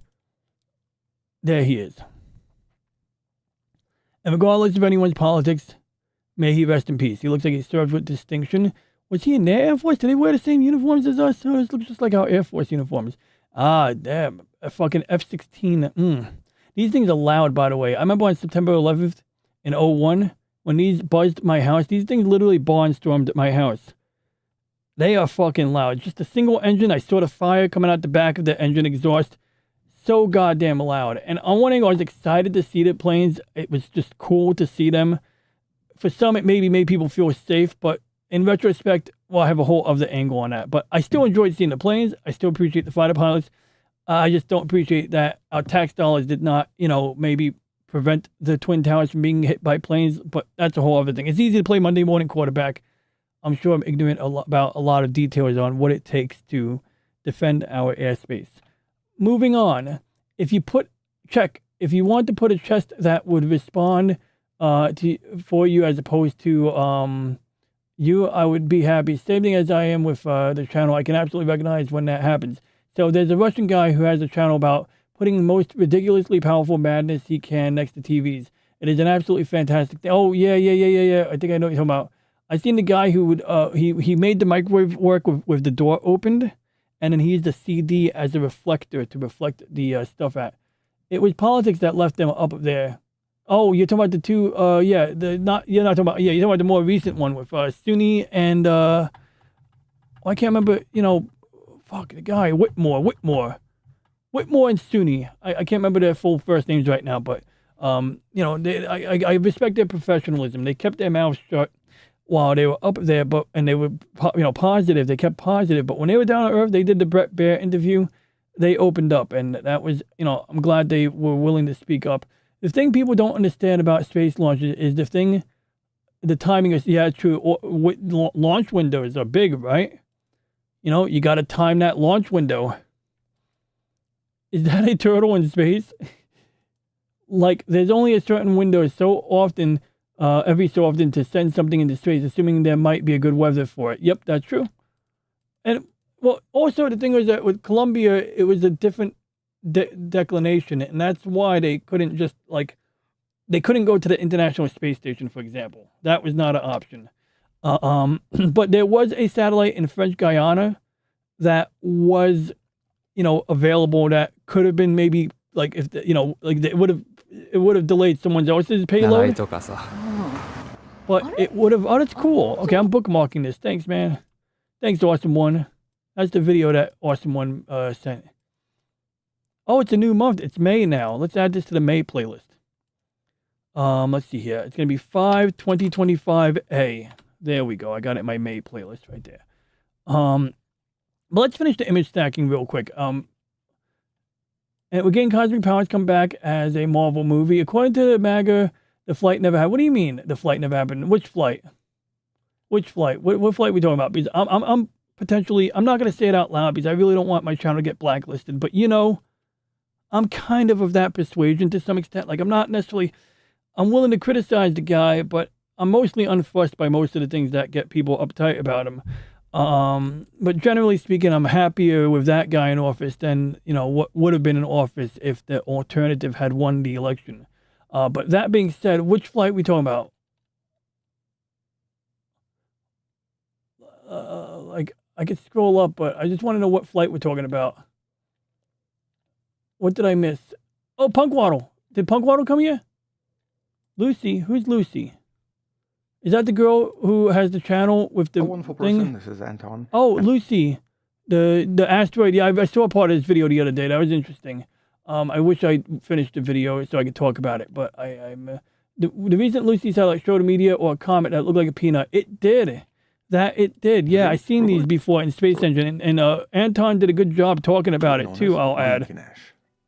There he is. And regardless of anyone's politics, may he rest in peace. He looks like he served with distinction. Was he in their Air Force? Did they wear the same uniforms as us? Oh, this looks just like our Air Force uniforms. Ah, damn. A fucking F-16. These things are loud, by the way. I remember on September 11th in 01, when these buzzed my house, these things literally barnstormed my house. They are fucking loud. Just a single engine. I saw the fire coming out the back of the engine exhaust. So goddamn loud. And on one angle, I was excited to see the planes. It was just cool to see them. For some, it maybe made people feel safe, but in retrospect, well, I have a whole other angle on that. But I still enjoyed seeing the planes. I still appreciate the fighter pilots. I just don't appreciate that our tax dollars did not, maybe prevent the Twin Towers from being hit by planes. But that's a whole other thing. It's easy to play Monday morning quarterback. I'm sure I'm ignorant about a lot of details on what it takes to defend our airspace. Moving on, if you want to put a chest that would respond for you as opposed to you, I would be happy. Same thing as I am with the channel. I can absolutely recognize when that happens. So there's a Russian guy who has a channel about putting the most ridiculously powerful madness he can next to TVs. It is an absolutely fantastic thing. Oh, yeah. I think I know what you're talking about. I seen the guy who would, he made the microwave work with the door opened, and then he used the CD as a reflector to reflect the stuff at. It was politics that left them up there. Oh, you're talking about the two, you're talking about the more recent one with Sunni and, I can't remember, the guy, Whitmore and Sunni. I can't remember their full first names right now, but, I respect their professionalism. They kept their mouths shut while they were up there, and they were, positive. They kept positive, but when they were down on Earth, they did the Brett Baer interview. They opened up, and that was, I'm glad they were willing to speak up. The thing people don't understand about space launches is the timing is, yeah, true. Launch windows are big, right? You got to time that launch window. Is that a turtle in space? Like, there's only a certain window every so often to send something into space, assuming there might be a good weather for it. Yep, that's true. And, well, also the thing was that with Columbia, it was a different declination, and that's why they couldn't just, they couldn't go to the International Space Station, for example. That was not an option. But there was a satellite in French Guiana that was, available that could have been maybe, it would have delayed someone else's payload. But it would have, that's cool. Okay, I'm bookmarking this. Thanks, man. Thanks, Awesome One. That's the video that Awesome One sent. Oh, it's a new month. It's May now. Let's add this to the May playlist. Let's see here. It's going to be 5/2025A. There we go. I got it in my May playlist right there. But let's finish the image stacking real quick. And we're getting Cosmic Powers come back as a Marvel movie. According to MAGA, the flight never happened. What do you mean the flight never happened? Which flight? What flight are we talking about? Because I'm potentially, I'm not going to say it out loud because I really don't want my channel to get blacklisted. But, I'm kind of that persuasion to some extent. Like, I'm willing to criticize the guy, but I'm mostly unfussed by most of the things that get people uptight about him. But generally speaking, I'm happier with that guy in office than, what would have been in office if the alternative had won the election. But that being said, which flight are we talking about? I could scroll up, but I just want to know what flight we're talking about. What did I miss? Oh, Punkwaddle. Did Punkwaddle come here? Lucy? Who's Lucy? Is that the girl who has the channel with the Wonderful thing? person. This is Anton. Oh, Lucy. The asteroid. Yeah, I saw a part of this video the other day. That was interesting. I wish I finished the video so I could talk about it, but I'm the recent Lucy satellite showed a meteor or a comet that looked like a peanut. It did. It did. Yeah, I seen these before in Space Engine, and Anton did a good job talking about it too. I'll add.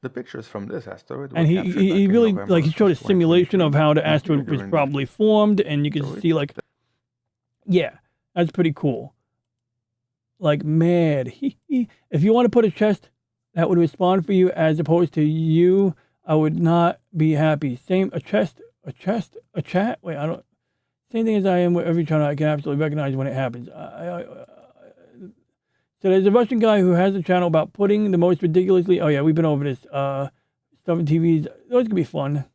The pictures from this asteroid And he really like he showed a simulation of how the asteroid was probably formed, and you can see like, yeah, that's pretty cool. Like, man, if you want to put a chest that would respond for you as opposed to you, I would not be happy. Same, a chat. Wait, I don't. Same thing as I am with every channel. I can absolutely recognize when it happens. So there's a Russian guy who has a channel about putting the most ridiculously. Oh yeah, we've been over this. Stuff in TVs. Those could be fun.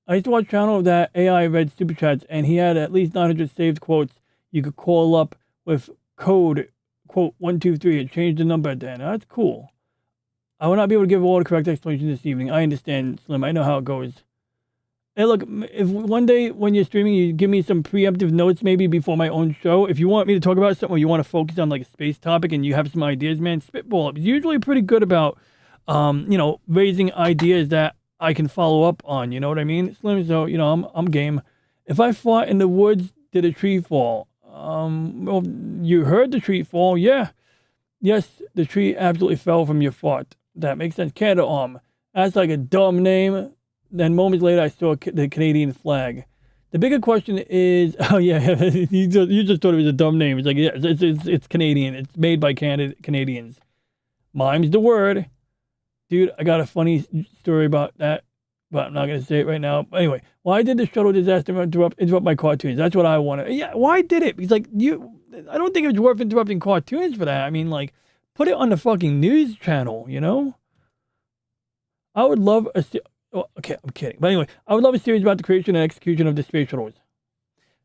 I used to watch a channel that AI read super chats, and he had at least 900 saved quotes. You could call up with code quote 123 and change the number at the end. That's cool. I will not be able to give all the correct explanation this evening. I understand, Slim. I know how it goes. Hey, look, if one day when you're streaming, you give me some preemptive notes maybe before my own show. If you want me to talk about something or you want to focus on like a space topic and you have some ideas, man, spitball up. He's usually pretty good about, raising ideas that I can follow up on. You know what I mean, Slim? So, I'm game. If I fought in the woods, did a tree fall? Well, you heard the tree fall, yeah. Yes, the tree absolutely fell from your fart. That makes sense. Canada Arm. That's like a dumb name. Then moments later, I saw the Canadian flag. The bigger question is, oh yeah, you just thought it was a dumb name. It's like, yeah, it's Canadian. It's made by Canadians. Mime's the word. Dude, I got a funny story about that, but I'm not going to say it right now. But anyway, why did the shuttle disaster interrupt my cartoons? That's what I wanted. Yeah, why did it? Because like, I don't think it's worth interrupting cartoons for that. I mean, like, put it on the fucking news channel, I would love Oh, okay, I'm kidding. But anyway, I would love a series about the creation and execution of the space shuttles.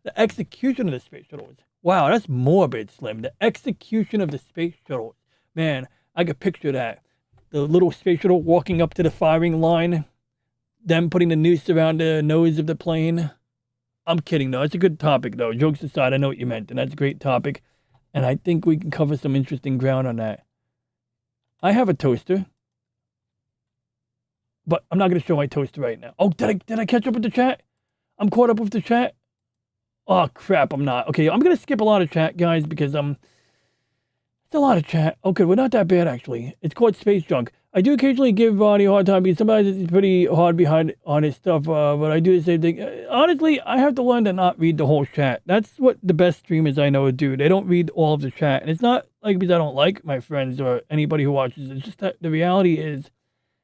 The execution of the space shuttles. Wow, that's morbid, Slim. The execution of the space shuttles. Man, I could picture that. The little space shuttle walking up to the firing line, them putting the noose around the nose of the plane. I'm kidding, though. It's a good topic, though. Jokes aside, I know what you meant, and that's a great topic. And I think we can cover some interesting ground on that. I have a toaster. But I'm not going to show my toaster right now. Oh, did I catch up with the chat? I'm caught up with the chat? Oh, crap, I'm not. Okay, I'm going to skip a lot of chat, guys, because it's a lot of chat. Okay, we're not that bad, actually. It's called Space Junk. I do occasionally give Ronnie a hard time because sometimes it's pretty hard behind on his stuff, but I do the same thing. Honestly, I have to learn to not read the whole chat. That's what the best streamers I know do. They don't read all of the chat. And it's not like because I don't like my friends or anybody who watches. It's just that the reality is,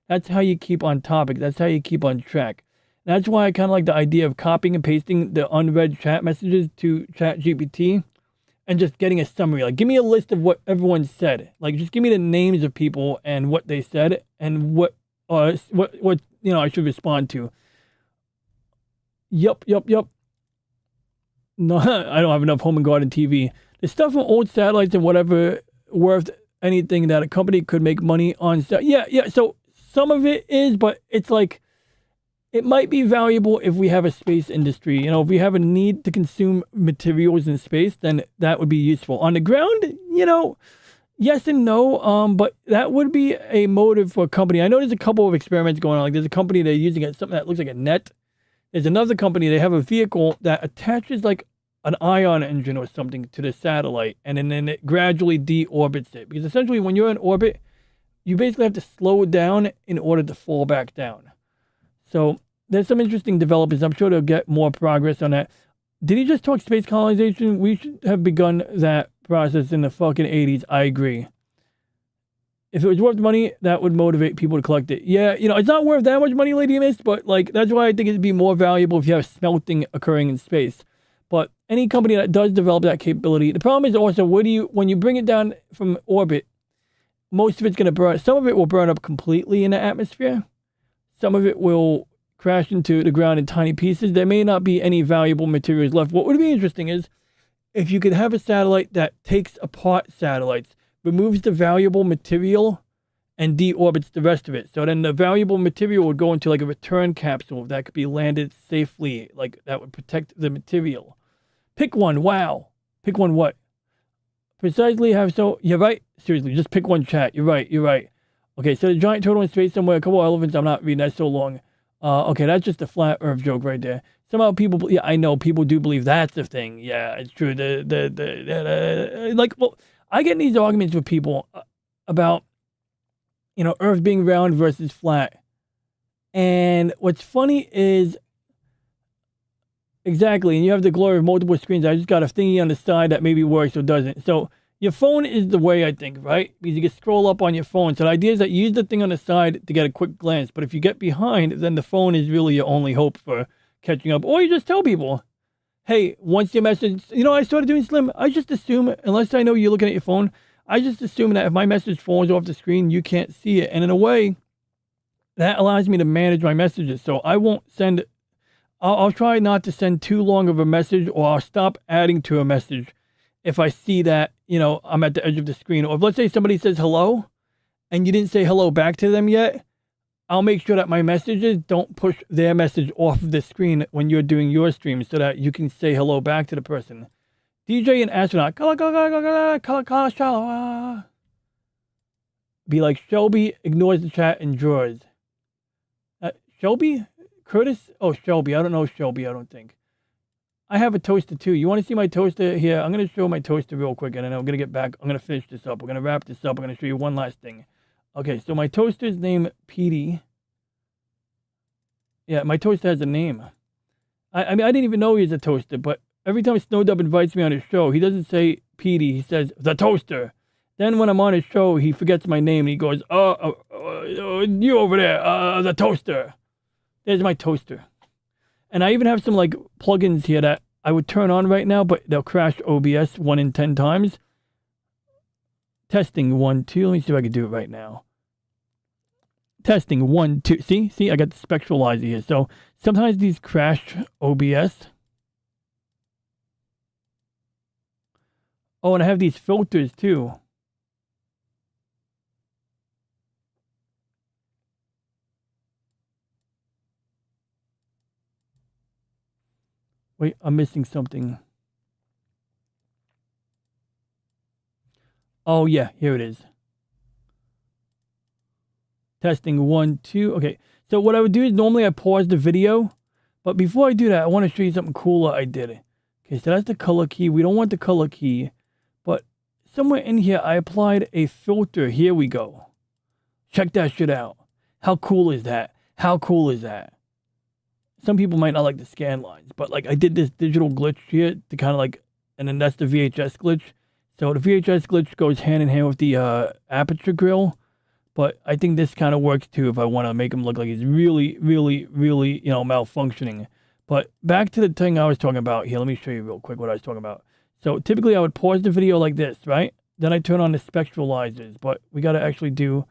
that's how you keep on topic. That's how you keep on track. That's why I kind of like the idea of copying and pasting the unread chat messages to ChatGPT and just getting a summary. Like, give me a list of what everyone said. Like, just give me the names of people and what they said and what I should respond to. Yup. No, I don't have enough home and garden TV. The stuff from old satellites and whatever worth anything that a company could make money on. Yeah. So some of it is, but it's like, it might be valuable if we have a space industry. If we have a need to consume materials in space, then that would be useful. On the ground, yes and no, but that would be a motive for a company. I know there's a couple of experiments going on. Like, there's a company they're using something that looks like a net. There's another company, they have a vehicle that attaches like an ion engine or something to the satellite, and then it gradually deorbits it. Because essentially when you're in orbit, you basically have to slow down in order to fall back down. So there's some interesting developments. I'm sure they'll get more progress on that. Did he just talk space colonization? We should have begun that process in the fucking 80s. I agree. If it was worth money, that would motivate people to collect it. Yeah, it's not worth that much money, Lady Mist, but like, that's why I think it'd be more valuable if you have smelting occurring in space. But any company that does develop that capability, the problem is also, when you bring it down from orbit, most of it's going to burn. Some of it will burn up completely in the atmosphere. Some of it will crash into the ground in tiny pieces. There may not be any valuable materials left. What would be interesting is if you could have a satellite that takes apart satellites, removes the valuable material, and deorbits the rest of it. So then the valuable material would go into like a return capsule that could be landed safely. Like, that would protect the material. Pick one. Wow. Pick one what? Precisely have so... You're right. Seriously, just pick one, chat. You're right. Okay, so the giant turtle in space somewhere, a couple elephants, I'm not reading, that's so long. Okay, that's just a flat earth joke right there. Somehow people, yeah, I know, people do believe that's the thing. Yeah, it's true. Like, well, I get in these arguments with people about, you know, earth being round versus flat. And what's funny is, exactly, and you have the glory of multiple screens. I just got a thingy on the side that maybe works or doesn't. So your phone is the way, I think, right? Because you can scroll up on your phone. So the idea is that you use the thing on the side to get a quick glance. But if you get behind, then the phone is really your only hope for catching up. Or you just tell people, hey, once your message, you know, I started doing Slim. I just assume, unless I know you're looking at your phone, I just assume that if my message falls off the screen, you can't see it. And in a way, that allows me to manage my messages. So I won't send, I'll try not to send too long of a message, or I'll stop adding to a message if I see that, you know, I'm at the edge of the screen. Or if, let's say, somebody says hello and you didn't say hello back to them yet, I'll make sure that my messages don't push their message off of the screen when you're doing your stream, so that you can say hello back to the person. DJ and astronaut. Be like, Shelby ignores the chat and draws. Shelby? Curtis? Oh, Shelby. I don't know Shelby, I don't think. I have a toaster too. You want to see my toaster? Here, I'm going to show my toaster real quick, and then I'm going to get back. I'm going to finish this up. We're going to wrap this up. I'm going to show you one last thing. Okay, so my toaster's name, Petey. Yeah, my toaster has a name. I mean, I didn't even know he was a toaster, but every time Snowdub invites me on his show, he doesn't say Petey. He says, the toaster. Then when I'm on his show, he forgets my name, and he goes, you over there, the toaster. There's my toaster. And I even have some like plugins here that I would turn on right now, but they'll crash OBS 1 in 10 times. Testing 1, 2. Let me see if I can do it right now. Testing 1, 2. See, I got the spectralizer here. So sometimes these crash OBS. Oh, and I have these filters too. Wait, I'm missing something. Oh, yeah, here it is. Testing 1, 2. Okay, so what I would do is normally I pause the video, but before I do that, I want to show you something cooler I did. Okay, so that's the color key. We don't want the color key, but somewhere in here, I applied a filter. Here we go. Check that shit out. How cool is that? How cool is that? Some people might not like the scan lines, but like I did this digital glitch here to kind of like, and then that's the VHS glitch. So the VHS glitch goes hand in hand with the aperture grill, but I think this kind of works too if I want to make him look like he's really, really, really, you know, malfunctioning. But back to the thing I was talking about here. Let me show you real quick what I was talking about. So typically I would pause the video like this, right? Then I turn on the spectralizers, but we got to actually do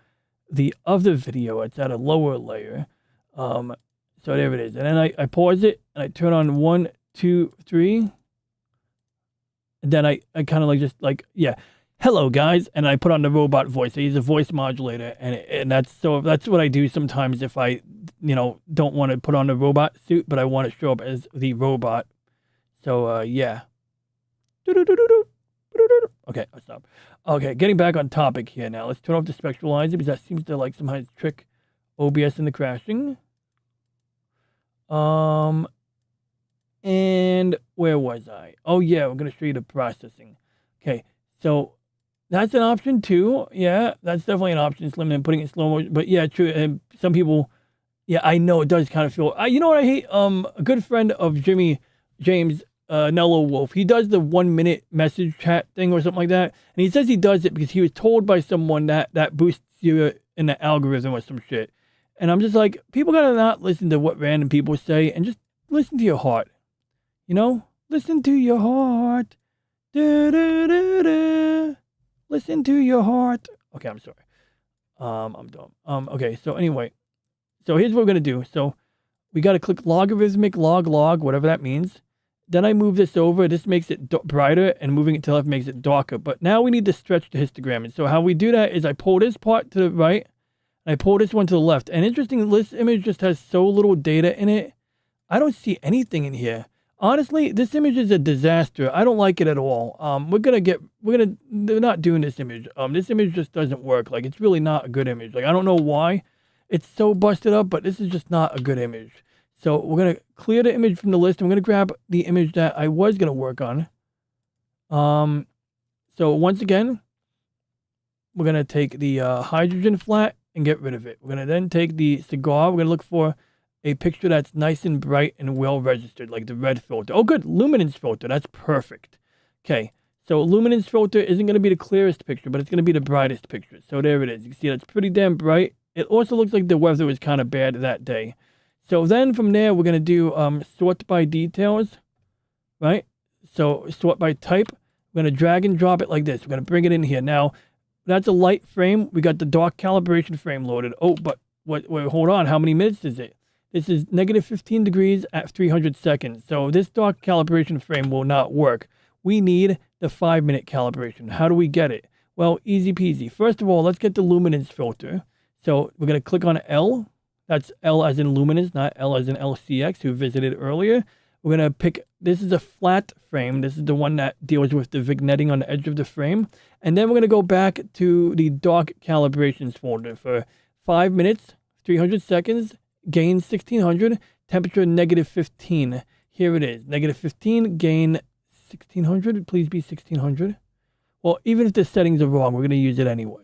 the other video. It's at a lower layer. So there it is. And then I pause it and I turn on 1, 2, 3. And then I kind of like just like, yeah, hello guys. And I put on the robot voice. I use a voice modulator, and that's what I do sometimes if I, you know, don't want to put on the robot suit, but I want to show up as the robot. So yeah. Okay, I'll stop. Okay, getting back on topic here now. Let's turn off the spectralizer because that seems to like somehow trick OBS into crashing. And where was I? Oh yeah, we're gonna show you the processing. Okay, so that's an option too. Yeah, that's definitely an option. Slim and putting it in slow motion. But yeah, true. And some people, yeah, I know it does kind of feel. You know what I hate? A good friend of James, Nello Wolf. He does the 1 minute message chat thing or something like that, and he says he does it because he was told by someone that boosts you in the algorithm or some shit. And I'm just like, people gotta not listen to what random people say and just listen to your heart. You know? Listen to your heart. Da, da, da, da. Listen to your heart. Okay, I'm sorry. I'm dumb. Okay, so anyway. So here's what we're gonna do. So we gotta click logarithmic log, whatever that means. Then I move this over. This makes it brighter, and moving it to the left makes it darker. But now we need to stretch the histogram. And so how we do that is I pull this part to the right, I pull this one to the left. And interesting, this image just has so little data in it. I don't see anything in here. Honestly, this image is a disaster. I don't like it at all. They're not doing this image. This image just doesn't work. Like, it's really not a good image. Like, I don't know why it's so busted up, but this is just not a good image. So we're going to clear the image from the list. I'm going to grab the image that I was going to work on. So once again, we're going to take the hydrogen flat and get rid of it. We're going to then take the cigar. We're going to look for a picture that's nice and bright and well registered, like the red filter. Oh, good. Luminance filter. That's perfect. Okay. So luminance filter isn't going to be the clearest picture, but it's going to be the brightest picture. So there it is. You can see that's pretty damn bright. It also looks like the weather was kind of bad that day. So then from there, we're going to do sort by details, right? So sort by type. We're going to drag and drop it like this. We're going to bring it in here. Now, that's a light frame. We got the dark calibration frame loaded. Oh, but wait, hold on. How many minutes is it? This is negative 15 degrees at 300 seconds. So this dark calibration frame will not work. We need the 5-minute calibration. How do we get it? Well, easy peasy. First of all, let's get the luminance filter. So we're going to click on L. That's L as in luminance, not L as in LCX, who visited earlier. We're going to pick, this is a flat frame. This is the one that deals with the vignetting on the edge of the frame. And then we're going to go back to the dark calibrations folder for 5 minutes, 300 seconds, gain 1600, temperature negative 15. Here it is, negative 15, gain 1600. Please be 1600. Well, even if the settings are wrong, we're going to use it anyway.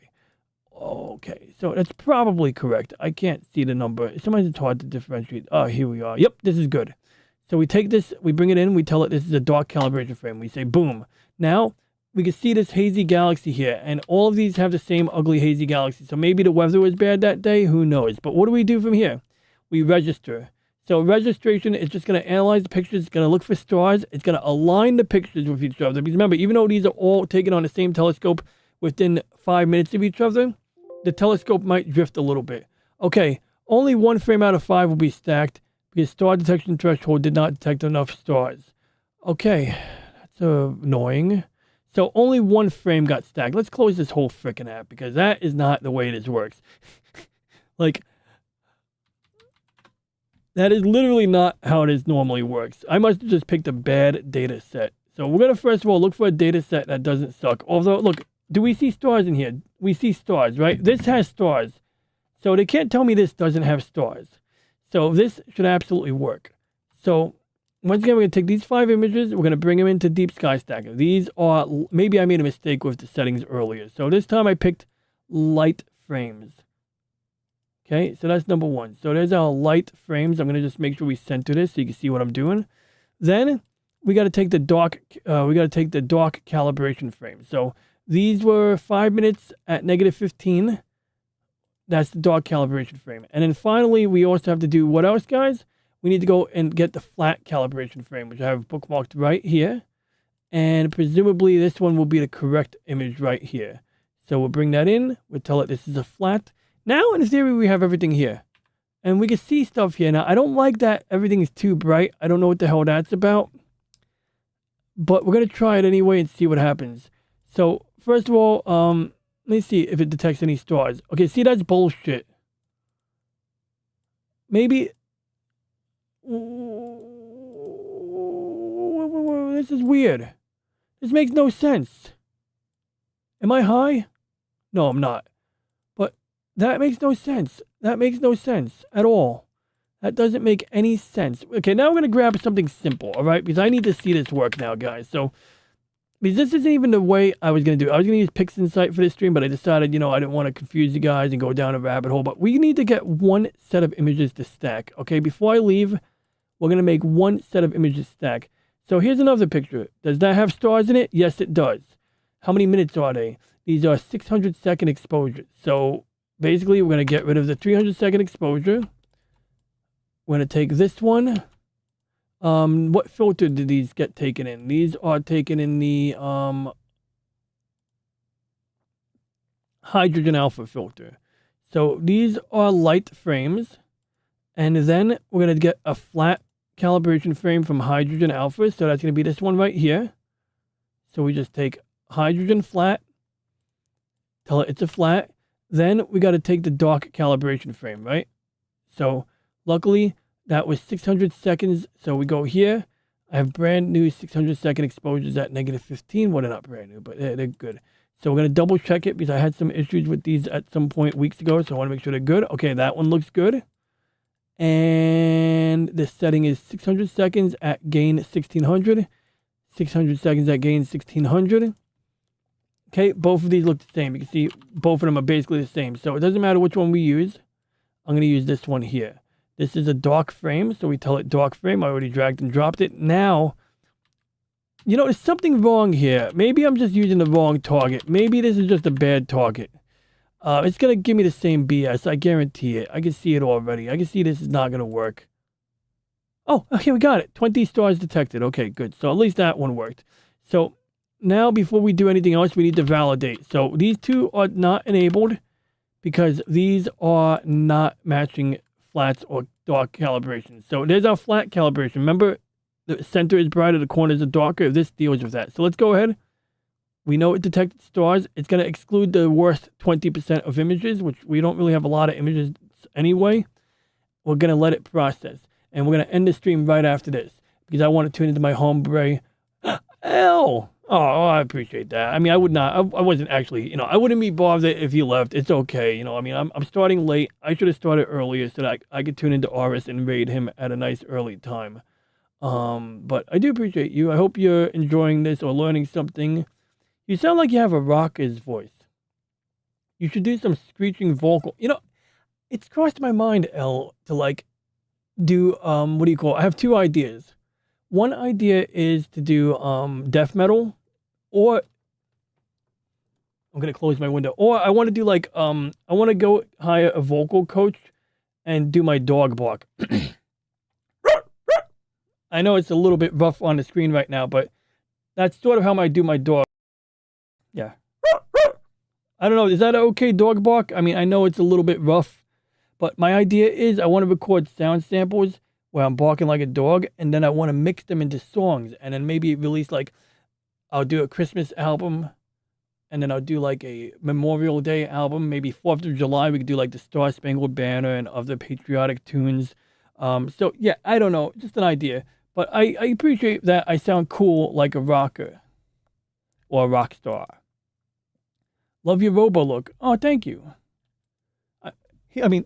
Okay, so that's probably correct. I can't see the number. Sometimes it's hard to differentiate. Oh, here we are. Yep, this is good. So we take this, we bring it in, we tell it this is a dark calibration frame. We say boom. Now we can see this hazy galaxy here, and all of these have the same ugly hazy galaxy. So maybe the weather was bad that day, who knows? But what do we do from here? We register. So registration is just going to analyze the pictures. It's going to look for stars. It's going to align the pictures with each other. Because remember, even though these are all taken on the same telescope within 5 minutes of each other, the telescope might drift a little bit. Okay, only 1 frame out of 5 will be stacked because star detection threshold did not detect enough stars. Okay, that's annoying. So only 1 frame got stacked. Let's close this whole freaking app because that is not the way this works. Like, that is literally not how it normally works. I must have just picked a bad data set. So we're going to first of all look for a data set that doesn't suck. Although, look, do we see stars in here? We see stars, right? This has stars. So they can't tell me this doesn't have stars. So this should absolutely work. So once again, we're going to take these 5 images. We're going to bring them into Deep Sky Stacker. These are, maybe I made a mistake with the settings earlier. So this time I picked light frames. Okay, so that's number 1. So there's our light frames. I'm going to just make sure we center this so you can see what I'm doing. Then we got to take the dark calibration frame. So these were 5 minutes at negative 15. That's the dark calibration frame. And then finally, we also have to do what else, guys? We need to go and get the flat calibration frame, which I have bookmarked right here. And presumably this one will be the correct image right here. So we'll bring that in. We'll tell it this is a flat. Now, in theory, we have everything here. And we can see stuff here. Now, I don't like that everything is too bright. I don't know what the hell that's about. But we're going to try it anyway and see what happens. So, first of all, let me see if it detects any stars. Okay, see, that's bullshit. Maybe... This is weird. This makes no sense. Am I high? No, I'm not. That makes no sense. That makes no sense at all. That doesn't make any sense. Okay, now I'm going to grab something simple, all right? Because I need to see this work now, guys. So, because this isn't even the way I was going to do it. I was going to use PixInsight for this stream, but I decided, I didn't want to confuse you guys and go down a rabbit hole. But we need to get 1 set of images to stack, okay? Before I leave, we're going to make 1 set of images stack. So here's another picture. Does that have stars in it? Yes, it does. How many minutes are they? These are 600-second exposures. So basically, we're going to get rid of the 300-second exposure. We're going to take this one. What filter did these get taken in? These are taken in the hydrogen alpha filter. So these are light frames. And then we're going to get a flat calibration frame from hydrogen alpha. So that's going to be this one right here. So we just take hydrogen flat. Tell it it's a flat. Then we got to take the dark calibration frame, right? So luckily that was 600 seconds. So we go here. I have brand new 600-second exposures at -15. Well, they're not brand new, but they're good. So we're going to double check it because I had some issues with these at some point weeks ago. So I want to make sure they're good. Okay, that one looks good. And the setting is 600 seconds at gain 1600. 600 seconds at gain 1600. Okay, both of these look the same. You can see both of them are basically the same. So it doesn't matter which one we use. I'm going to use this one here. This is a dark frame, so we tell it dark frame. I already dragged and dropped it. Now, you know, there's something wrong here. Maybe I'm just using the wrong target. Maybe this is just a bad target. It's going to give me the same BS. I guarantee it. I can see it already. I can see this is not going to work. Oh, okay, we got it. 20 stars detected. Okay, good. So at least that one worked. So now before we do anything else, we need to validate. So these two are not enabled because these are not matching flats or dark calibrations. So there's our flat calibration. Remember, the center is brighter, the corners are darker. This deals with that. So let's go ahead. We know it detected stars. It's going to exclude the worst 20% of images, which we don't really have a lot of images anyway. We're going to let it process. And we're going to end the stream right after this because I want to tune into my hombre. L. Oh, I appreciate that. I mean, I would not. I wasn't actually, you know, I wouldn't be bothered if he left. It's okay. You know, I mean, I'm starting late. I should have started earlier so that I could tune into Aris and raid him at a nice early time. But I do appreciate you. I hope you're enjoying this or learning something. You sound like you have a rocker's voice. You should do some screeching vocal. You know, it's crossed my mind, L, to like do, what do you call it? I have two ideas. One idea is to do death metal, or I'm gonna close my window. Or I want to do like I want to go hire a vocal coach and do my dog bark. I know it's a little bit rough on the screen right now, but that's sort of how I do my dog. Yeah. I don't know. Is that an okay dog bark? I mean, I know it's a little bit rough, but my idea is I want to record sound samples where I'm barking like a dog, and then I want to mix them into songs, and then maybe release like, I'll do a Christmas album, and then I'll do like a Memorial Day album, maybe 4th of July, we could do like the Star Spangled Banner and other patriotic tunes. So yeah, I don't know, just an idea, but I appreciate that I sound cool like a rocker or a rock star. Love your robo look. Oh, thank you. I mean,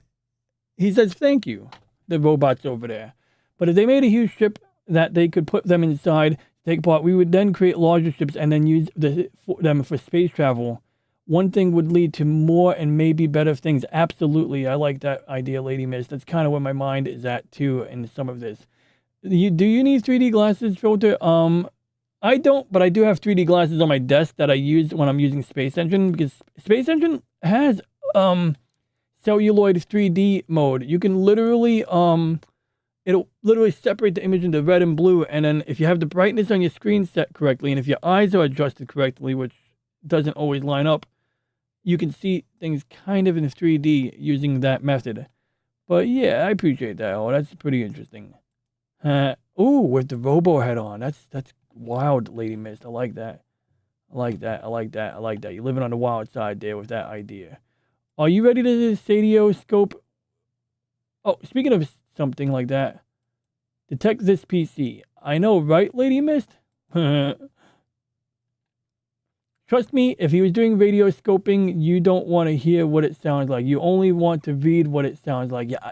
he says thank you. The robots over there. But if they made a huge ship that they could put them inside, take part, we would then create larger ships and then use them for space travel. One thing would lead to more and maybe better things. Absolutely. I like that idea, Lady Miss. That's kind of where my mind is at too in some of this. Do you need 3D glasses, Filter? I don't, but I do have 3D glasses on my desk that I use when I'm using Space Engine, because Space Engine has celluloid 3D mode. You can literally it'll literally separate the image into red and blue, and then if you have the brightness on your screen set correctly, and if your eyes are adjusted correctly, which doesn't always line up, you can see things kind of in 3D using that method. But yeah, I appreciate that. Oh, that's pretty interesting. Ooh, with the robo head on. That's wild, Lady Mist. I like that. I like that. I like that. I like that. You're living on the wild side there with that idea. Are you ready to stereoscope? Oh, speaking of something like that, detect this PC. I know, right, Lady Mist? Trust me, if he was doing radio scoping, you don't want to hear what it sounds like. You only want to read what it sounds like. Yeah,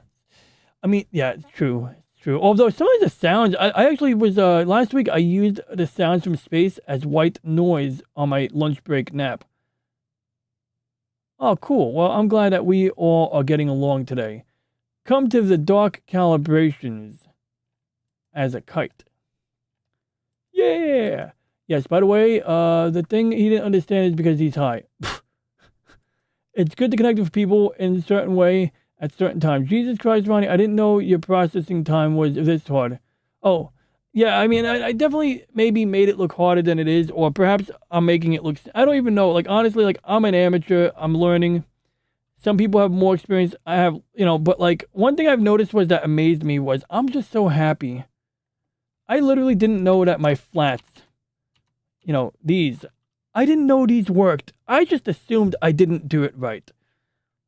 I mean, yeah, it's true. It's true. Although some of the sounds, I actually was, last week I used the sounds from space as white noise on my lunch break nap. Oh, cool. Well, I'm glad that we all are getting along today. Come to the dark calibrations as a kite. Yeah. Yes, by the way, the thing he didn't understand is because he's high. It's good to connect with people in a certain way at certain times. Jesus Christ, Ronnie, I didn't know your processing time was this hard. Oh, yeah, I mean, I definitely maybe made it look harder than it is, or perhaps I'm making it look... I don't even know. Like, honestly, like, I'm an amateur. I'm learning. Some people have more experience. I have, you know, but, like, one thing I've noticed was that amazed me was I'm just so happy. I literally didn't know that my flats, you know, these, I didn't know these worked. I just assumed I didn't do it right.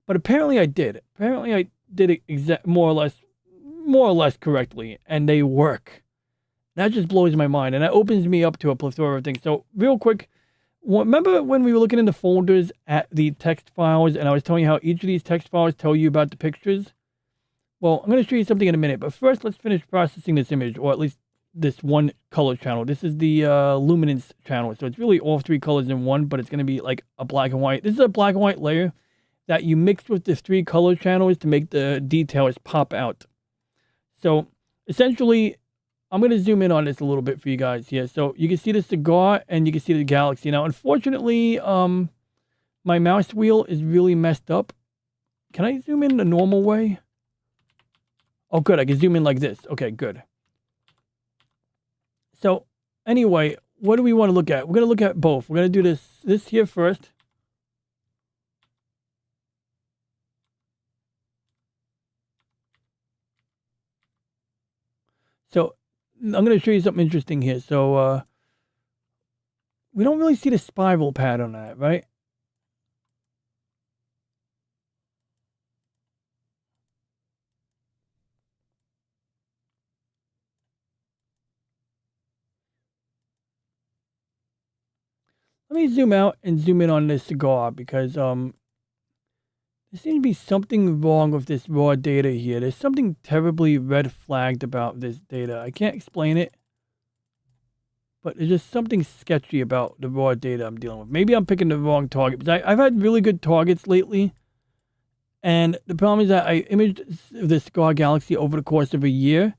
But apparently I did. Apparently I did it more or less correctly, and they work. That just blows my mind, and that opens me up to a plethora of things. So real quick, remember when we were looking in the folders at the text files, and I was telling you how each of these text files tell you about the pictures? Well, I'm going to show you something in a minute, but first let's finish processing this image, or at least this one color channel. This is the luminance channel, so it's really all three colors in one, but it's going to be like a black and white. This is a black and white layer that you mix with the three color channels to make the details pop out. So essentially, I'm going to zoom in on this a little bit for you guys here. So you can see the cigar and you can see the galaxy. Now, unfortunately, my mouse wheel is really messed up. Can I zoom in the normal way? Oh, good. I can zoom in like this. Okay, good. So anyway, what do we want to look at? We're going to look at both. We're going to do this here first. So I'm going to show you something interesting here. So we don't really see the spiral pad on that, right? Let me zoom out and zoom in on this cigar because there seems to be something wrong with this raw data here. There's something terribly red flagged about this data. I can't explain it, but there's just something sketchy about the raw data I'm dealing with. Maybe I'm picking the wrong target, because I've had really good targets lately, and the problem is that I imaged the cigar galaxy over the course of a year,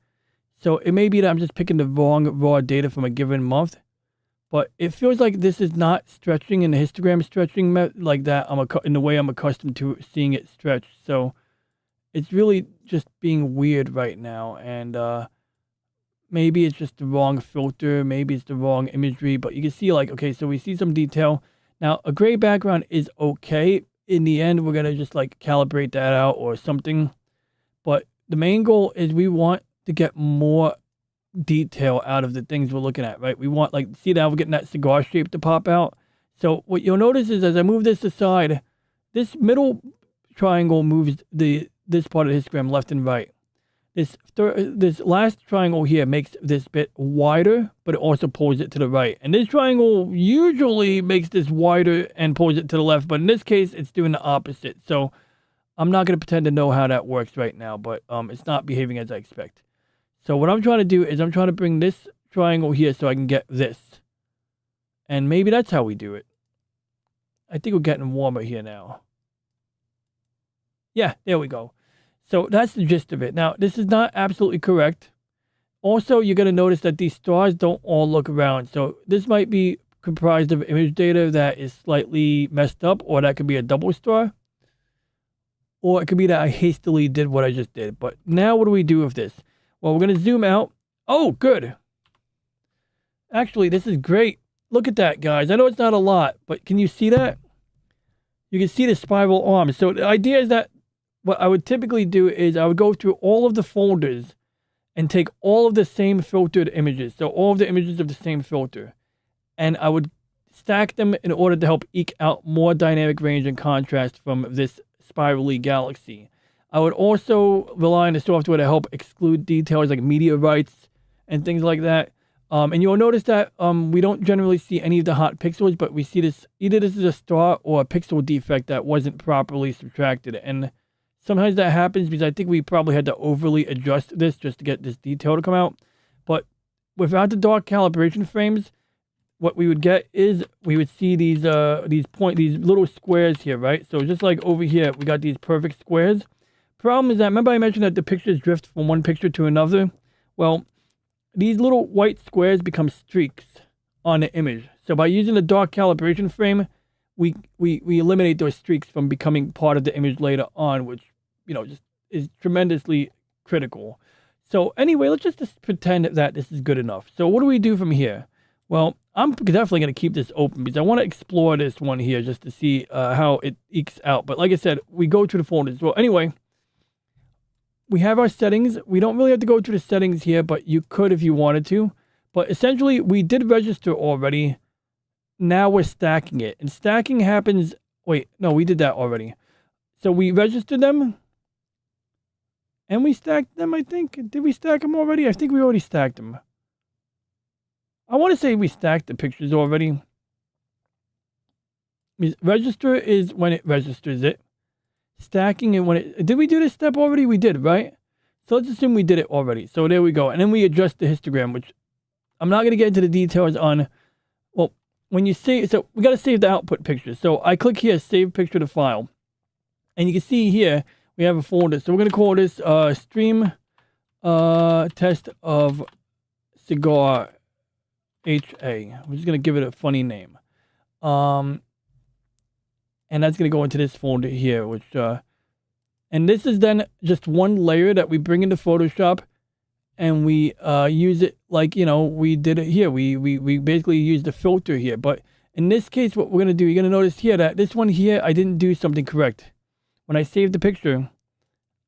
so it may be that I'm just picking the wrong raw data from a given month. But it feels like this is not stretching in the histogram stretching like that. In the way I'm accustomed to seeing it stretch. So it's really just being weird right now. And maybe it's just the wrong filter. Maybe it's the wrong imagery. But you can see like, okay, so we see some detail. Now, a gray background is okay. In the end, we're going to just like calibrate that out or something. But the main goal is we want to get more detail out of the things we're looking at, right? We want, like, see that we're getting that cigar shape to pop out. So what you'll notice is as I move this aside, this middle triangle moves this part of the histogram left and right. This last triangle here makes this bit wider, but it also pulls it to the right. And this triangle usually makes this wider and pulls it to the left, but in this case, it's doing the opposite. So I'm not going to pretend to know how that works right now, but it's not behaving as I expect. So what I'm trying to do is I'm trying to bring this triangle here so I can get this. And maybe that's how we do it. I think we're getting warmer here now. Yeah, there we go. So that's the gist of it. Now, this is not absolutely correct. Also, you're going to notice that these stars don't all look round. So this might be comprised of image data that is slightly messed up, or that could be a double star. Or it could be that I hastily did what I just did. But now what do we do with this? Well, we're going to zoom out. Oh, good. Actually, this is great. Look at that, guys. I know it's not a lot, but can you see that? You can see the spiral arms. So the idea is that what I would typically do is I would go through all of the folders and take all of the same filtered images. So all of the images of the same filter. And I would stack them in order to help eke out more dynamic range and contrast from this spirally galaxy. I would also rely on the software to help exclude details like meteorites and things like that. And you'll notice that we don't generally see any of the hot pixels, but we see this, either this is a star or a pixel defect that wasn't properly subtracted. And sometimes that happens because I think we probably had to overly adjust this just to get this detail to come out. But without the dark calibration frames, what we would get is we would see these little squares here, right? So just like over here, we got these perfect squares. Problem is that, remember I mentioned that the pictures drift from one picture to another? Well, these little white squares become streaks on the image. So by using the dark calibration frame, we eliminate those streaks from becoming part of the image later on, which, you know, just is tremendously critical. So anyway, let's just pretend that this is good enough. So what do we do from here? Well, I'm definitely going to keep this open because I want to explore this one here just to see how it ekes out. But like I said, we go to the folders. Well, anyway, we have our settings. We don't really have to go to the settings here, but you could if you wanted to. But essentially, we did register already. Now we're stacking it. And stacking happens... Wait, no, we did that already. So we registered them. And we stacked them, I think. Did we stack them already? I think we already stacked them. I want to say we stacked the pictures already. Register is when it registers it. Stacking it when it... Did we do this step already? We did, right? So let's assume we did it already. So there we go. And then we adjust the histogram, which I'm not going to get into the details on. Well, when you save... So we got to save the output picture. So I click here, save picture to file. And you can see here, we have a folder. So we're going to call this stream test of cigar HA. We're just going to give it a funny name. And that's going to go into this folder here, which, and this is then just one layer that we bring into Photoshop and we use it like, you know, we did it here. We basically used a filter here. But in this case, what we're going to do, you're going to notice here that this one here, I didn't do something correct. When I saved the picture,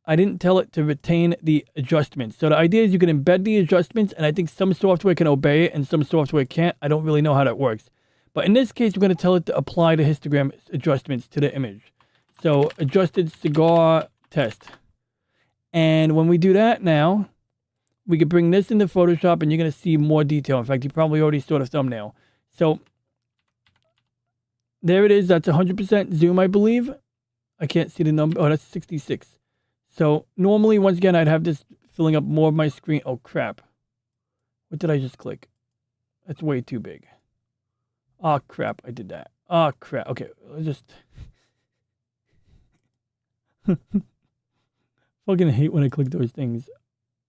I didn't tell it to retain the adjustments. So the idea is you can embed the adjustments, and I think some software can obey it and some software can't. I don't really know how that works. But in this case, we're going to tell it to apply the histogram adjustments to the image. So adjusted cigar test. And when we do that now, we can bring this into Photoshop and you're going to see more detail. In fact, you probably already saw the thumbnail. So there it is. That's 100% zoom, I believe. I can't see the number. Oh, that's 66. So normally, once again, I'd have this filling up more of my screen. Oh, crap. What did I just click? That's way too big. Oh, crap. I did that. Oh, crap. Okay. I'll just... Fucking hate when I click those things.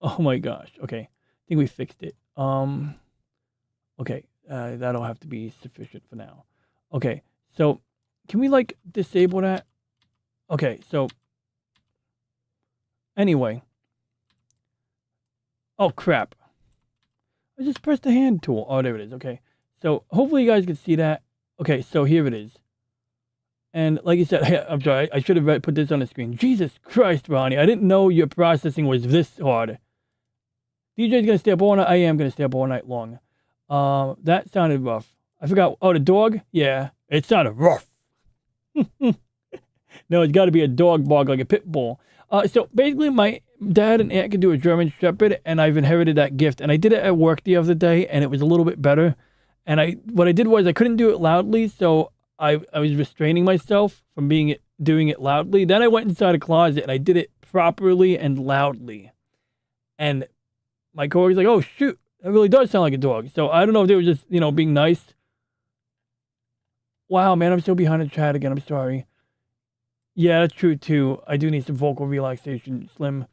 Oh, my gosh. Okay. I think we fixed it. Okay. That'll have to be sufficient for now. Okay. So, can we, like, disable that? Okay. So... Anyway. Oh, crap. I just pressed the hand tool. Oh, there it is. Okay. So, hopefully you guys can see that. Okay, so here it is. And like you said, I'm sorry, I should have put this on the screen. Jesus Christ, Ronnie. I didn't know your processing was this hard. DJ's going to stay up all night. I am going to stay up all night long. That sounded rough. I forgot. Oh, the dog? Yeah, it sounded rough. No, it's got to be a dog bark like a pit bull. So basically, my dad and aunt can do a German Shepherd, and I've inherited that gift. And I did it at work the other day, and it was a little bit better. And what I did was I couldn't do it loudly, so I was restraining myself from doing it loudly. Then I went inside a closet and I did it properly and loudly. And my coworker's like, "Oh shoot, that really does sound like a dog." So I don't know if they were just, you know, being nice. Wow, man, I'm still behind the chat again. I'm sorry. Yeah, that's true too. I do need some vocal relaxation, Slim.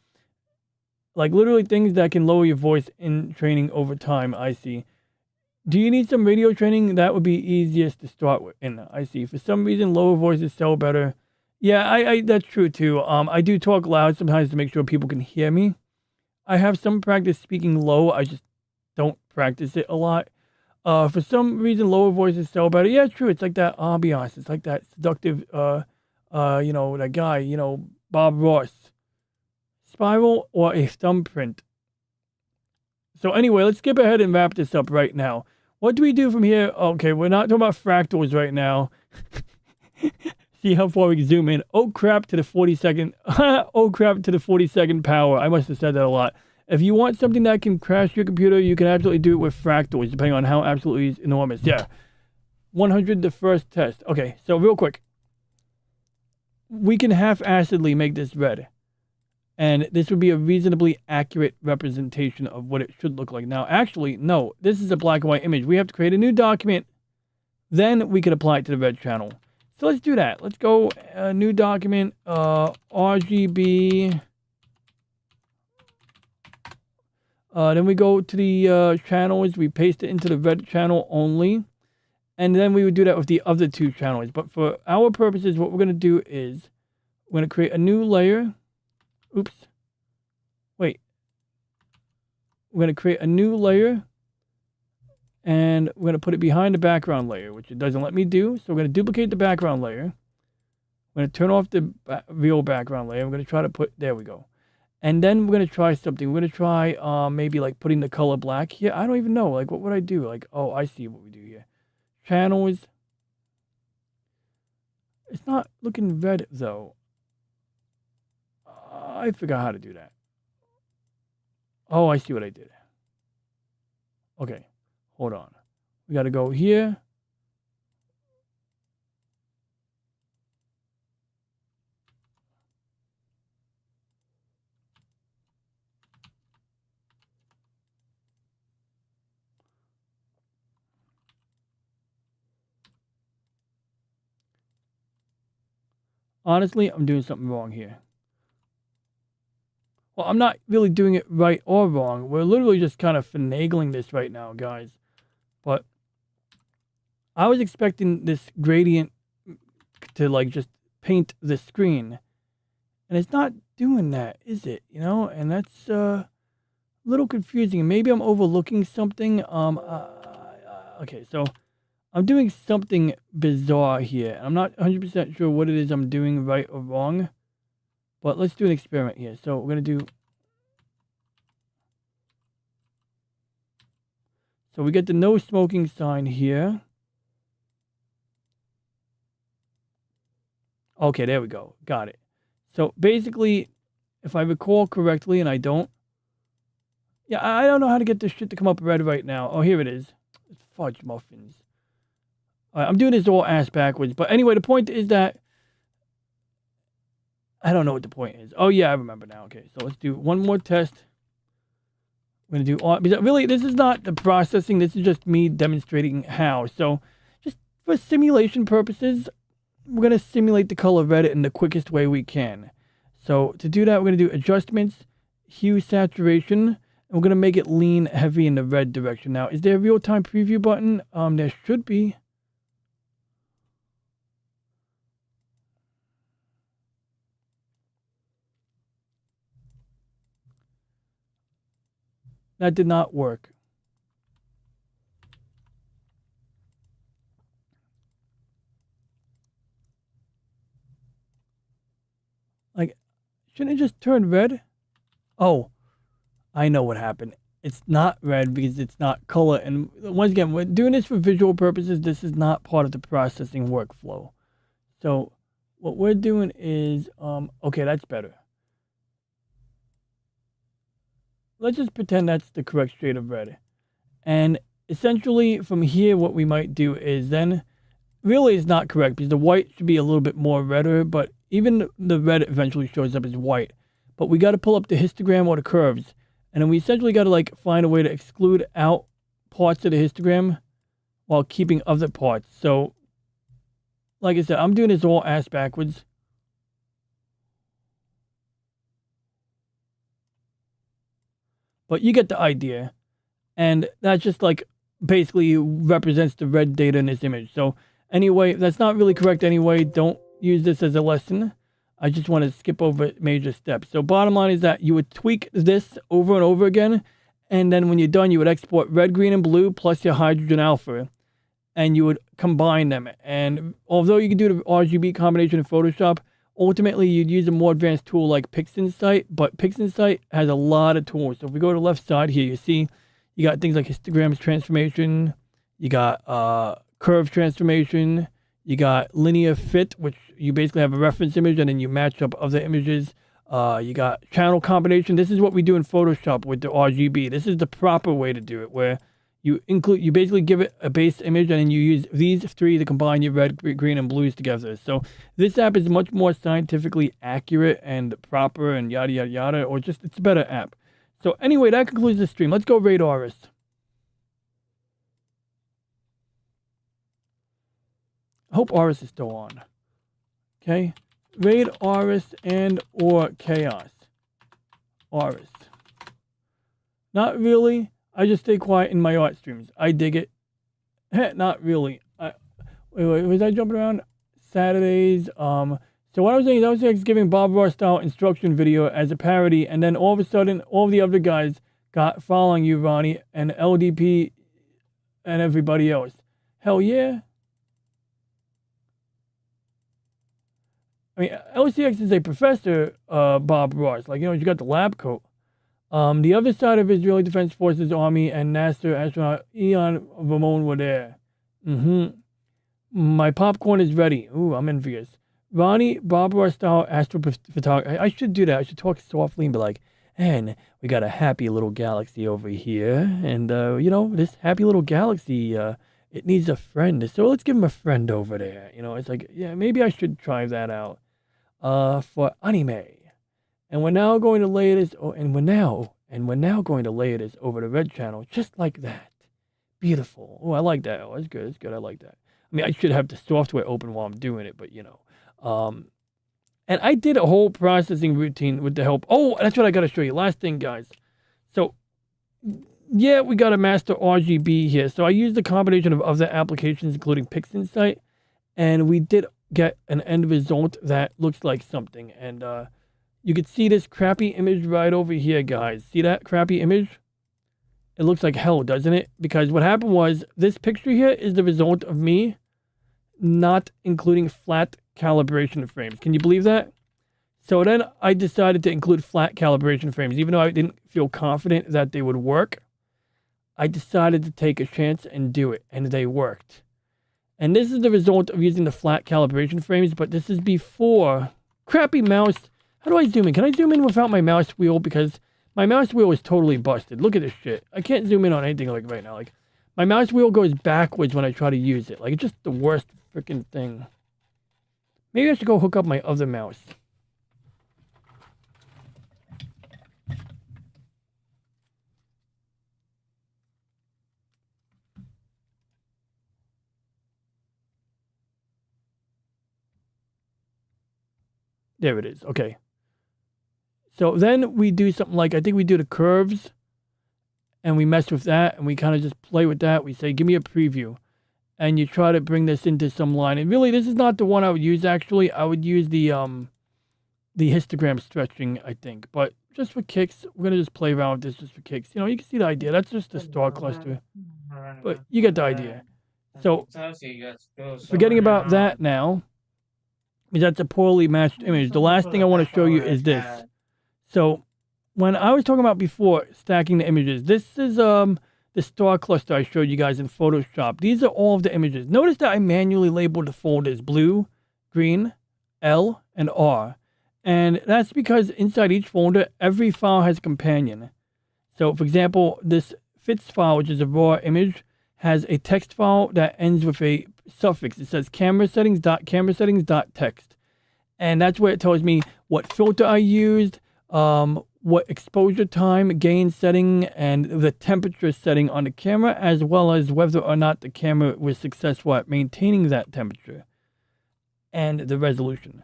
Like literally things that can lower your voice in training over time. I see. Do you need some radio training? That would be easiest to start with. And I see. For some reason, lower voices sell better. Yeah, I that's true too. I do talk loud sometimes to make sure people can hear me. I have some practice speaking low. I just don't practice it a lot. For some reason, lower voices sell better. Yeah, it's true. It's like that ambiance. It's like that seductive, you know, that guy, you know, Bob Ross. Spiral or a thumbprint. So anyway, let's skip ahead and wrap this up right now. What do we do from here? Okay, we're not talking about fractals right now. See how far we can zoom in. Oh crap to the 40-second. Oh crap to the 40-second power. I must have said that a lot. If you want something that can crash your computer, you can absolutely do it with fractals, depending on how absolutely enormous. Yeah. 100 the first test. Okay, so real quick. We can half-assedly make this red. And this would be a reasonably accurate representation of what it should look like. Now, actually, no. This is a black and white image. We have to create a new document. Then we can apply it to the red channel. So let's do that. Let's go new document, RGB. Then we go to the channels. We paste it into the red channel only. And then we would do that with the other two channels. But for our purposes, what we're going to do is we're going to create a new layer. Oops. Wait. We're going to create a new layer. And we're going to put it behind the background layer, which it doesn't let me do. So we're going to duplicate the background layer. We're going to turn off the real background layer. We're going to try to put... There we go. And then we're going to try something. We're going to try maybe like putting the color black here. I don't even know. Like, what would I do? Like, oh, I see what we do here. Channels. It's not looking red, though. I forgot how to do that. Oh, I see what I did. Okay. Hold on. We got to go here. Honestly, I'm doing something wrong here. Well, I'm not really doing it right or wrong. We're literally just kind of finagling this right now, guys. But I was expecting this gradient to like just paint the screen. And it's not doing that, is it? You know, and that's a little confusing. Maybe I'm overlooking something. Okay, so I'm doing something bizarre here. I'm not 100% sure what it is I'm doing right or wrong. But let's do an experiment here. So we're going to do... So we get the no smoking sign here. Okay, there we go. Got it. So basically, if I recall correctly, and I don't... Yeah, I don't know how to get this shit to come up red right now. Oh, here it is. It's fudge muffins. I'm doing this all ass backwards. But anyway, the point is that... I don't know what the point is. Oh, yeah, I remember now. Okay, so let's do one more test. We're going to do all... Because really, this is not the processing. This is just me demonstrating how. So just for simulation purposes, we're going to simulate the color red in the quickest way we can. So to do that, we're going to do adjustments, hue, saturation, and we're going to make it lean heavy in the red direction. Now, is there a real-time preview button? There should be. That did not work. Like, shouldn't it just turn red? Oh, I know what happened. It's not red because it's not color. And once again, we're doing this for visual purposes. This is not part of the processing workflow. So what we're doing is, okay, that's better. Let's just pretend that's the correct shade of red. And essentially from here, what we might do is then, really it's not correct because the white should be a little bit more redder, but even the red eventually shows up as white. But we got to pull up the histogram or the curves. And then we essentially got to like find a way to exclude out parts of the histogram while keeping other parts. So, like I said, I'm doing this all ass backwards. But you get the idea. And that just like basically represents the red data in this image. So anyway, that's not really correct anyway. Don't use this as a lesson. I just want to skip over major steps. So bottom line is that you would tweak this over and over again. And then when you're done, you would export red, green, and blue plus your hydrogen alpha. And you would combine them. And although you can do the RGB combination in Photoshop, ultimately you'd use a more advanced tool like PixInsight. But PixInsight has a lot of tools. So if we go to the left side here, you see you got things like histograms transformation. You got curve transformation. You got linear fit, which you basically have a reference image and then you match up other images. You got channel combination. This is what we do in Photoshop with the RGB. This is the proper way to do it, where you basically give it a base image and then you use these three to combine your red, green, and blues together. So this app is much more scientifically accurate and proper and yada, yada, yada, or just it's a better app. So anyway, that concludes the stream. Let's go raid Aris. I hope Aris is still on. Okay. Raid Aris and or Chaos. Aris. Not really. I just stay quiet in my art streams. I dig it. Not really. Wait, was I jumping around? Saturdays. So what I was saying is I was giving Bob Ross style instruction video as a parody, and then all of a sudden, all the other guys got following you, Ronnie, and LDP and everybody else. Hell yeah. I mean, LCX is a professor, Bob Ross. Like, you know, you got the lab coat. The other side of Israeli Defense Forces Army and NASA astronaut Ian Ramon were there. My popcorn is ready. Ooh, I'm envious. Ronnie, Bob Ross style astrophotography. I should do that. I should talk softly and be like, And we got a happy little galaxy over here. And, you know, this happy little galaxy, it needs a friend. So let's give him a friend over there. You know, it's like, yeah, maybe I should try that out for anime. And we're now going to lay this, and we're now going to lay this over the red channel, just like that. Beautiful. Oh, I like that. Oh, that's good. That's good. I like that. I mean, I should have the software open while I'm doing it, but you know. And I did a whole processing routine with the help. Oh, that's what I got to show you. Last thing, guys. So, yeah, we got a master RGB here. So I used a combination of other applications, including PixInsight, and we did get an end result that looks like something. And you can see this crappy image right over here, guys. See that crappy image? It looks like hell, doesn't it? Because what happened was, this picture here is the result of me not including flat calibration frames. Can you believe that? So then I decided to include flat calibration frames. Even though I didn't feel confident that they would work, I decided to take a chance and do it, and they worked. And this is the result of using the flat calibration frames, but this is before crappy mouse. How do I zoom in? Can I zoom in without my mouse wheel? Because my mouse wheel is totally busted. Look at this shit. I can't zoom in on anything like right now. Like, my mouse wheel goes backwards when I try to use it. Like, it's just the worst freaking thing. Maybe I should go hook up my other mouse. There it is. Okay. So then we do something like, I think we do the curves, and we mess with that, and we kind of just play with that. We say, give me a preview. And you try to bring this into some line. And really, this is not the one I would use, actually. I would use the histogram stretching, I think. But just for kicks, we're going to just play around with this just for kicks. You know, you can see the idea. That's just a star cluster. But you get the idea. So, forgetting about that now, because that's a poorly matched image. The last thing I want to show you is this. So, when I was talking about before stacking the images, this is the star cluster I showed you guys in Photoshop. These are all of the images. Notice that I manually labeled the folders blue, green, L, and R. And that's because inside each folder, every file has a companion. So, for example, this fits file, which is a raw image, has a text file that ends with a suffix. It says camera settings.text. And that's where it tells me what filter I used, what exposure time, gain setting, and the temperature setting on the camera, as well as whether or not the camera was successful at maintaining that temperature and the resolution.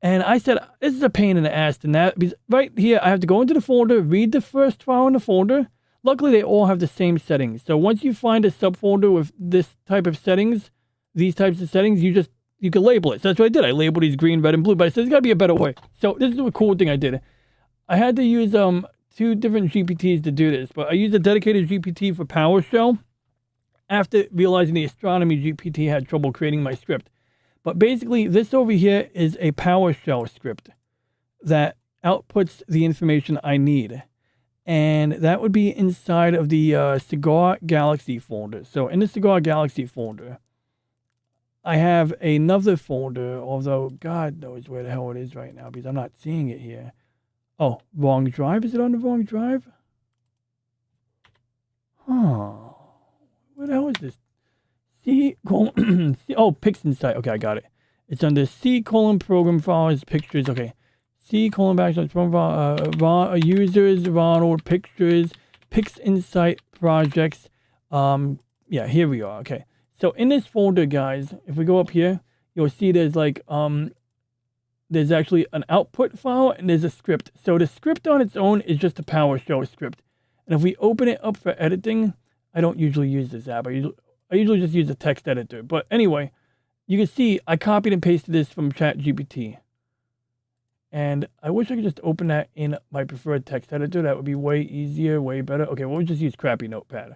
And I said, this is a pain in the ass to that, because right here, I have to go into the folder, read the first file in the folder. Luckily, they all have the same settings. So once you find a subfolder with this type of settings, these types of settings, you can label it. So that's what I did. I labeled these green, red, and blue, but I said, there's got to be a better way. So this is a cool thing I did. I had to use 2 different GPTs to do this, but I used a dedicated GPT for PowerShell after realizing the astronomy GPT had trouble creating my script. But basically, this over here is a PowerShell script that outputs the information I need. And that would be inside of the Cigar Galaxy folder. So in the Cigar Galaxy folder, I have another folder, although God knows where the hell it is right now because I'm not seeing it here. Oh, wrong drive? Is it on the wrong drive? Huh. Where the hell is this? Oh, PixInsight. Okay, I got it. It's under program files, pictures. Okay. /program file, users, Ronald, pictures, PixInsight projects. Yeah, here we are. Okay. So in this folder, guys, if we go up here, you'll see there's like, there's actually an output file and there's a script. So the script on its own is just a PowerShell script. And if we open it up for editing, I don't usually use this app. I usually just use a text editor. But anyway, you can see I copied and pasted this from ChatGPT. And I wish I could just open that in my preferred text editor. That would be way easier, way better. Okay, we'll just use crappy Notepad.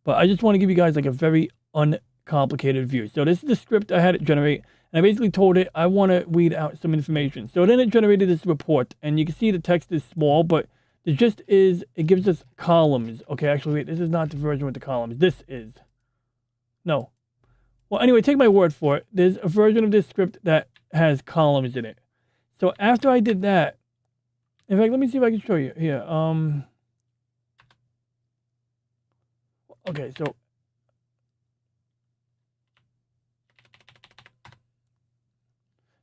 But I just want to give you guys like a very uncomplicated view. So this is the script I had it generate. And I basically told it I want to weed out some information. So then it generated this report. And you can see the text is small, but the gist is it gives us columns. Okay, actually, wait, this is not the version with the columns. This is. No. Well, anyway, take my word for it. There's a version of this script that has columns in it. So after I did that, In fact, let me see if I can show you here. Okay, so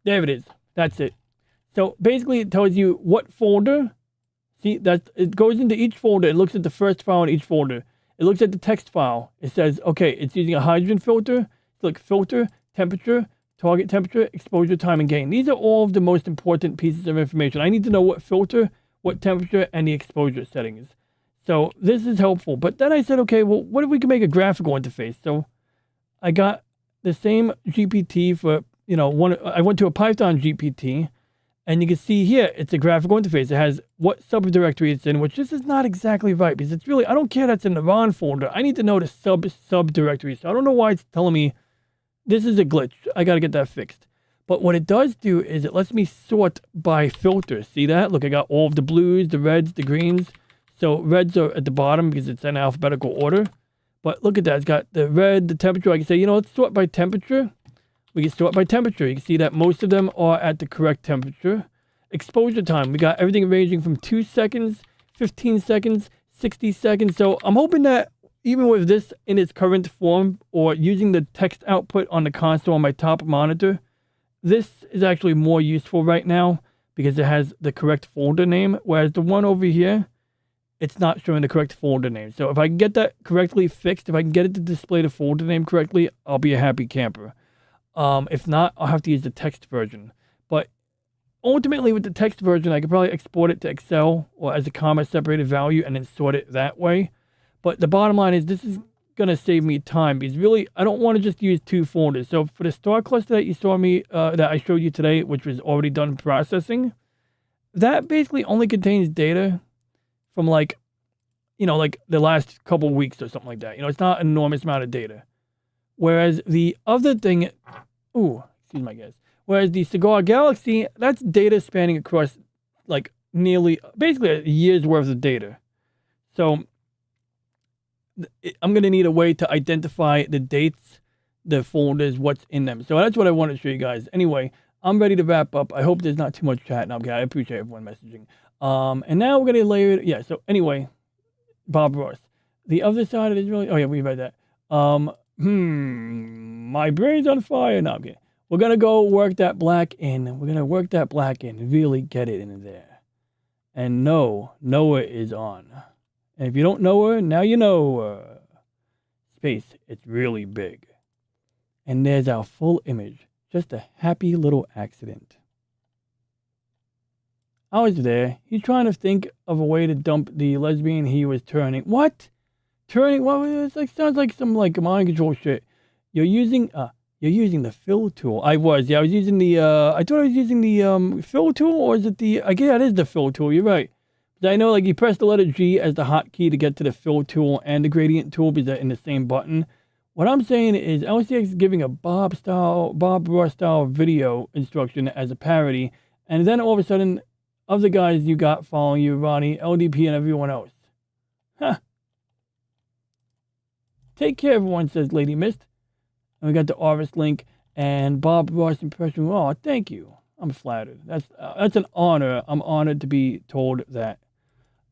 there it is. That's it. So basically, it tells you what folder. See, that it goes into each folder. It looks at the first file in each folder. It looks at the text file. It says, okay, it's using a hydrogen filter. Look, filter, temperature, target temperature, exposure, time, and gain. These are all of the most important pieces of information. I need to know what filter, what temperature, and the exposure settings. So this is helpful. But then I said, okay, well, what if we can make a graphical interface? So I got the same GPT for, I went to a Python GPT. And you can see here, it's a graphical interface. It has what subdirectory it's in, which this is not exactly right because it's really, I don't care that's in the RON folder. I need to know the subdirectory. So I don't know why it's telling me this is a glitch. I got to get that fixed. But what it does do is it lets me sort by filter. See that? Look, I got all of the blues, the reds, the greens. So reds are at the bottom because it's in alphabetical order. But look at that. It's got the red, the temperature. I can say, let's sort by temperature. We can sort by temperature. You can see that most of them are at the correct temperature. Exposure time. We got everything ranging from 2 seconds, 15 seconds, 60 seconds. So I'm hoping that even with this in its current form or using the text output on the console on my top monitor, this is actually more useful right now because it has the correct folder name. Whereas the one over here, it's not showing the correct folder name. So if I can get that correctly fixed, if I can get it to display the folder name correctly, I'll be a happy camper. If not, I'll have to use the text version. But ultimately, with the text version, I could probably export it to Excel or as a comma-separated value and then sort it that way. But the bottom line is this is going to save me time because really, I don't want to just use 2 folders. So for the star cluster that you saw me, that I showed you today, which was already done processing, that basically only contains data from like the last couple of weeks or something like that. It's not an enormous amount of data. Whereas the other thing, excuse my guys. Whereas the Cigar Galaxy, that's data spanning across like basically a year's worth of data. So I'm going to need a way to identify the dates, the folders, what's in them. So that's what I wanted to show you guys. Anyway, I'm ready to wrap up. I hope there's not too much chat. No, okay, I appreciate everyone messaging. And now we're going to layer it. Yeah, so anyway, Bob Ross. The other side of it is really, oh yeah, we read that. My brain's on fire. No, okay. We're going to go work that black in. We're going to work that black in. Really get it in there. And Noah is on. And if you don't know her, now you know her. Space, it's really big. And there's our full image. Just a happy little accident. I was there. He's trying to think of a way to dump the lesbian he was turning. What? Turning? What? It's like sounds like some like mind control shit. You're using the fill tool. I was using the I thought I was using the fill tool, or is it the I guess it is the fill tool, you're right. But I know like you press the letter G as the hotkey to get to the fill tool and the gradient tool because they're in the same button. What I'm saying is LCX is giving a Bob Ross style video instruction as a parody, and then all of a sudden of the guys you got following you, Ronnie, LDP, and everyone else. Huh. Take care, everyone, says Lady Mist. And we got the Aris link and Bob Ross impression. Oh, thank you. I'm flattered. That's an honor. I'm honored to be told that.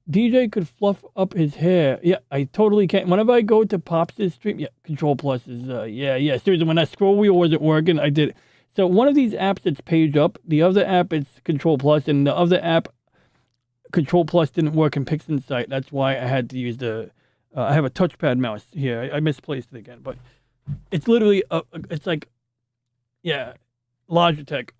DJ could fluff up his hair. Yeah, I totally can. Whenever I go to Pops' stream, yeah, Control Plus is, yeah. Seriously, when that scroll wheel wasn't working, I did it. So one of these apps, it's Page Up. The other app, it's Control Plus. And the other app, Control Plus, didn't work in PixInsight. That's why I had to use the, I have a touchpad mouse here. I misplaced it again. But it's literally, it's like, yeah, Logitech.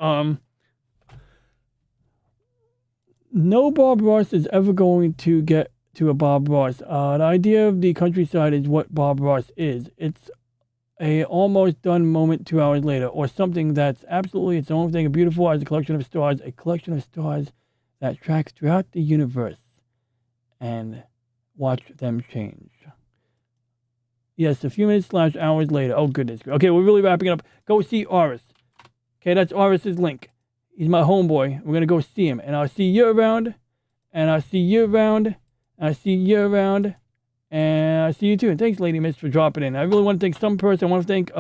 No Bob Ross is ever going to get to a Bob Ross. The idea of the countryside is what Bob Ross is. It's a almost done moment 2 hours later, or something that's absolutely its own thing, beautiful as a collection of stars that tracks throughout the universe and watch them change. Yes, a few minutes / hours later. Oh, goodness. Okay, we're really wrapping it up. Go see Aris. Okay, that's Aris's link. He's my homeboy. We're going to go see him. And I'll see you around. And I'll see you around. And I'll see you around. And I'll see you too. And thanks, Lady Mist, for dropping in. I really want to thank some person. I want to thank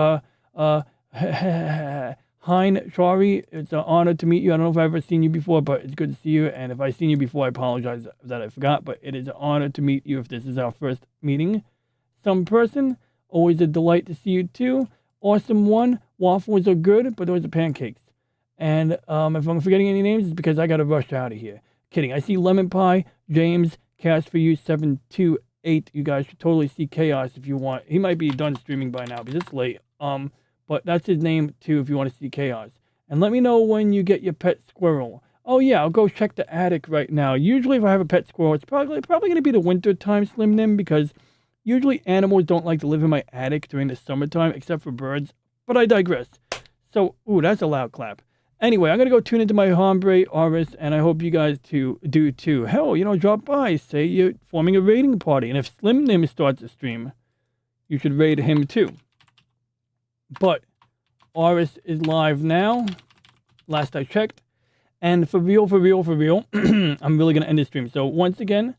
Hein, sorry, it's an honor to meet you. I don't know if I've ever seen you before, but it's good to see you. And if I've seen you before, I apologize that I forgot, but it is an honor to meet you if this is our first meeting. Some person, always a delight to see you too. Awesome one. Waffles are good, but those are pancakes. And if I'm forgetting any names, it's because I got to rush out of here. Kidding. I see Lemon Pie, James, Cast for You 728. You guys should totally see Chaos if you want. He might be done streaming by now because it's late. But that's his name too if you want to see Chaos. And let me know when you get your pet squirrel. Oh yeah, I'll go check the attic right now. Usually if I have a pet squirrel, it's probably going to be the winter time, Slim Nim, because usually animals don't like to live in my attic during the summertime, except for birds. But I digress. So, ooh, that's a loud clap. Anyway, I'm going to go tune into my hombre, Aris, and I hope you guys do too. Hell, drop by. Say you're forming a raiding party. And if Slim Nim starts a stream, you should raid him too. But Aris is live now, last I checked. And for real, I'm really going to end this stream. So once again,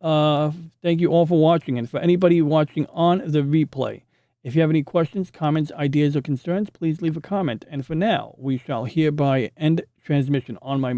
thank you all for watching. And for anybody watching on the replay, if you have any questions, comments, ideas, or concerns, please leave a comment. And for now, we shall hereby end transmission on my mark.